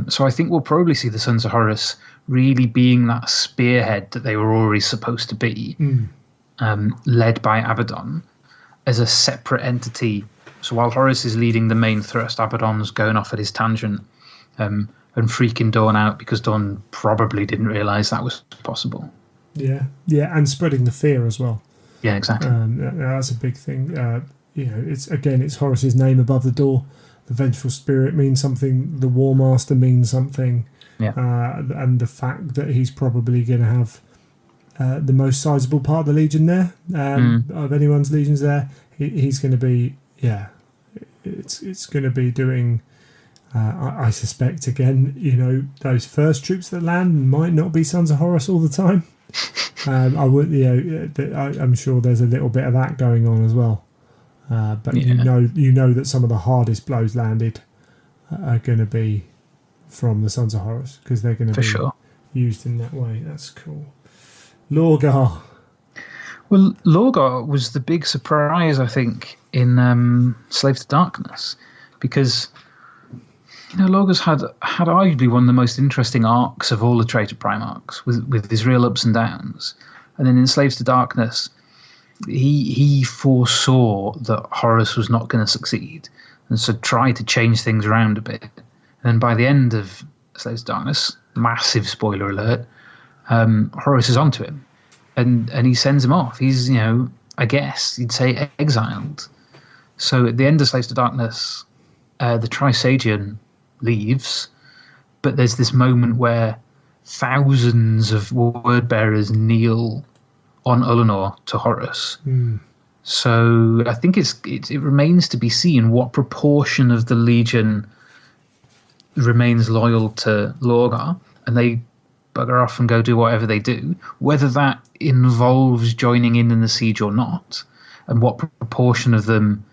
S3: So I think we'll probably see the Sons of Horus really being that spearhead that they were already supposed to be, led by Abaddon as a separate entity. So while Horus is leading the main thrust, Abaddon's going off at his tangent and freaking Dawn out because Dawn probably didn't realise that was possible.
S1: Yeah, and spreading the fear as well.
S3: Yeah, exactly.
S1: That's a big thing. It's Horus's name above the door. The vengeful spirit means something. The War Master means something.
S3: Yeah.
S1: And the fact that he's probably going to have the most sizable part of the Legion there, of anyone's legions there, he's going to be, it's going to be doing, I suspect, again, those first troops that land might not be Sons of Horus all the time. I'm sure there's a little bit of that going on as well. But you know that some of the hardest blows landed are going to be from the Sons of Horus because they're going to be used in that way. That's cool. Lorgar.
S3: Well, Lorgar was the big surprise, I think, in Slave to Darkness, because Lorgar's had arguably one of the most interesting arcs of all the Traitor Prime arcs, with his real ups and downs. And then in Slaves to Darkness, he foresaw that Horus was not going to succeed, and so tried to change things around a bit. And then by the end of Slaves to Darkness, massive spoiler alert, Horus is onto him, and he sends him off. He's, I guess you'd say exiled. So at the end of Slaves to Darkness, the Trisagion leaves, but there's this moment where thousands of word bearers kneel on Ullanor to Horus. So I think it remains to be seen what proportion of the Legion remains loyal to Lorgar, and they bugger off and go do whatever they do, whether that involves joining in the siege or not, and what proportion of them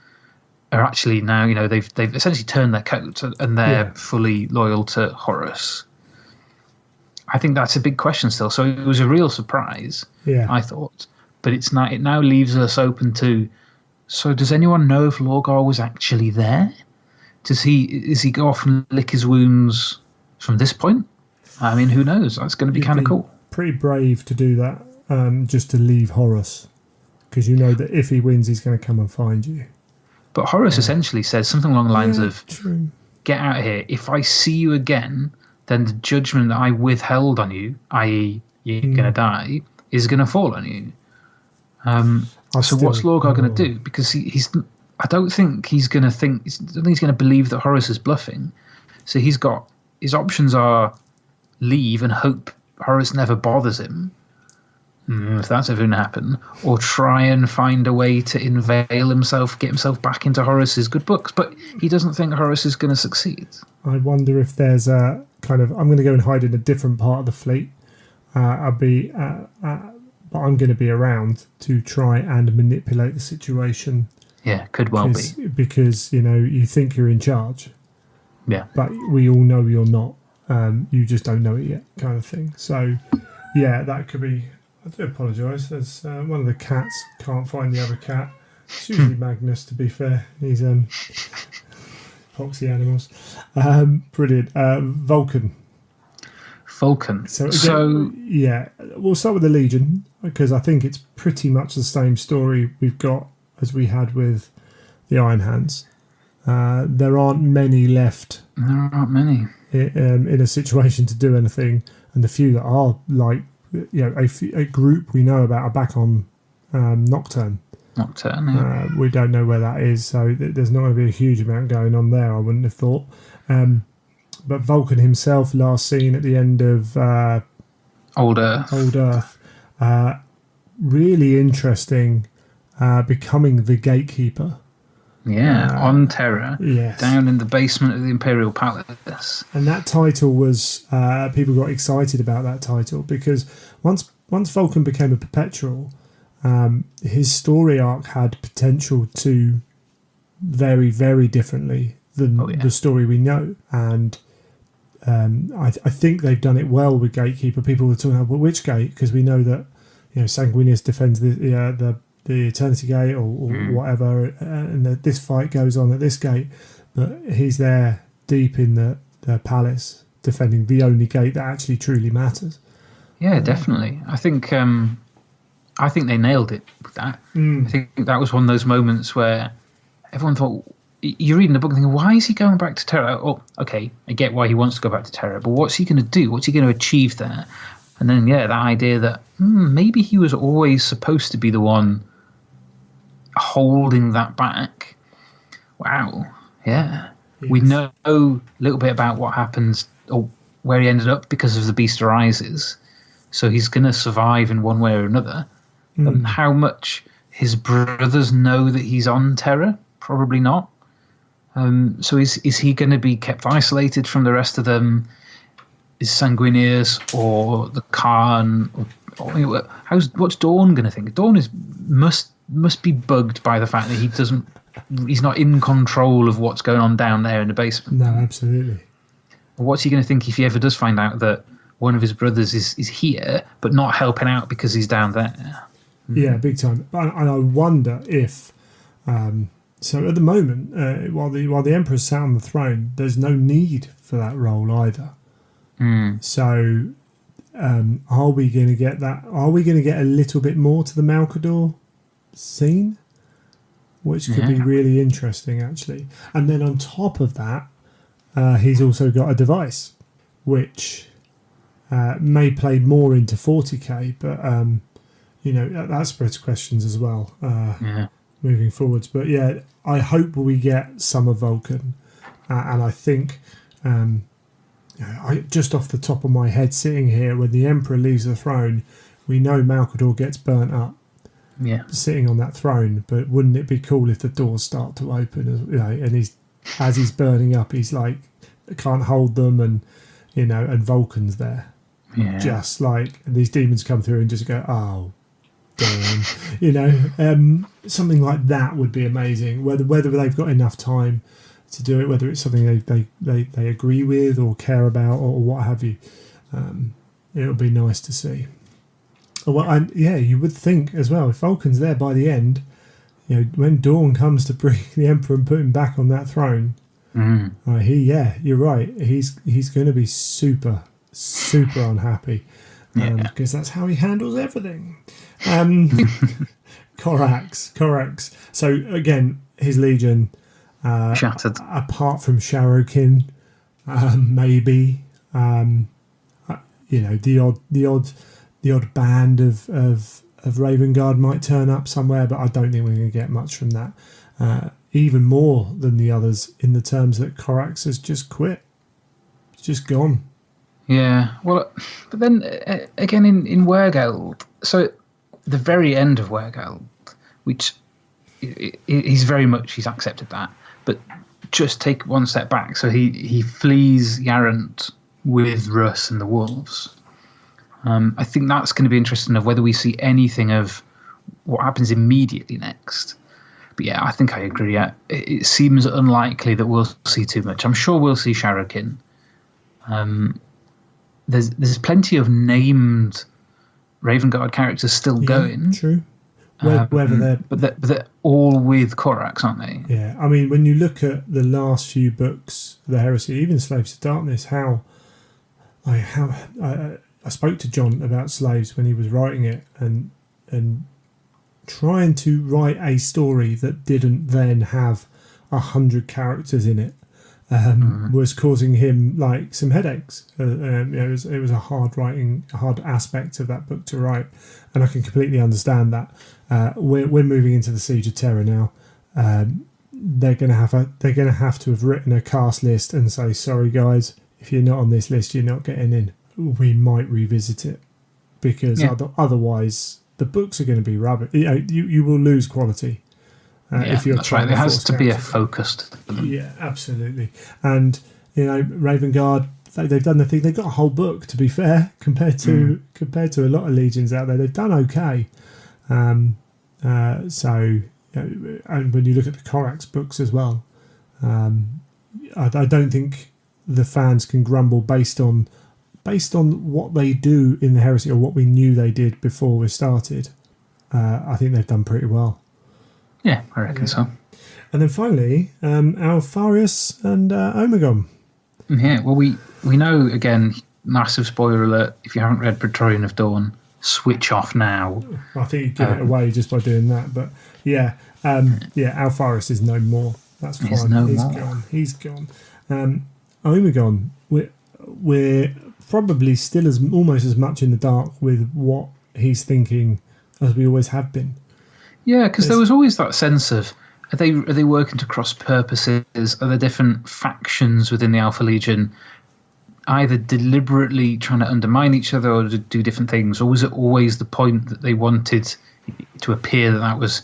S3: are actually now, they've essentially turned their coat and they're fully loyal to Horus. I think that's a big question still. So it was a real surprise, I thought. But it's not. It now leaves us open to. So does anyone know if Lorgar was actually there? Is he go off and lick his wounds from this point? I mean, who knows? That's going to be kind of cool.
S1: Pretty brave to do that, just to leave Horus, because you know that if he wins, he's going to come and find you.
S3: But Horus essentially says something along the lines of,
S1: true.
S3: "Get out of here. If I see you again, then the judgment that I withheld on you, i.e., you're going to die, is going to fall on you." So what's Lorgar going to do? Because he's. I don't think he's going to think. I don't think he's going to believe that Horus is bluffing. So he's got his options are leave and hope Horus never bothers him, if that's ever going to happen, or try and find a way to unveil himself, get himself back into Horus's good books. But he doesn't think Horus is going to succeed.
S1: I wonder if there's a kind of. I'm going to go and hide in a different part of the fleet. But I'm going to be around to try and manipulate the situation.
S3: Yeah, could well be.
S1: Because, you think you're in charge.
S3: Yeah.
S1: But we all know you're not. You just don't know it yet, kind of thing. So, yeah, that could be... I do apologise. There's one of the cats can't find the other cat. It's usually Magnus, to be fair. He's poxy animals. Brilliant. Vulcan. So yeah, we'll start with the Legion, because I think it's pretty much the same story we've got as we had with the Iron Hands. There aren't many left.
S3: There aren't many
S1: in a situation to do anything, and the few that are, like, a group we know about are back on Nocturne.
S3: Yeah.
S1: We don't know where that is, so there's not going to be a huge amount going on there, I wouldn't have thought. But Vulcan himself, last seen at the end of
S3: Old Earth.
S1: Really interesting, becoming the gatekeeper.
S3: Yeah, on Terra.
S1: Yes.
S3: Down in the basement of the Imperial Palace.
S1: And that title was, people got excited about that title, because once Vulcan became a Perpetual, his story arc had potential to vary very differently than the story we know. And I think they've done it well with Gatekeeper. People were talking about, well, which gate? Because we know that Sanguinius defends the Eternity Gate or whatever, and that this fight goes on at this gate. But he's there deep in the palace, defending the only gate that actually truly matters.
S3: Yeah, definitely. I think they nailed it with that. I think that was one of those moments where everyone thought, you're reading the book and thinking, why is he going back to Terra? Oh, okay, I get why he wants to go back to Terra, but what's he going to do? What's he going to achieve there? And then, that idea that maybe he was always supposed to be the one holding that back. Wow, yeah. Yes. We know a little bit about what happens, or where he ended up, because of the Beast Arises. So he's going to survive in one way or another. How much his brothers know that he's on Terra? Probably not. So is he going to be kept isolated from the rest of them? Is Sanguinius or the Khan? What's Dawn going to think? Dawn must be bugged by the fact that he's not in control of what's going on down there in the basement.
S1: No, absolutely.
S3: What's he going to think if he ever does find out that one of his brothers is here but not helping out because he's down there?
S1: Yeah, big time. And I wonder if. So at the moment, while the Emperor's sat on the throne, there's no need for that role either. So are we going to get that? Are we going to get a little bit more to the Malcador scene? Which could be really interesting, actually. And then on top of that, he's also got a device, which may play more into 40k, but that spreads questions as well. Moving forwards. But yeah, I hope we get some of Vulcan. And I think, just off the top of my head, sitting here, when the Emperor leaves the throne, we know Malcador gets burnt up.
S3: Yeah.
S1: Sitting on that throne. But wouldn't it be cool if the doors start to open? And as he's burning up, he's like, can't hold them, and and Vulcan's there.
S3: Yeah.
S1: Just like, and these demons come through and just go, oh, damn. Something like that would be amazing. Whether they've got enough time to do it, whether it's something they agree with or care about or what have you. It'll be nice to see. Well, and yeah, you would think as well, if Vulcan's there by the end, when Dawn comes to bring the Emperor and put him back on that throne, you're right. He's going to be super unhappy, because that's how he handles everything. Corax. So again, his legion
S3: shattered.
S1: Apart from Sharokin, maybe the odd band of Raven Guard might turn up somewhere, but I don't think we're going to get much from that. Even more than the others, in the terms that Corax has just quit. It's just gone.
S3: Yeah, well, but then again in Wergeld, so at the very end of Wergeld, which he's accepted that, but just take one step back. So he flees Yarrant with Russ and the Wolves. I think that's going to be interesting of whether we see anything of what happens immediately next. But yeah, I think I agree. Yeah, it seems unlikely that we'll see too much. I'm sure we'll see Sharokin. There's plenty of named Raven Guard characters still going.
S1: True. Whether
S3: they're all with Corax, aren't they?
S1: Yeah, I mean, when you look at the last few books, the Heresy, even Slaves to Darkness, I spoke to John about Slaves when he was writing it, and trying to write a story that didn't then have 100 characters in it was causing him like some headaches. It was a hard aspect of that book to write, and I can completely understand that. We're moving into the Siege of Terra now. They're going to have to have written a cast list and say, sorry guys, if you're not on this list, you're not getting in. We might revisit it, because otherwise the books are going to be rubbish. You will lose quality if you're
S3: that's right. There has to be a focus.
S1: Yeah, absolutely. And Raven Guard, they've done the thing. They've got a whole book, to be fair, compared to a lot of legions out there. They've done okay. And when you look at the Corax books as well, I don't think the fans can grumble based on what they do in the Heresy, or what we knew they did before we started. I think they've done pretty well.
S3: Yeah, I reckon so.
S1: And then finally, Alfarius and Omegon.
S3: Yeah, well, we know, again, massive spoiler alert, if you haven't read Praetorian of Dawn, switch off now.
S1: I think you give it away just by doing that. But yeah, Alfarius is no more. That's fine. He's gone. Omegon, we're probably still almost as much in the dark with what he's thinking as we always have been.
S3: Yeah, because there was always that sense of, are they working to cross purposes? Are there different factions within the Alpha Legion either deliberately trying to undermine each other or to do different things? Or was it always the point that they wanted to appear that was,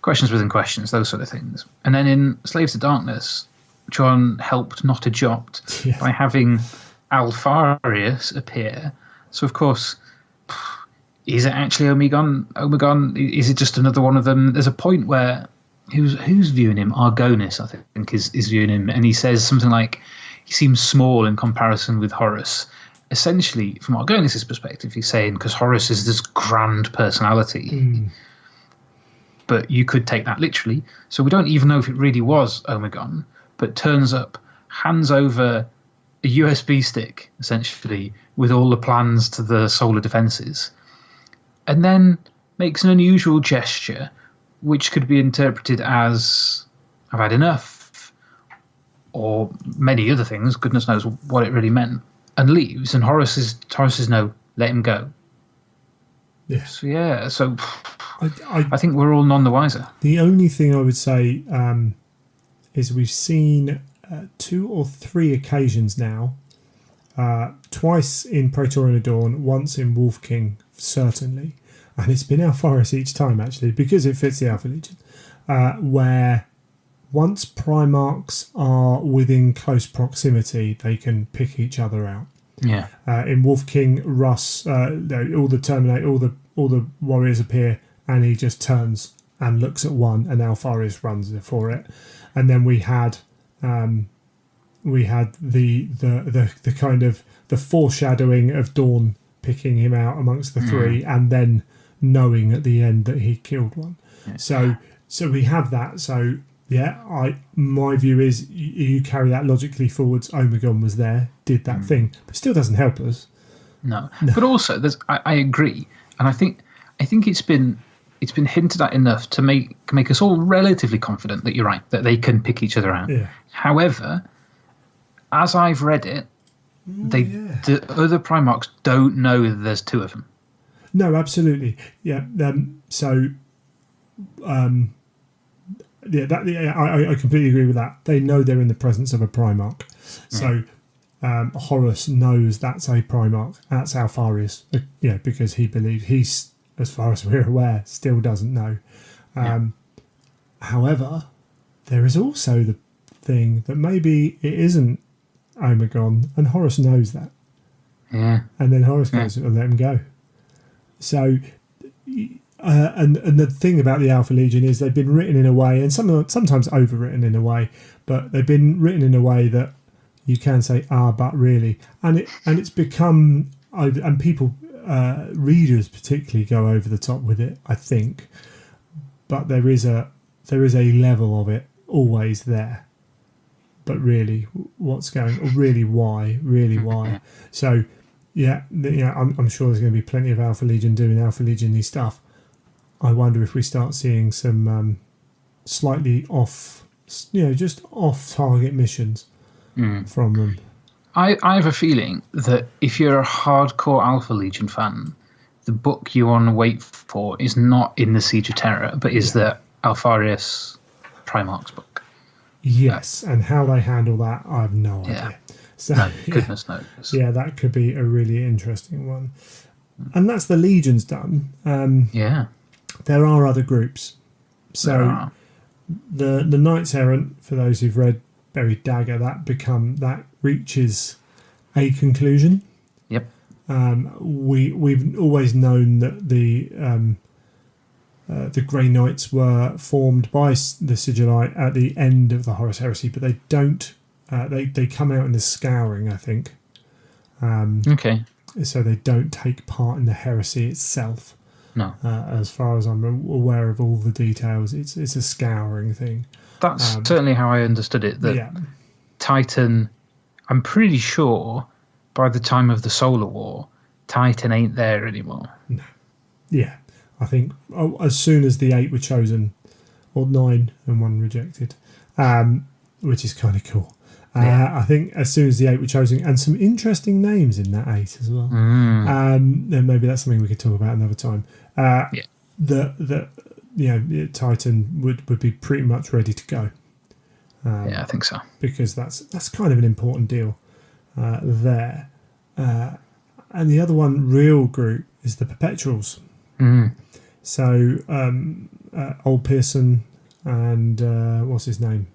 S3: questions within questions, those sort of things? And then in Slaves to Darkness, John helped not a jot by having Alfarius appear. So, of course, is it actually Omegon? Is it just another one of them? There's a point where who's viewing him? Argonis, I think, is viewing him, and he says something like, he seems small in comparison with Horus. Essentially, from Argonis' perspective, he's saying, because Horus is this grand personality. But you could take that literally. So we don't even know if it really was Omegon, but turns up, hands over a USB stick, essentially, with all the plans to the solar defences, and then makes an unusual gesture, which could be interpreted as, I've had enough, or many other things, goodness knows what it really meant, and leaves, and Horus says, no, let him go.
S1: Yeah.
S3: So I think we're all none the wiser.
S1: The only thing I would say is we've seen 2 or 3 occasions now, twice in Praetorian of Dawn, once in Wolf King, certainly, and it's been Alfarius each time, actually, because it fits the Alpha Legion, where once Primarchs are within close proximity, they can pick each other out.
S3: Yeah.
S1: In Wolf King, Russ, all the warriors appear, and he just turns and looks at one, and Alfarius runs for it. And then we had we had the kind of the foreshadowing of Dawn picking him out amongst the three, and then knowing at the end that he killed one. Yeah. So we have that. So yeah, my view is you carry that logically forwards. Omegon was there, did that thing, but still doesn't help us.
S3: No. But also, I agree, and I think it's been hinted at enough to make us all relatively confident that you're right, that they can pick each other out.
S1: Yeah.
S3: However, as I've read it, the other Primarchs don't know that there's two of them.
S1: No, absolutely. Yeah. I completely agree with that. They know they're in the presence of a Primarch. So Horus knows that's a Primarch. That's Alfarius. Because he believes he's, as far as we're aware, still doesn't know. However, there is also the thing that maybe it isn't Omegon, and Horus knows that. Yeah. And then Horus goes and let him go. So, and the thing about the Alpha Legion is they've been written in a way, and sometimes overwritten in a way, but they've been written in a way that you can say, but really, and it's become, and people, readers particularly, go over the top with it, I think, but there is a level of it always there. But really, what's going? Or really, why? So, I'm sure there's going to be plenty of Alpha Legion doing Alpha Legion-y stuff. I wonder if we start seeing some slightly off, just off-target missions from them.
S3: I have a feeling that if you're a hardcore Alpha Legion fan, the book you want to wait for is not in the Siege of Terra, but is the Alfarius Primarchs book.
S1: Yes, and how they handle that, I have no idea. So,
S3: no, goodness knows.
S1: Yeah, that could be a really interesting one. And that's the Legion's done. There are other groups. So the Knights Errant, for those who've read Buried Dagger, that reaches a conclusion.
S3: Yep.
S1: We've always known that the Grey Knights were formed by the Sigillite at the end of the Horus Heresy, but they don't. They come out in the Scouring, I think.
S3: Okay.
S1: So they don't take part in the heresy itself.
S3: No.
S1: As far as I'm aware of all the details, it's a Scouring thing.
S3: That's certainly how I understood it. That Titan, I'm pretty sure, by the time of the Solar War, Titan ain't there anymore.
S1: No. Yeah. I think as soon as the 8 were chosen, or 9 and 1 rejected, which is kind of cool. I think as soon as the 8 were chosen, and some interesting names in that 8 as well. And maybe that's something we could talk about another time. Titan would be pretty much ready to go.
S3: I think so.
S1: Because that's kind of an important deal there. And the other one, real group, is the Perpetuals. So Old Pearson and what's his name?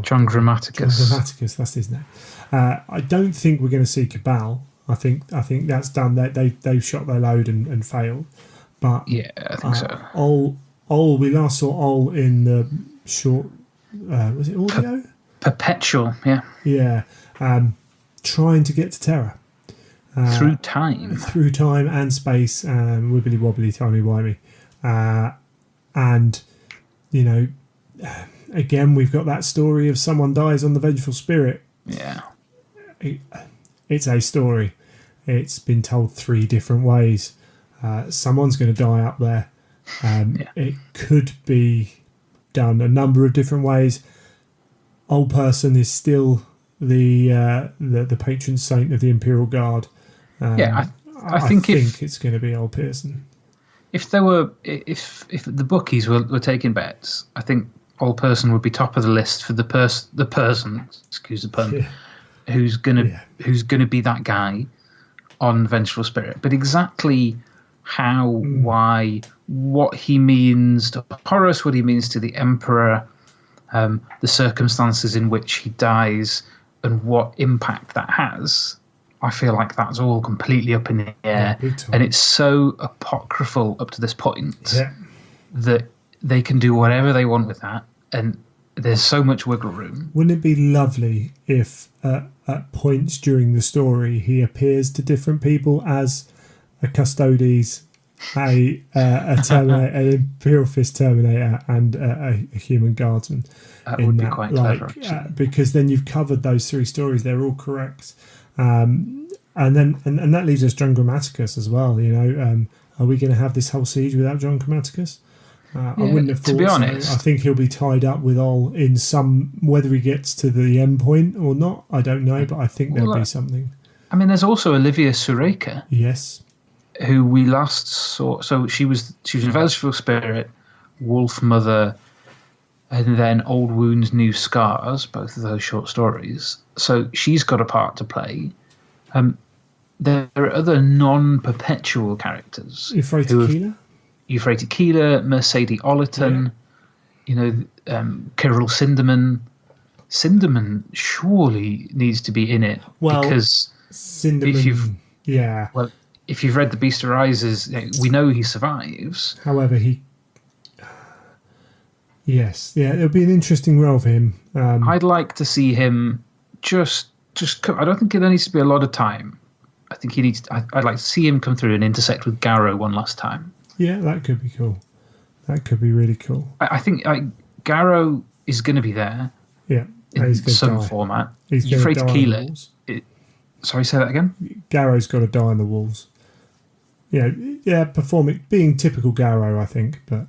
S3: John Grammaticus.
S1: John Grammaticus, that's his name. I don't think we're going to see Cabal. I think that's done. They've shot their load and failed. But
S3: I think so.
S1: We last saw Ol in the short. Was it audio?
S3: Perpetual, yeah.
S1: Yeah, trying to get to Terra.
S3: Through time
S1: and space, wibbly wobbly, timey wimey, and again we've got that story of someone dies on the Vengeful Spirit.
S3: Yeah,
S1: it's a story. It's been told 3 different ways. Someone's going to die up there. It could be done a number of different ways. Old Person is still the patron saint of the Imperial Guard. I think it's going to be Old Pearson.
S3: If the bookies were taking bets, I think Old Person would be top of the list for the person. Excuse the pun. Who's gonna be that guy on Vengeful Spirit? But exactly how, why, what he means to Horus, what he means to the Emperor, the circumstances in which he dies, and what impact that has. I feel like that's all completely up in the air, and it's so apocryphal up to this point that they can do whatever they want with that, and there's so much wiggle room.
S1: Wouldn't it be lovely if at points during the story he appears to different people as a Custodes, an Imperial Fist Terminator, and a human guardsman?
S3: That would be quite clever,
S1: because then you've covered those 3 stories. They're all correct. And that leaves us John Grammaticus as well. Are we going to have this whole siege without John Grammaticus? I wouldn't have thought
S3: to be honest.
S1: So. I think he'll be tied up with Ol in some. Whether he gets to the end point or not, I don't know. But I think there'll be something.
S3: I mean, there's also Olivia Sureka.
S1: Yes.
S3: Who we last saw. So she was an Vengeful Spirit, Wolf Mother, and then Old Wounds, New Scars. Both of those short stories. So she's got a part to play. There are other non-perpetual characters. Euphrates Keeler, Mercedes Ollerton, Kirill Sinderman. Sinderman surely needs to be in it.
S1: Well,
S3: because
S1: Sinderman,
S3: if you've read The Beast Arises, we know he survives.
S1: However, it'll be an interesting role for him.
S3: I'd like to see him just I don't think there needs to be a lot of time. I think he needs. I'd like to see him come through and intersect with Garrow one last time.
S1: Yeah, that could be cool. That could be really cool.
S3: I think Garrow is going to be there.
S1: Yeah,
S3: in some format.
S1: He's going to die
S3: Keeler,
S1: on the walls.
S3: Sorry, say that again.
S1: Garrow's got to die on the walls. Being typical Garrow, I think, but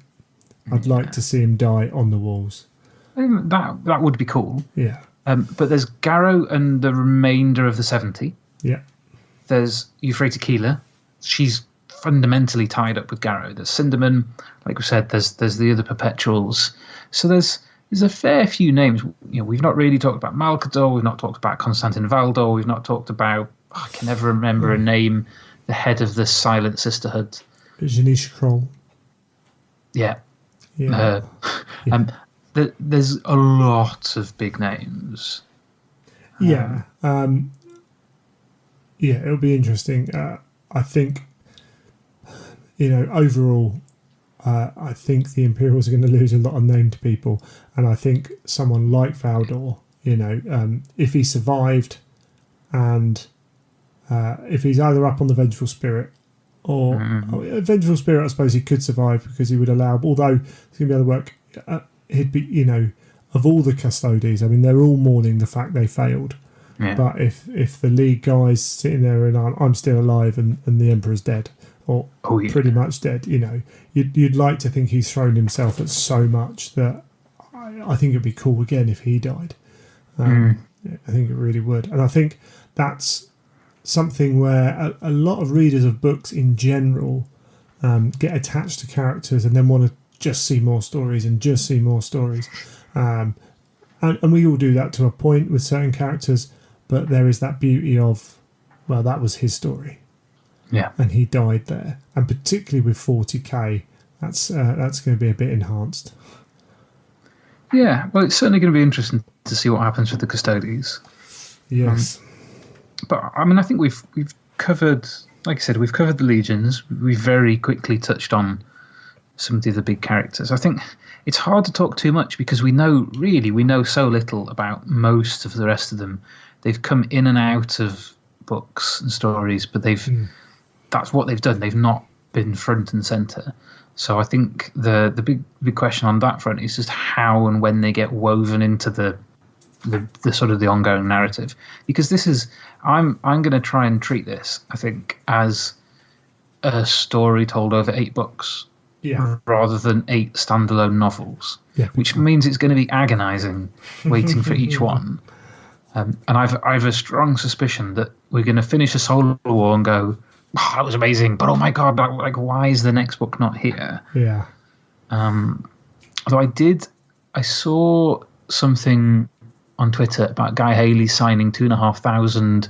S1: I'd like to see him die on the walls.
S3: That would be cool.
S1: Yeah.
S3: But there's Garrow and the remainder of the 70.
S1: Yeah.
S3: There's Euphrates Keeler. She's fundamentally tied up with Garrow. There's Sinderman, like we said. There's the other Perpetuals. So there's a fair few names. We've not really talked about Malcador. We've not talked about Constantin Valdor. We've not talked about. I can never remember a name. The head of the Silent Sisterhood.
S1: Janice Kroll.
S3: Yeah. There's a lot of big names. It'll be interesting.
S1: I think, overall, I think the Imperials are going to lose a lot of named people, and I think someone like Valdor, if he survived, and if he's either up on the Vengeful Spirit or Vengeful Spirit, I suppose he could survive because he would allow. Although he's going to be able to work, he'd be, of all the Custodes. I mean, they're all mourning the fact they failed. Yeah. But if the League guy's sitting there and I'm still alive and the Emperor's dead, or pretty much dead, you'd like to think he's thrown himself at so much that I think it'd be cool again if he died. I think it really would. And I think that's something where a lot of readers of books in general get attached to characters and then want to just see more stories and just see more stories. And we all do that to a point with certain characters, but there is that beauty of, well, that was his story.
S3: Yeah.
S1: And he died there. And particularly with 40k, that's going to be a bit enhanced.
S3: Yeah, well, it's certainly going to be interesting to see what happens with the Custodes.
S1: Yes.
S3: But, I mean, I think we've covered, like I said, we've covered the legions. We very quickly touched on some of the other big characters. I think it's hard to talk too much because we know so little about most of the rest of them. They've come in and out of books and stories, but that's what they've done. They've not been front and center. So I think the big question on that front is just how and when they get woven into the sort of the ongoing narrative. Because this is, I'm going to try and treat this, I think, as a story told over 8 books.
S1: Yeah.
S3: Rather than 8 standalone novels, which means it's going to be agonising waiting for each one. And I've a strong suspicion that we're going to finish a Solar War and go, oh, that was amazing, but oh my god, why is the next book not here?
S1: Yeah.
S3: Although I saw something on Twitter about Guy Haley signing 2,500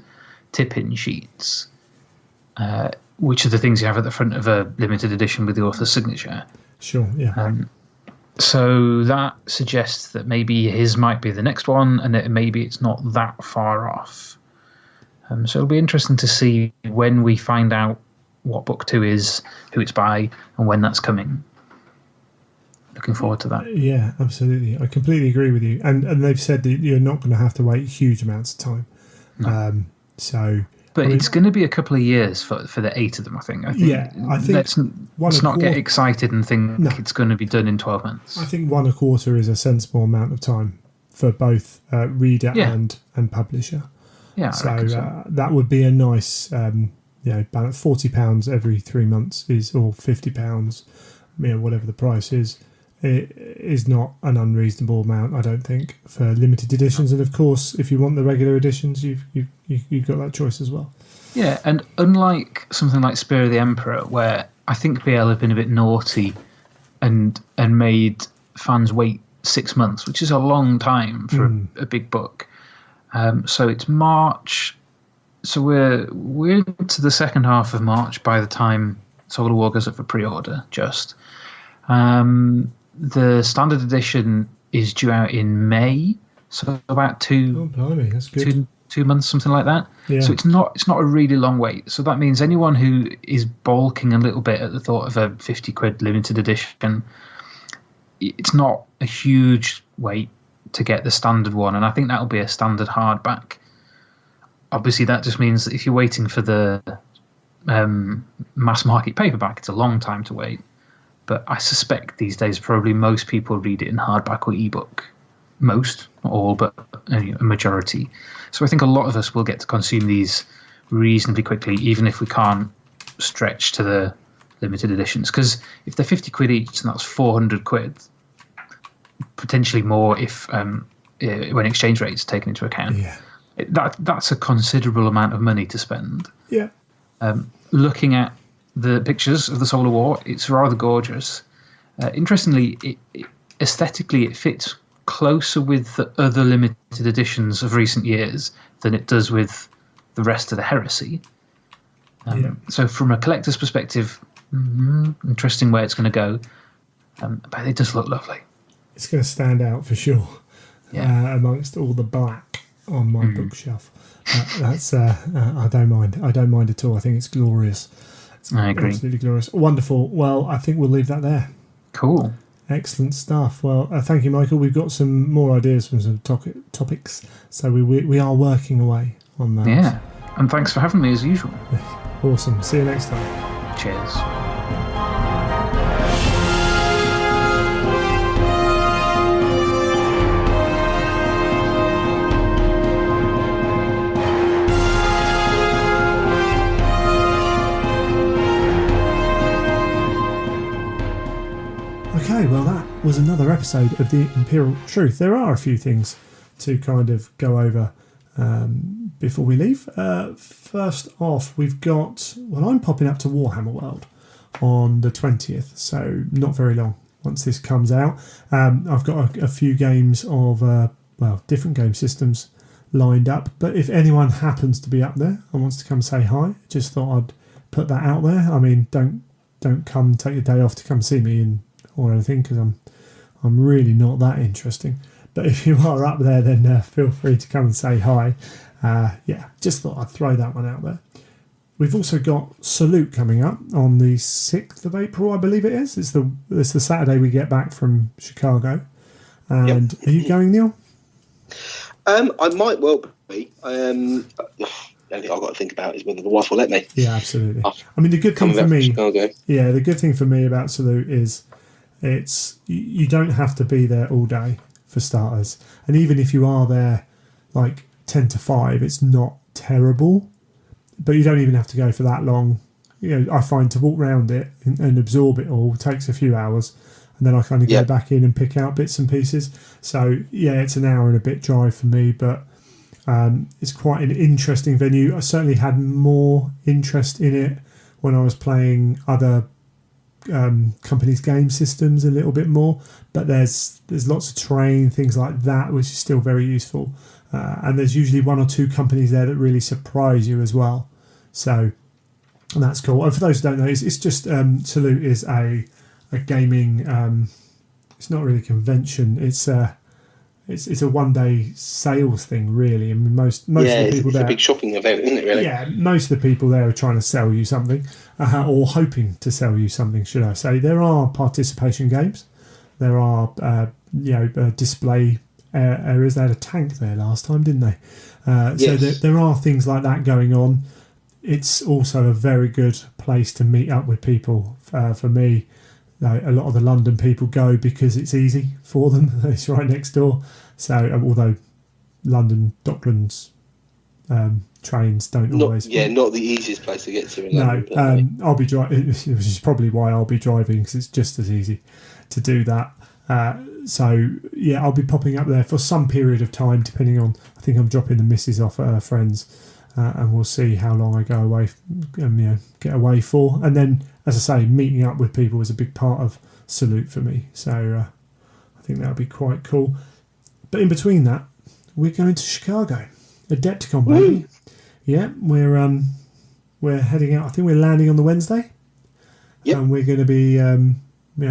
S3: tip-in sheets. Which are the things you have at the front of a limited edition with the author's signature.
S1: Sure, yeah.
S3: So that suggests that maybe his might be the next one and that maybe it's not that far off. So it'll be interesting to see when we find out what book 2 is, who it's by, and when that's coming. looking forward to that.
S1: Yeah, absolutely. I completely agree with you. And they've said that you're not going to have to wait huge amounts of time.
S3: No.
S1: But
S3: it's going to be a couple of years for the 8 of them, I think. I think let's not get excited and think it's going to be done in 12 months.
S1: I think 1 1/4 is a sensible amount of time for both reader and publisher.
S3: Yeah,
S1: so that would be a nice, about £40 every 3 months or £50, whatever the price is. It is not an unreasonable amount, I don't think, for limited editions. And of course, if you want the regular editions, you've got that choice as well.
S3: Yeah, and unlike something like Spear of the Emperor, where I think BL have been a bit naughty and made fans wait 6 months, which is a long time for a big book. So it's March. So we're into the second half of March by the time Solar War goes up for pre-order. The standard edition is due out in May, so about 2.
S1: Oh, blimey, that's good.
S3: 2 months, something like that.
S1: Yeah.
S3: So it's not a really long wait. So that means anyone who is balking a little bit at the thought of a £50 limited edition, it's not a huge wait to get the standard one, and I think that'll be a standard hardback. Obviously, that just means that if you're waiting for the mass market paperback, it's a long time to wait. But I suspect these days probably most people read it in hardback or ebook. Most, not all, but a majority. So I think a lot of us will get to consume these reasonably quickly, even if we can't stretch to the limited editions. Because if they're £50 each, then that's £400, potentially more if when exchange rates are taken into account.
S1: Yeah.
S3: That's a considerable amount of money to spend.
S1: Yeah.
S3: Looking at the pictures of the Solar War, it's rather gorgeous. Interestingly, aesthetically, it fits closer with the other limited editions of recent years than it does with the rest of the Heresy. So from a collector's perspective, interesting where it's going to go. But it does look lovely.
S1: It's going to stand out for sure amongst all the black on my bookshelf. That's I don't mind. I don't mind at all. I think it's glorious.
S3: I agree.
S1: Absolutely glorious. Wonderful. Well, I think we'll leave that there.
S3: Cool.
S1: Excellent stuff. Well, thank you, Michael. We've got some more ideas from some topics, so we are working away on that.
S3: Yeah, and thanks for having me as usual.
S1: Awesome. See you next time.
S3: Cheers.
S1: Okay, well, that was another episode of The Imperial Truth. There are a few things to kind of go over before we leave. First off, we've got... Well, I'm popping up to Warhammer World on the 20th, so not very long once this comes out. I've got a few games of, different game systems lined up. But if anyone happens to be up there and wants to come say hi, just thought I'd put that out there. I mean, don't come take your day off to come see me or anything, because I'm really not that interesting. But if you are up there, then feel free to come and say hi. Just thought I'd throw that one out there. We've also got Salute coming up on the 6th of April, I believe it is. It's the Saturday we get back from Chicago. And Are you going, Neil?
S2: I might well be. The only thing I've got to think about is whether the wife will let me.
S1: Yeah, absolutely. I mean, the good thing for me... the good thing for me about Salute is you don't have to be there all day, for starters. And even if you are there like 10 to 5, it's not terrible. But you don't even have to go for that long. I find to walk around it and absorb it all takes a few hours. And then I kind of go back in and pick out bits and pieces. So, it's an hour and a bit drive for me, but it's quite an interesting venue. I certainly had more interest in it when I was playing other companies' game systems a little bit more, but there's lots of terrain, things like that, which is still very useful, and there's usually one or two companies there that really surprise you as well, so that's cool. And for those who don't know, it's just Salute is a gaming it's not really a convention, it's a one-day sales thing, really. I mean, most of the people there...
S2: It's a big shopping event, isn't it, really?
S1: Yeah, most of the people there are trying to sell you something, or hoping to sell you something, should I say. There are participation games There are display areas. They had a tank there last time, didn't they? So there are things like that going on. It's also a very good place to meet up with people. For me, a lot of the London people go because it's easy for them. It's right next door. So although London Docklands trains don't always.
S2: Yeah, not the easiest place to get to in London.
S1: I'll be driving, which is probably why I'll be driving, because it's just as easy to do that. So yeah, I'll be popping up there for some period of time, depending on. I think I'm dropping the missus off at her friends, and we'll see how long I go away, get away for. And then, as I say, meeting up with people is a big part of Salute for me. So I think that'll be quite cool. But in between that, we're going to Chicago, Adepticon, baby. Yeah, we're heading out. I think we're landing on the Wednesday.
S2: Yep.
S1: And we're going to be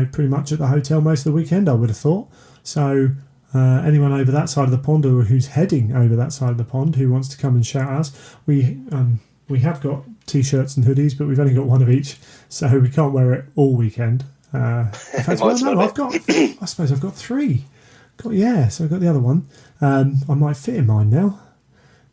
S1: pretty much at the hotel most of the weekend, I would have thought. So anyone over that side of the pond, or who's heading over that side of the pond, who wants to come and shout at us, we have got t-shirts and hoodies, but we've only got one of each, so we can't wear it all weekend. In fact, I suppose I've got three. So I've got the other one. I might fit in mine now.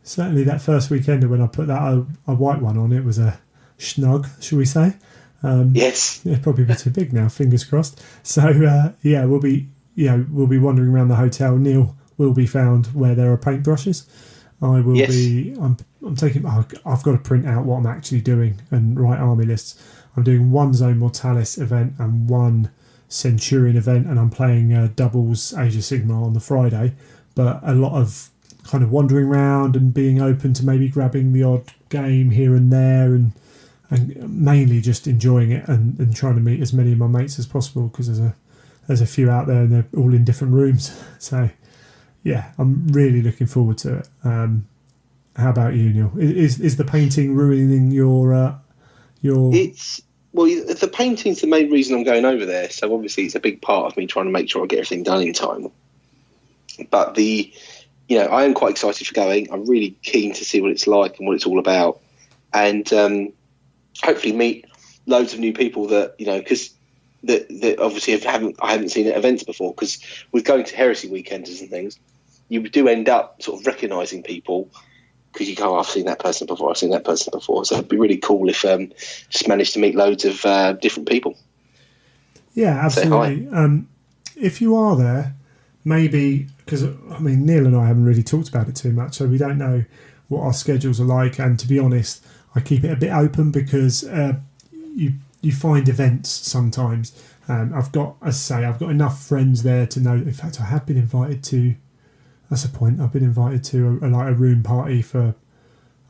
S1: Certainly that first weekender when I put that a white one on, it was a snug, shall we say?
S2: Yes.
S1: It'll probably be too big now, fingers crossed. So we'll be wandering around the hotel. Neil will be found where there are paintbrushes. I will be. I'm taking. I've got to print out what I'm actually doing and write army lists. I'm doing one Zone Mortalis event and one Centurion event, and I'm playing doubles Age of Sigmar on the Friday. But a lot of kind of wandering around and being open to maybe grabbing the odd game here and there, and mainly just enjoying it and trying to meet as many of my mates as possible, because there's a few out there and they're all in different rooms. So yeah, I'm really looking forward to it. How about you, Neil? Is the painting ruining your?
S2: The painting's the main reason I'm going over there. So obviously it's a big part of me trying to make sure I get everything done in time. But I am quite excited for going. I'm really keen to see what it's like and what it's all about, and hopefully meet loads of new people that because that obviously I haven't seen at events before. Because with going to Heresy weekenders and things, you do end up sort of recognising people, because you go, I've seen that person before. So it'd be really cool if just managed to meet loads of different people.
S1: Yeah, absolutely. If you are there, maybe, because Neil and I haven't really talked about it too much, so we don't know what our schedules are like. And to be honest, I keep it a bit open, because you find events sometimes. I've got enough friends there to know. In fact, I have been invited to. That's a point. I've been invited to a room party for,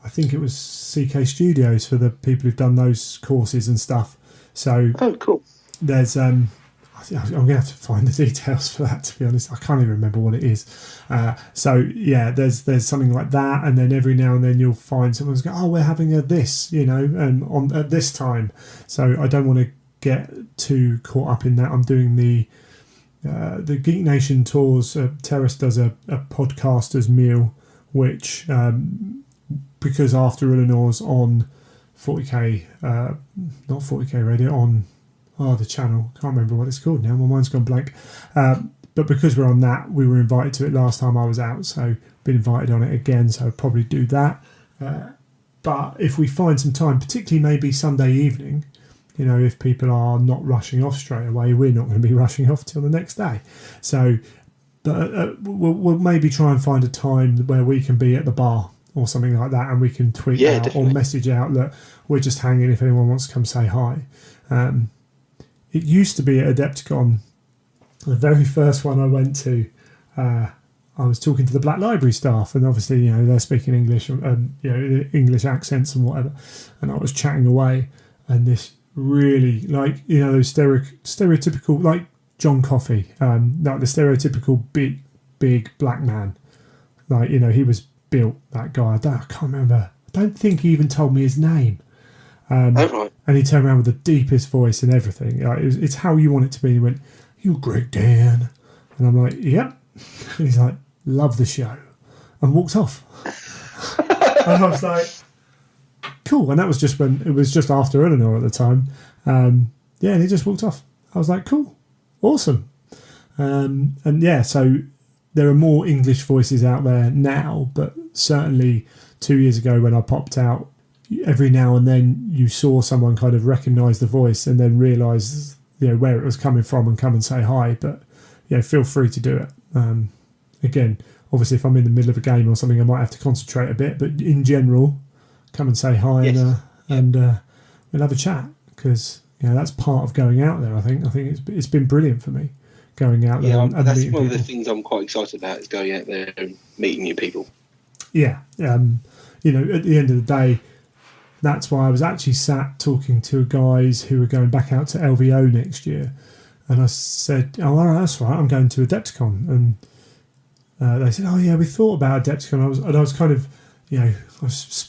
S1: I think it was CK Studios, for the people who've done those courses and stuff. So
S2: cool.
S1: There's I'm going to have to find the details for that, to be honest. I can't even remember what it is. There's something like that, and then every now and then you'll find someone's go, we're having this, on at this time. So I don't want to get too caught up in that. I'm doing the Geek Nation tours. Terrace does a podcaster's meal, which because After Illinois on 40k, not 40k radio, on the channel, can't remember what it's called now, my mind's gone blank, but because we're on that, we were invited to it last time I was out, so been invited on it again, so I'll probably do that. But if we find some time, particularly maybe Sunday evening, if people are not rushing off straight away, we're not going to be rushing off till the next day. So we'll maybe try and find a time where we can be at the bar or something like that, and we can tweet out definitely. Or message out that we're just hanging if anyone wants to come say hi. It used to be at Adepticon, the very first one I went to, I was talking to the Black Library staff, and obviously, they're speaking English, English accents and whatever, and I was chatting away, and this really, those stereotypical, like John Coffey, like the stereotypical big black man, he was built, that guy. I can't remember. I don't think he even told me his name. And he turned around with the deepest voice and everything. It's how you want it to be. He went, "You great Dan," and I'm like, "Yep." And he's like, "Love the show," and walked off. And I was like, "Cool." And that was just when it was just after Eleanor at the time. And he just walked off. I was like, "Cool, awesome." And yeah, so there are more English voices out there now, but certainly 2 years ago when I popped out, every now and then you saw someone kind of recognise the voice and then realise, where it was coming from and come and say hi. But feel free to do it. Again, obviously, if I'm in the middle of a game or something, I might have to concentrate a bit. But in general, come and say hi.
S2: Yes.
S1: and we'll have a chat, because that's part of going out there. I think it's been brilliant for me going out there. And
S2: that's
S1: meeting
S2: one
S1: people.
S2: of the things I'm quite excited about, is going out there and meeting new people.
S1: Yeah, at the end of the day, that's why I was actually sat talking to guys who were going back out to LVO next year, and I said, "Oh, all right, that's right. I'm going to Adepticon," and they said, "Oh yeah, we thought about Adepticon." I was kind of, I was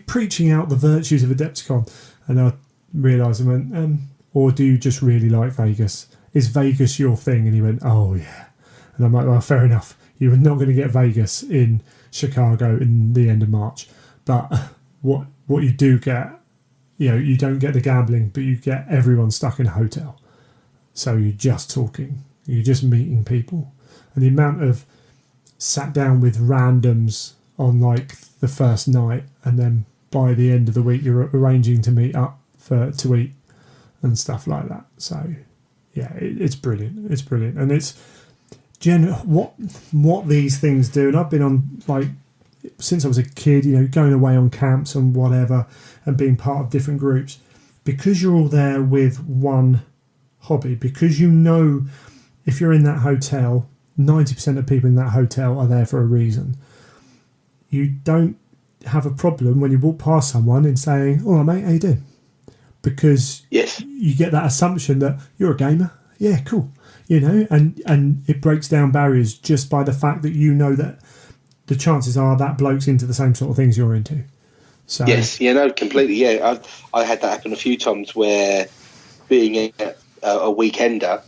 S1: preaching out the virtues of Adepticon, and I realised I went, "Or do you just really like Vegas? Is Vegas your thing?" And he went, "Oh yeah," and I'm like, "Well, fair enough. You are not going to get Vegas in Chicago in the end of March, but what you do get, you don't get the gambling, but you get everyone stuck in a hotel. So you're just talking, you're just meeting people, and the amount of sat down with randoms on like the first night, and then by the end of the week you're arranging to meet up to eat and stuff like that. So yeah, it's brilliant. It's brilliant, and it's what these things do. And I've been on since I was a kid, going away on camps and whatever, and being part of different groups, because you're all there with one hobby, because if you're in that hotel, 90% of people in that hotel are there for a reason. You don't have a problem when you walk past someone and saying, "All right, mate, how you doing?" Because you get that assumption that you're a gamer. Yeah, cool. And it breaks down barriers just by the fact that that the chances are that bloke's into the same sort of things you're into. So
S2: yes, completely. Yeah, I had that happen a few times, where being a weekender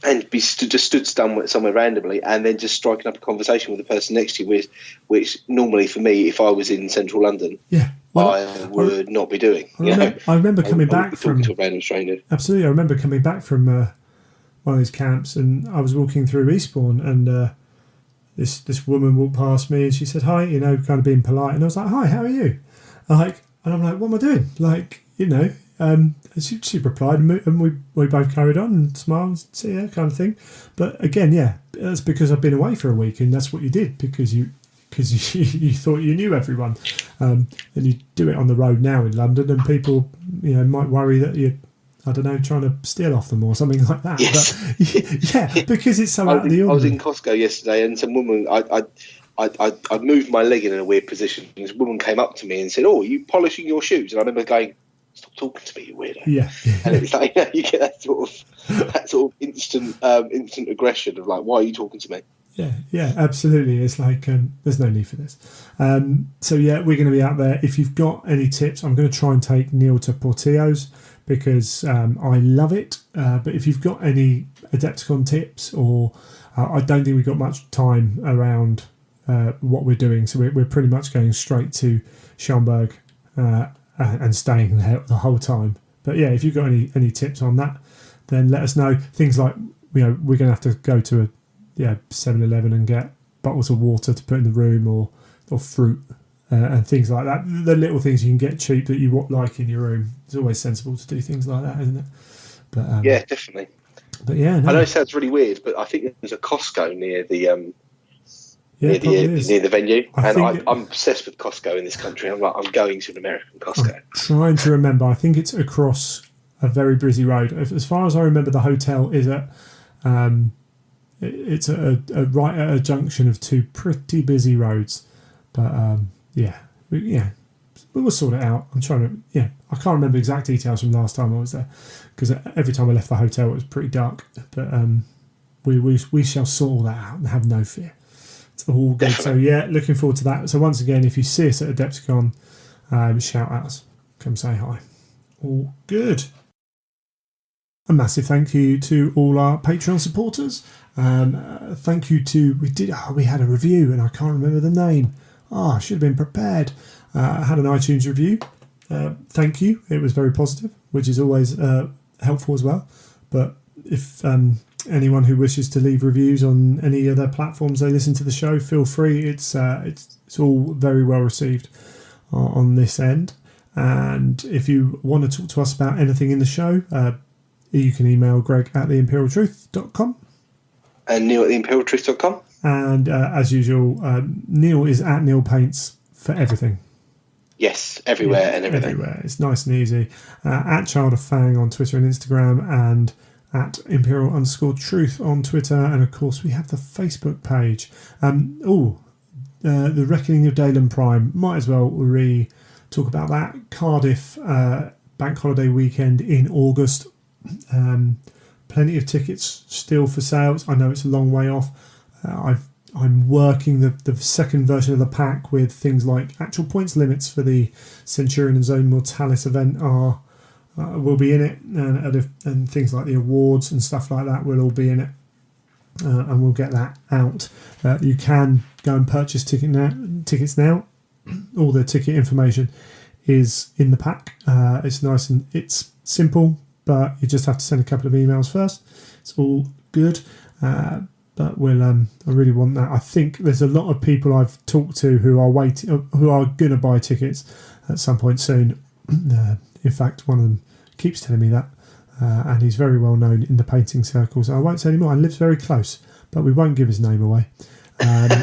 S2: and be just stood somewhere randomly, and then just striking up a conversation with the person next to you, which normally for me, if I was in central London, I would not be doing.
S1: I remember coming back from
S2: to a random stranger.
S1: Absolutely, I remember coming back from one of these camps, and I was walking through Eastbourne, and this woman walked past me, and she said hi, kind of being polite, and I was like, "Hi, how are you?" And I'm like, "What am I doing?" And she replied, and we both carried on and smiled and said, "Yeah," kind of thing. But again, that's because I've been away for a week, and that's what you did, because you thought you knew everyone, and you do it on the road now in London, and people might worry that you're, I don't know, trying to steal off them or something like that.
S2: Yes.
S1: But because it's so out of the ordinary.
S2: I was in Costco yesterday, and some woman, I moved my leg in a weird position, and this woman came up to me and said, "Oh, are you polishing your shoes?" And I remember going, "Stop talking to me, you weirdo."
S1: Yeah.
S2: And it's like, you get that sort of instant aggression of like, "Why are you talking to me?"
S1: Yeah, absolutely. It's like, there's no need for this. So yeah, we're going to be out there. If you've got any tips, I'm going to try and take Neil to Portillo's, because I love it. But if you've got any Adepticon tips, or I don't think we've got much time around what we're doing, so we're pretty much going straight to Schaumburg and staying there the whole time. But yeah, if you've got any tips on that, then let us know. Things like, we're going to have to go to a 7-Eleven and get bottles of water to put in the room, or fruit and things like that. The little things you can get cheap that you like in your room. It's always sensible to do things like that, isn't it? But
S2: yeah, definitely.
S1: But yeah, no.
S2: I know it sounds really weird, but I think there's a Costco near the near the venue, and I'm obsessed with Costco in this country. I'm going to an American Costco.
S1: I'm trying to remember. I think it's across a very busy road. As far as I remember, the hotel is at it's right at a junction of two pretty busy roads. But we'll sort it out. I'm trying to. I can't remember exact details from last time I was there, because every time I left the hotel it was pretty dark. But we shall sort all that out and have no fear. It's all good.
S2: Definitely.
S1: So looking forward to that. So once again, if you see us at Adepticon, shout at us. Come say hi. All good. A massive thank you to all our Patreon supporters. Thank you to we had a review and I can't remember the name. I should have been prepared. I had an iTunes review. Thank you. It was very positive, which is always helpful as well. But if anyone who wishes to leave reviews on any of their platforms they listen to the show, feel free. It's all very well received on this end. And if you want to talk to us about anything in the show, you can email greg@theimperialtruth.com.
S2: And Neil@theimperialtruth.com.
S1: And as usual, Neil is at Neil Paints for everything.
S2: Yes, everywhere and everything.
S1: Everywhere. It's nice and easy. At Child of Fang on Twitter and Instagram, and at Imperial_Truth on Twitter. And of course, we have the Facebook page. The Reckoning of Dalen Prime. Might as well talk about that. Cardiff bank holiday weekend in August. Plenty of tickets still for sale. I know it's a long way off. I'm working the second version of the pack with things like actual points limits for the Centurion and Zone Mortalis event will be in it, and things like the awards and stuff like that will all be in it, and we'll get that out. You can go and purchase tickets now. All the ticket information is in the pack. It's nice and it's simple, but you just have to send a couple of emails first. It's all good. But I really want that. I think there's a lot of people I've talked to who are going to buy tickets at some point soon. In fact, one of them keeps telling me that, and he's very well known in the painting circles. I won't say any more. And lives very close, but we won't give his name away.
S2: I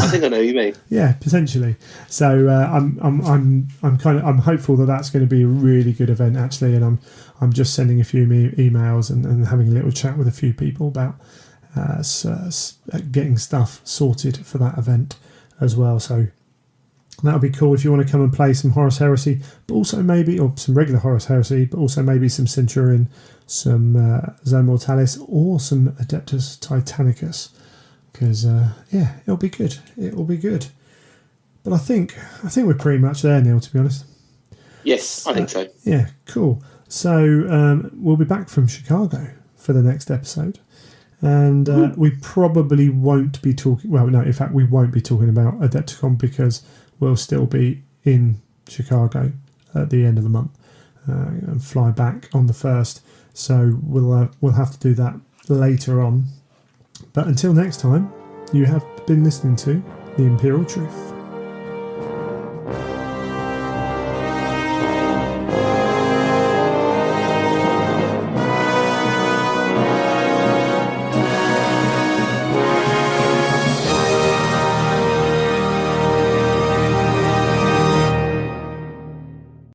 S2: think I know who you mean.
S1: Yeah, potentially. So I'm hopeful that that's going to be a really good event actually, and I'm just sending a few emails and having a little chat with a few people about getting stuff sorted for that event as well. So that'll be cool if you want to come and play some Horus Heresy, but also or some regular Horus Heresy, but also maybe some Centurion, some Zone Mortalis, or some Adeptus Titanicus, because it'll be good. But I think we're pretty much there, Neil, to be honest.
S2: Yes, I think so.
S1: Yeah, cool. So we'll be back from Chicago for the next episode. And we probably won't be talking... Well, no, in fact, we won't be talking about Adepticon because we'll still be in Chicago at the end of the month and fly back on the 1st. So we'll have to do that later on. But until next time, you have been listening to The Imperial Truth.